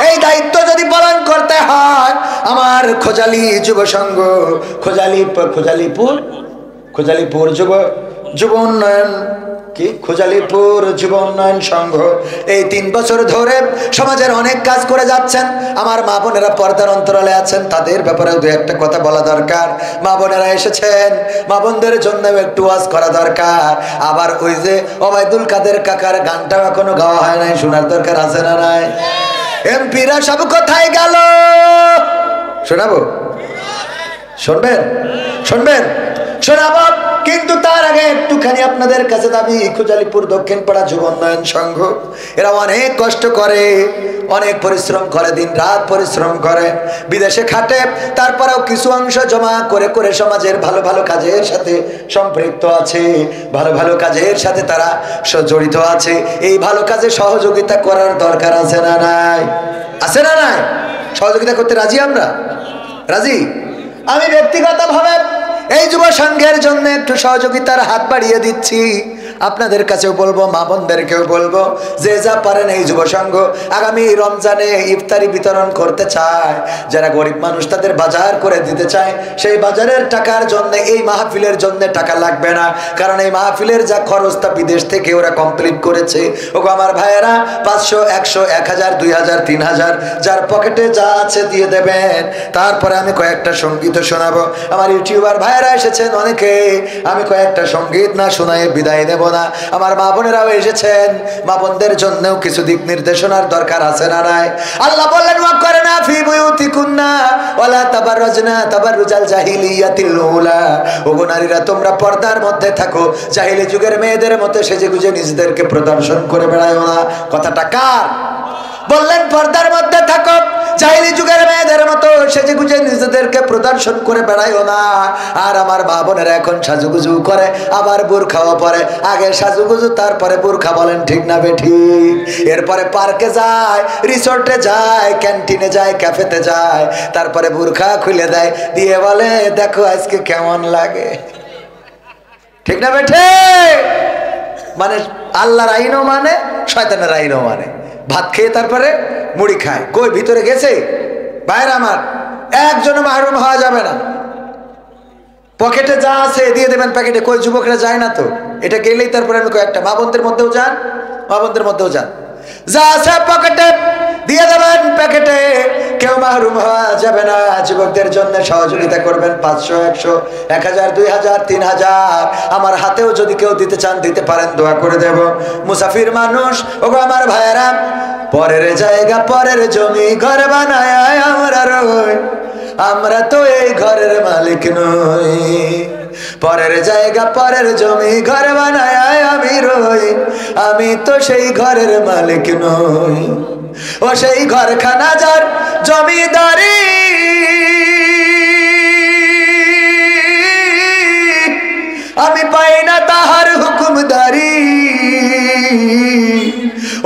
এই দায়িত্ব যদি পালন করতে হয়, আমার খোজালি যুব সংঘ, খোজালিপুর যুব উন্নয়ন কি খোজালিপুর যুব উন্নয়ন সংঘ এই 3 বছর ধরে সমাজের অনেক কাজ করে যাচ্ছেন। আমার মা বোনেরা পর্দার অন্তরালে আছেন, তাদের ব্যাপারে দু একটা কথা বলা দরকার। মা বোনেরা এসেছেন, মা বোনদের জন্য একটু ওয়াজ করা দরকার। আবার ওই যে ওবায়দুল কাদের কাকার গানটাও এখনো গাওয়া হয় নাই, শোনার দরকার আছে না নাই? এমপিরা সব কোথায় গেল? শোনাবো? শুনবেন? শুনবেন? শোনাবো, কিন্তু তার আগে একটুখানি আপনাদের কাছে দাবি, খোজালিপুর দক্ষিণ পাড়া যুব উন্নয়ন সংঘ এরা অনেক কষ্ট করে, অনেক পরিশ্রম করে, দিন রাত পরিশ্রম করে, বিদেশে খাটে, তারপরেও কিছু অংশ জমা করে করে সমাজের ভালো ভালো কাজের সাথে সম্পৃক্ত আছে, ভালো ভালো কাজের সাথে তারা জড়িত আছে। এই ভালো কাজে সহযোগিতা করার দরকার আছে না নাই? আছে না নাই? সহযোগিতা করতে রাজি? আমরা রাজি। আমি ব্যক্তিগতভাবে এই যুব সংঘের জন্য একটু সহযোগিতার হাত বাড়িয়ে দিচ্ছি। আপনাদের কাছেও বলবো, মা বোনদেরকেও বলবো, যে যা পারেন এই যুব সংঘ আগামী রমজানে ইফতারি বিতরণ করতে চায়, যারা গরিব মানুষ তাদের বাজার করে দিতে চায়, সেই বাজারের টাকার জন্য এই মাহফিলের জন্য টাকা লাগবে না, কারণ এই মাহফিলের যা খরচ তা বিদেশ থেকে ওরা কমপ্লিট করেছে। ওগো আমার ভাইয়েরা, 500, 100, 1000, 2000, 3000 যার পকেটে যা আছে দিয়ে দেবেন। তারপরে আমি কয়েকটা সঙ্গীত শোনাবো। আমার ইউটিউবার ভাইয়েরা এসেছেন অনেকে, আমি কয়েকটা সঙ্গীত না শোনায় বিদায় দেব না। আমার মা বোনেরাও এসেছেন, মা বোনদের জন্যও কিছু দিক নির্দেশনার দরকার আছে না নাই? আল্লাহ বললেন ওয়াকরনা ফি বুয়ুতিকুন্না ওয়ালা তাবাররাজনা তাবাররুজাল জাহিলিয়াতিল উলা। ওগো নারীরা, তোমরা পর্দার মধ্যে থাকো, জাহিলি যুগের মেয়েদের মতো সেজেগুজে নিজেদেরকে প্রদর্শন করে বেড়ায়ো না। কথাটা কার বললেন? পর্দার মধ্যে থাকো, জাহিলি যুগের মেয়েদের মতো সেজে গুজে নিজেদেরকে প্রদর্শন করে বেড়াইও না। আর আমার মা বোনেরা এখন সাজুগুজু করে, আবার বোরখাও পরে। আগে সাজুগুজু, তারপরে বোরখা, বলেন ঠিক না বেঠিক? এরপরে পার্কে যায়, রিসোর্টে যায়, ক্যান্টিনে যায়, ক্যাফেতে যায়, তারপরে বোরখা খুলে দেয়, দিয়ে বলে দেখো আজকে কেমন লাগে। ঠিক না বেঠে? মানে আল্লাহর আইনও মানে, শয়তানের আইনও মানে। ভাত খেয়ে তারপরে মুড়ি খায়। কই ভিতরে গেছে? বাইরে আমার একজনও মাহরুম হওয়া যাবে না। পকেটে যা আছে দিয়ে দেবেন প্যাকেটে। কই যুবকরা যায় না তো? এটা গেলেই তারপরে আমি কয়েকটা মা বোনদের মধ্যেও যান, মা বোনদের মধ্যেও যান, যা আছে পকেটে দিয়ে দেবেন প্যাকেটে। কেউ মাহরুম হওয়া যাবে না। যুবকদের জন্য সহযোগিতা করবেন। 500, 100, 1000, 2000, 3000 আমার হাতেও যদি কেউ দিতে চান দিতে পারেন, দোয়া করে দেব। মুসাফির মানুষ, ওগো আমার ভাইয়েরা, পরের জায়গা পরের জমি ঘর বানায় আমরা রই, আমরা তো এই ঘরের মালিক নই। পরের জায়গা পরের জমি ঘর বানায় আমি রই, আমি তো সেই ঘরের মালিক নই। ও সেই ঘরখানা যার জমিদারি, আমি পাই না তাহার হুকুমদারি।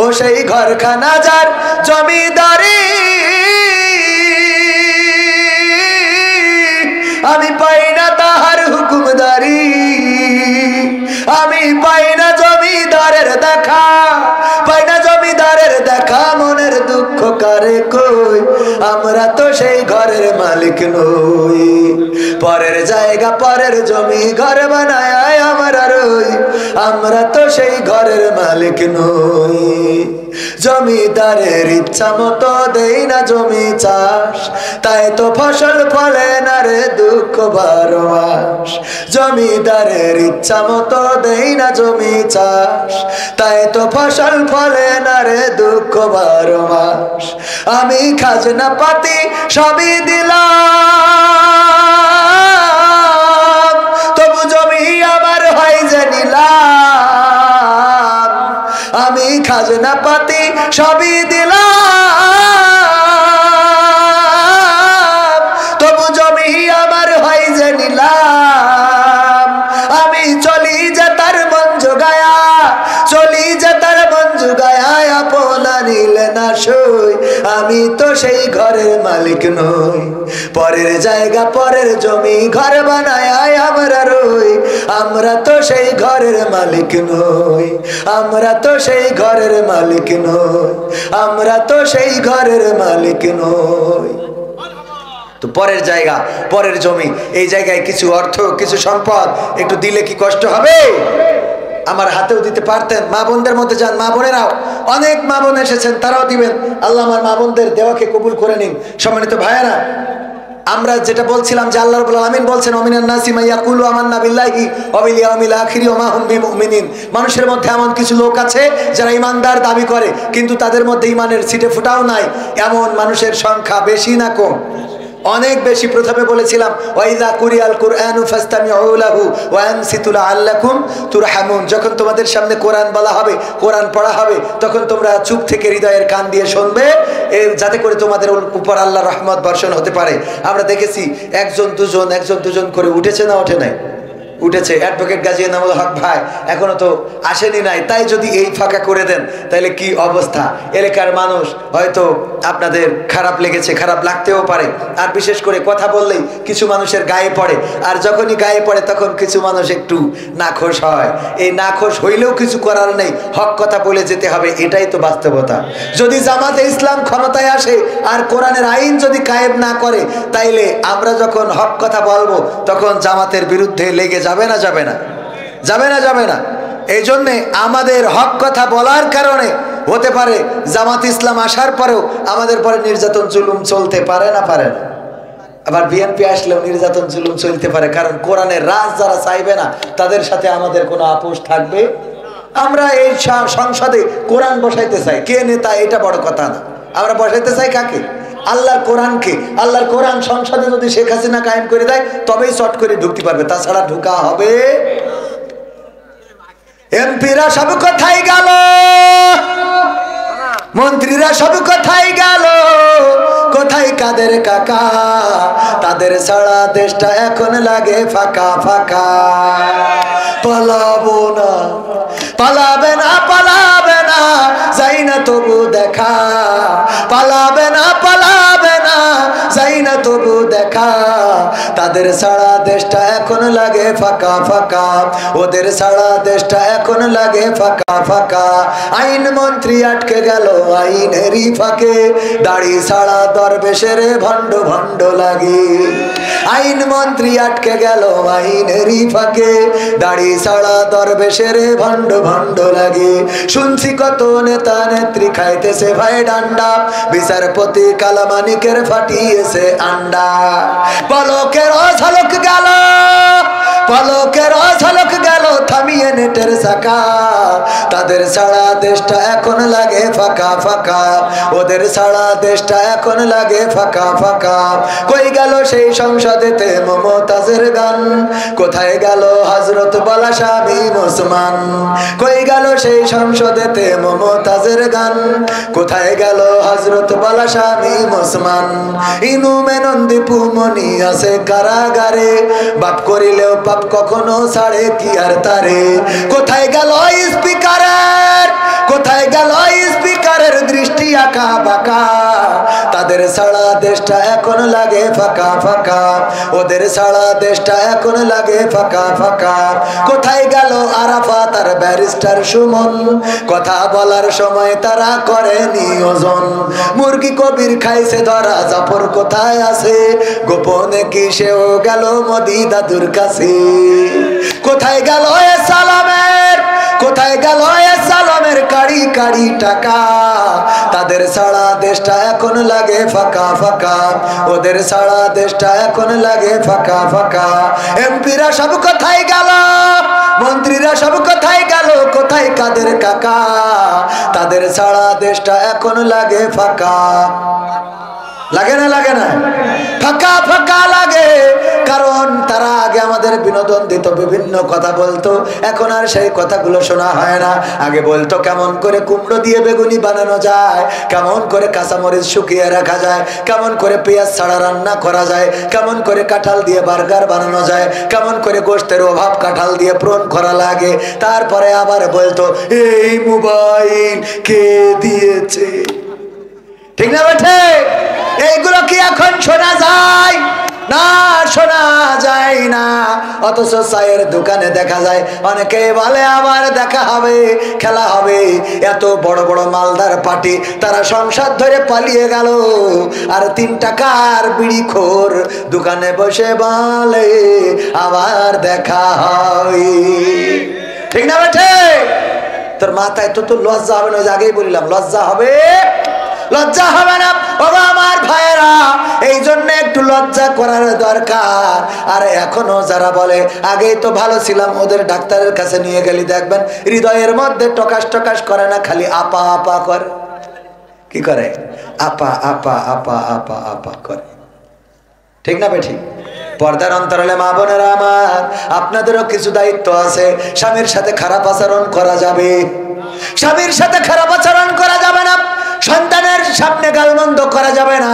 ও সেই ঘরখানা যার জমিদারি, আমি পাই না তাহার হুকুমদারি। আমি পাই না জমিদারের দেখা, পাই না জমিদারের দেখা, মনের দুঃখ কারে কই, আমরা তো সেই ঘরের মালিক নই। পরের জায়গা পরের জমি ঘর বানায় আমরা রই, আমরা তো সেই ঘরের মালিক নই। জমিদারের ইচ্ছা মতো দেই না জমি চাষ, তাই তো ফসল ফলে না রে দুঃখ 12 মাস। জমিদারের ইচ্ছা মতো দেই না জমি চাষ, তাই তো ফসল ফলে না রে দুঃখ 12 মাস। আমি খাজনা পাতি সবই দিলাম, তবু জমি আমার হয় যে নিলাম। আমি খাজনা পাতি সবই দিলাম, তবু জমি আমার হয় যে নিলাম। আমি চলি যে তার মন জোগায়া, চলি যে তার মন জোগায়া, আপনা নিলে না সই, আমি তো সেই ঘরের মালিক নই। পরের জায়গা পরের জমি ঘর বানায় আমরা রই, আমরা তো সেই ঘরের মালিক নই, আমরা তো সেই ঘরের মালিক নই, আমরা তো সেই ঘরের মালিক নই। তো পরের জায়গা পরের জমি, এই জায়গায় কিছু অর্থ কিছু সম্পদ একটু দিলে কি কষ্ট হবে? আমার হাতেও দিতে পারতেন। মা বোনদের মধ্যে যান, মা বোনেরাও, অনেক মা বোন এসেছেন, তারাও দিবেন। আল্লাহ আমার মা বোনদের দেওয়াকে কবুল করে নিন। সম্মানিত ভাইয়েরা, আমরা যেটা বলছিলাম যে আল্লাহ রাব্বুল আলামিন বলছেন, ওমিনান নাসি মান ইয়াকুলু আমান্না বিল্লাহি ওয়া বিল ইয়াউমিল আখির ওয়া মা হুম বিমুমিনিন। মানুষের মধ্যে এমন কিছু লোক আছে যারা ঈমানদার দাবি করে, কিন্তু তাদের মধ্যে ঈমানের ছিটে ফোঁটাও নাই। এমন মানুষের সংখ্যা বেশি না কম? অনেক বেশি। প্রথমে বলেছিলাম ওয়াইযা কুরিয়াল কুরআনু ফাসতামিউ লাহু ওয়া আনসিতু লাআল্লাকুম তুরহামুন। যখন তোমাদের সামনে কোরআন বলা হবে, কোরআন পড়া হবে, তখন তোমরা চুপ থেকে হৃদয়ের কান দিয়ে শুনবে, যাতে করে তোমাদের উপর আল্লাহর রহমত বর্ষণ হতে পারে। আমরা দেখেছি একজন দুজন করে উঠেছে না ওঠে নাই? উঠেছে। অ্যাডভোকেট গাজী এনামুল হক ভাই এখনো তো আসেনি নাই, তাই যদি এই ফাঁকা করে দেন তাহলে কি অবস্থা। এলাকার মানুষ হয়তো আপনাদের খারাপ লেগেছে, খারাপ লাগতেও পারে। আর বিশেষ করে কথা বললেই কিছু মানুষের গায়ে পড়ে, আর যখনই গায়ে পড়ে তখন কিছু মানুষ একটু নাখোশ হয়। এই নাখোশ হইলেও কিছু করার নেই, হক কথা বলে যেতে হবে, এটাই তো বাস্তবতা। যদি জামাতে ইসলাম ক্ষমতায় আসে আর কোরআনের আইন যদি কায়েম না করে, তাইলে আমরা যখন হক কথা বলবো তখন জামাতের বিরুদ্ধে লেগে যাবে না? যাবে না? যাবে না? যাবে না? এই জন্যে আমাদের হক কথা বলার কারণে হতে পারে জামাত ইসলাম আসার পরেও আমাদের পরে নির্যাতন জুলুম চলতে পারে না? পারে না। আবার বিএনপি আসলেও নির্যাতন জুলুম চলতে পারে, কারণ কোরআনের রাজ যারা চাইবে না তাদের সাথে আমাদের কোনো আপোষ থাকবে। আমরা এই সংসদে কোরআন বসাইতে চাই, কে নেতা এটা বড় কথা না। আমরা বসাইতে চাই কাকে? আল্লাহর কোরআনকে। আল্লাহর কোরআন সংসদে যদি শেখ হাসিনা কায়েম করে দেয় তবেই চট করে ঢুকতে পারবে, তাছাড়া ঢুকা হবে। এমপিরা সব কোথায় গেল? মন্ত্রীরা সব কোথায় গেল, কোথায় কাদের কাকা, তাদের ছাড়া দেশটা এখন লাগে ফাঁকা ফাঁকা। পালাবো না, পালাবে না, পালাবে না, যাই না তবু দেখা, পালাবে না, পালাবে না, যাই না তবু দেখা, তাদের ছাড়া দেশটা এখন লাগে ফাঁকা ফাঁকা, ওদের ছাড়া দেশটা এখন লাগে ফাঁকা ফাঁকা। আইন মন্ত্রী আটকে গেল আইনেরই ফাঁকে, দাড়ি ছাড়া দরবেশের ভণ্ড ভণ্ড লাগে। আইন মন্ত্রী আটকে গেল আইনেরই ফাঁকে, দাড়ি ছাড়া দরবেশের ভণ্ড ভণ্ড লাগে। শুনছি কত নেতা নেত্রী খাইতেছে ভাই ডান্ডা, বিচারপতি কালামানিকের ফাটিয়েছে আন্ডা। পলকের ঝলক গেল, পলকের ঝলক গেল থামিয়ে নেটের চাকা, তাদের ছাড়া দেশটা এখন লাগে ফাঁকা ফাঁকা, ওদের ছাড়া দেশটা এখন লাগে ফাঁকা ফাঁকা। কই গেল সেই সংসদেতে মমতাজের গান, কোথায় গেল হযরত বলা শামীম ওসমান, কই গেল সেই সংসদেতে মমতাজের গান, কোথায় গেল হযরত বলা শামীম ওসমান। ইনু মেনন্দি পুমনি আছে কারাগারে, বাপ করিলেও পাপ কখনো ছাড়ে কি আর তারে। কোথায় গেল স্পিকারের, কোথায় গেল স্পিকারের দৃষ্টি আঁকা বাঁকা, তাদের ছাড়া দেশটা এখন লাগে ফাঁকা ফাঁকা, ওদের ছাড়া দেশটা এখন লাগে ফাঁকা ফাঁকা। কোথায় গেল আরাফাত আর ব্যারিস্টার সুমন, কথা বলার সময় তারা করে নিয়োজন। মুরগি কবির খাইছে ধরা, জাফর কোথায় আছে, গোপনে কি সেও গেল মোদি দাদুর কাছে। কোথায় গেল এ সালামের, কোথায় গেল এ সালামের কাড়ি কাড়ি টাকা, তাদের ছাড়া দেশটা এখন লাগে ফাঁকা ফাঁকা, ওদের ছাড়া দেশটা এখন লাগে ফাঁকা ফাঁকা। এমপিরা সব কোথায় গেল, মন্ত্রীরা সব কোথায় গেল, কোথায় কাদের কাকা, তাদের ছাড়া দেশটা এখন লাগে ফাঁকা। লাগে না, লাগে না, ফাঁকা ফাঁকা লাগে। কারণ তারা আগে আমাদের বিনোদন দিত, বিভিন্ন কথা বলতো, এখন আর সেই কথাগুলো শোনা হয় না। আগে বলতো কেমন করে কুমড়ো দিয়ে বেগুনি বানানো যায়, কেমন করে কাঁচামরিচ শুকিয়ে রাখা যায়, কেমন করে পেঁয়াজ ছাড়া রান্না করা যায়, কেমন করে কাঁঠাল দিয়ে বার্গার বানানো যায়, কেমন করে গোশতের অভাব কাঁঠাল দিয়ে পূরণ করা লাগে। তারপরে আবার বলতো এই মোবাইল কে দিয়েছে, ঠিক না বেঠে? এইগুলো কি এখন শোনা যায়? না, শোনা যায় না। অথচ চায়ের দোকানে দেখা যায়, অনেকে বলে আবার দেখা হবে, খেলা হবে। এত বড় বড় মালদার পার্টি, তারা সংসার ধরে পালিয়ে গেল, আর 3 টাকার বিড়িখোর দোকানে বসে বলে আবার দেখা হবে, ঠিক না বেঠে? তোর মাথায় তো লজ্জা হবে না? আগেই বললাম লজ্জা হবে, লজ্জা হবে না। বাবা আমার ভাইয়েরা, এই জন্য একটু লজ্জা করার দরকার। আর এখনো যারা বলে আগেই তো ভালো ছিলাম, ওদের ডাক্তারের কাছে নিয়ে গেলি দেখবেন হৃদয়ের মধ্যে টকাস টকাস করে না, খালি আপা আপা করে। কি করে? আপা আপা আপা আপা আপা করে, ঠিক না বেঠিক? পর্দার অন্তরালে মা বোনেরা আমার, আপনাদেরও কিছু দায়িত্ব আছে। স্বামীর সাথে খারাপ আচরণ করা যাবে, স্বামীর সাথে খারাপ আচরণ করা যাবে না, সন্তানের সামনে গালমন্দ করা যাবে না,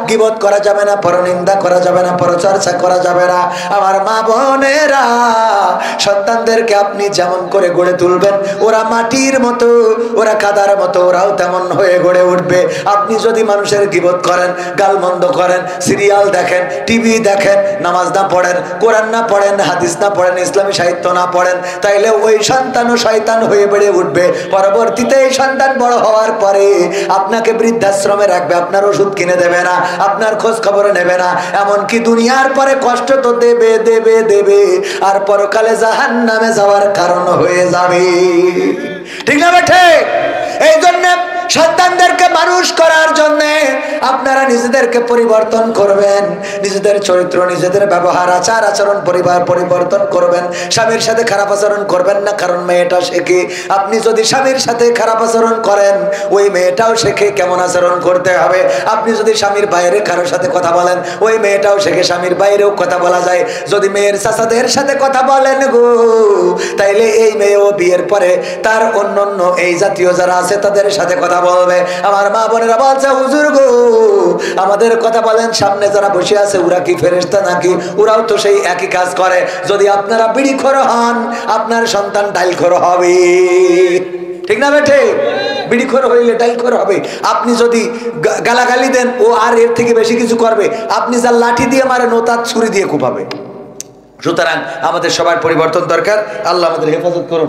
গীবত করা যাবে না, পরনিন্দা করা যাবে না, পরচর্চা করা যাবে না। আমার মা বোনেরা, সন্তানদেরকে আপনি যেমন করে গড়ে তুলবেন, ওরা মাটির মতো, ওরা কাদার মতো, ওরাও তেমন হয়ে গড়ে উঠবে। আপনি যদি মানুষের গীবত করেন, গালমন্দ করেন, সিরিয়াল দেখেন, টিভি দেখেন, নামাজ না পড়েন, কোরআন না পড়েন, হাদিস না পড়েন, ইসলামী সাহিত্য না পড়েন, তাইলে ওই সন্তানও শয়তান হয়ে বেড়ে উঠবে। পরবর্তীতে এই সন্তান বড় হওয়ার পরে আপনাকে বৃদ্ধাশ্রমে রাখবে, আপনার ওষুধ কিনে দেবে না, আপনার খোঁজ খবর নেবে না, এমনকি দুনিয়ার পরে কষ্ট তো দেবে দেবে দেবে, আর পরকালে জাহান্নামে যাওয়ার কারণ হয়ে যাবে, ঠিক না বেঠে? এই জন্য সন্তানদেরকে মানুষ করার জন্য আপনারা নিজেদেরকে পরিবর্তন করবেন, নিজেদের চরিত্র, নিজেদের ব্যবহার, আচার আচরণ, পরিবার পরিবর্তন করবেন। স্বামীর সাথে খারাপ আচরণ করবেন না, কারণ মেয়েটা শেখে। আপনি যদি স্বামীর সাথে খারাপ আচরণ করেন, ওই মেয়েটাও শেখে কেমন আচরণ করতে হবে। আপনি যদি স্বামীর বাইরে কারোর সাথে কথা বলেন, ওই মেয়েটাও শেখে স্বামীর বাইরেও কথা বলা যায়। যদি মেয়ের চাচাদের সাথে কথা বলেন গো, তাইলে এই মেয়েও বিয়ের পরে তার অন্যান্য এই জাতীয় যারা আছে তাদের সাথে কথা বলবে। আমার মা বোনেরা বলছে, হুজুর গো আমাদের কথা বলেন, সামনে যারা বসে আছে ওরা কি ফেরেশতা নাকি? ওরাও তো সেই একই কাজ করে। যদি আপনারা বিড়িখোর হন, আপনার সন্তান ডাইলখোর হবে, ঠিক না বেঠে? বিড়িখোর হইলে ডাইলখোর হবে। আপনি যদি গালাগালি দেন, ও আর এর থেকে বেশি কিছু করবে। আপনি যা লাঠি দিয়ে মারেন, ও তার ছুরি দিয়ে কোপাবে। সুতরাং আমাদের সবার পরিবর্তন দরকার। আল্লাহ আমাদের হেফাজত করুন।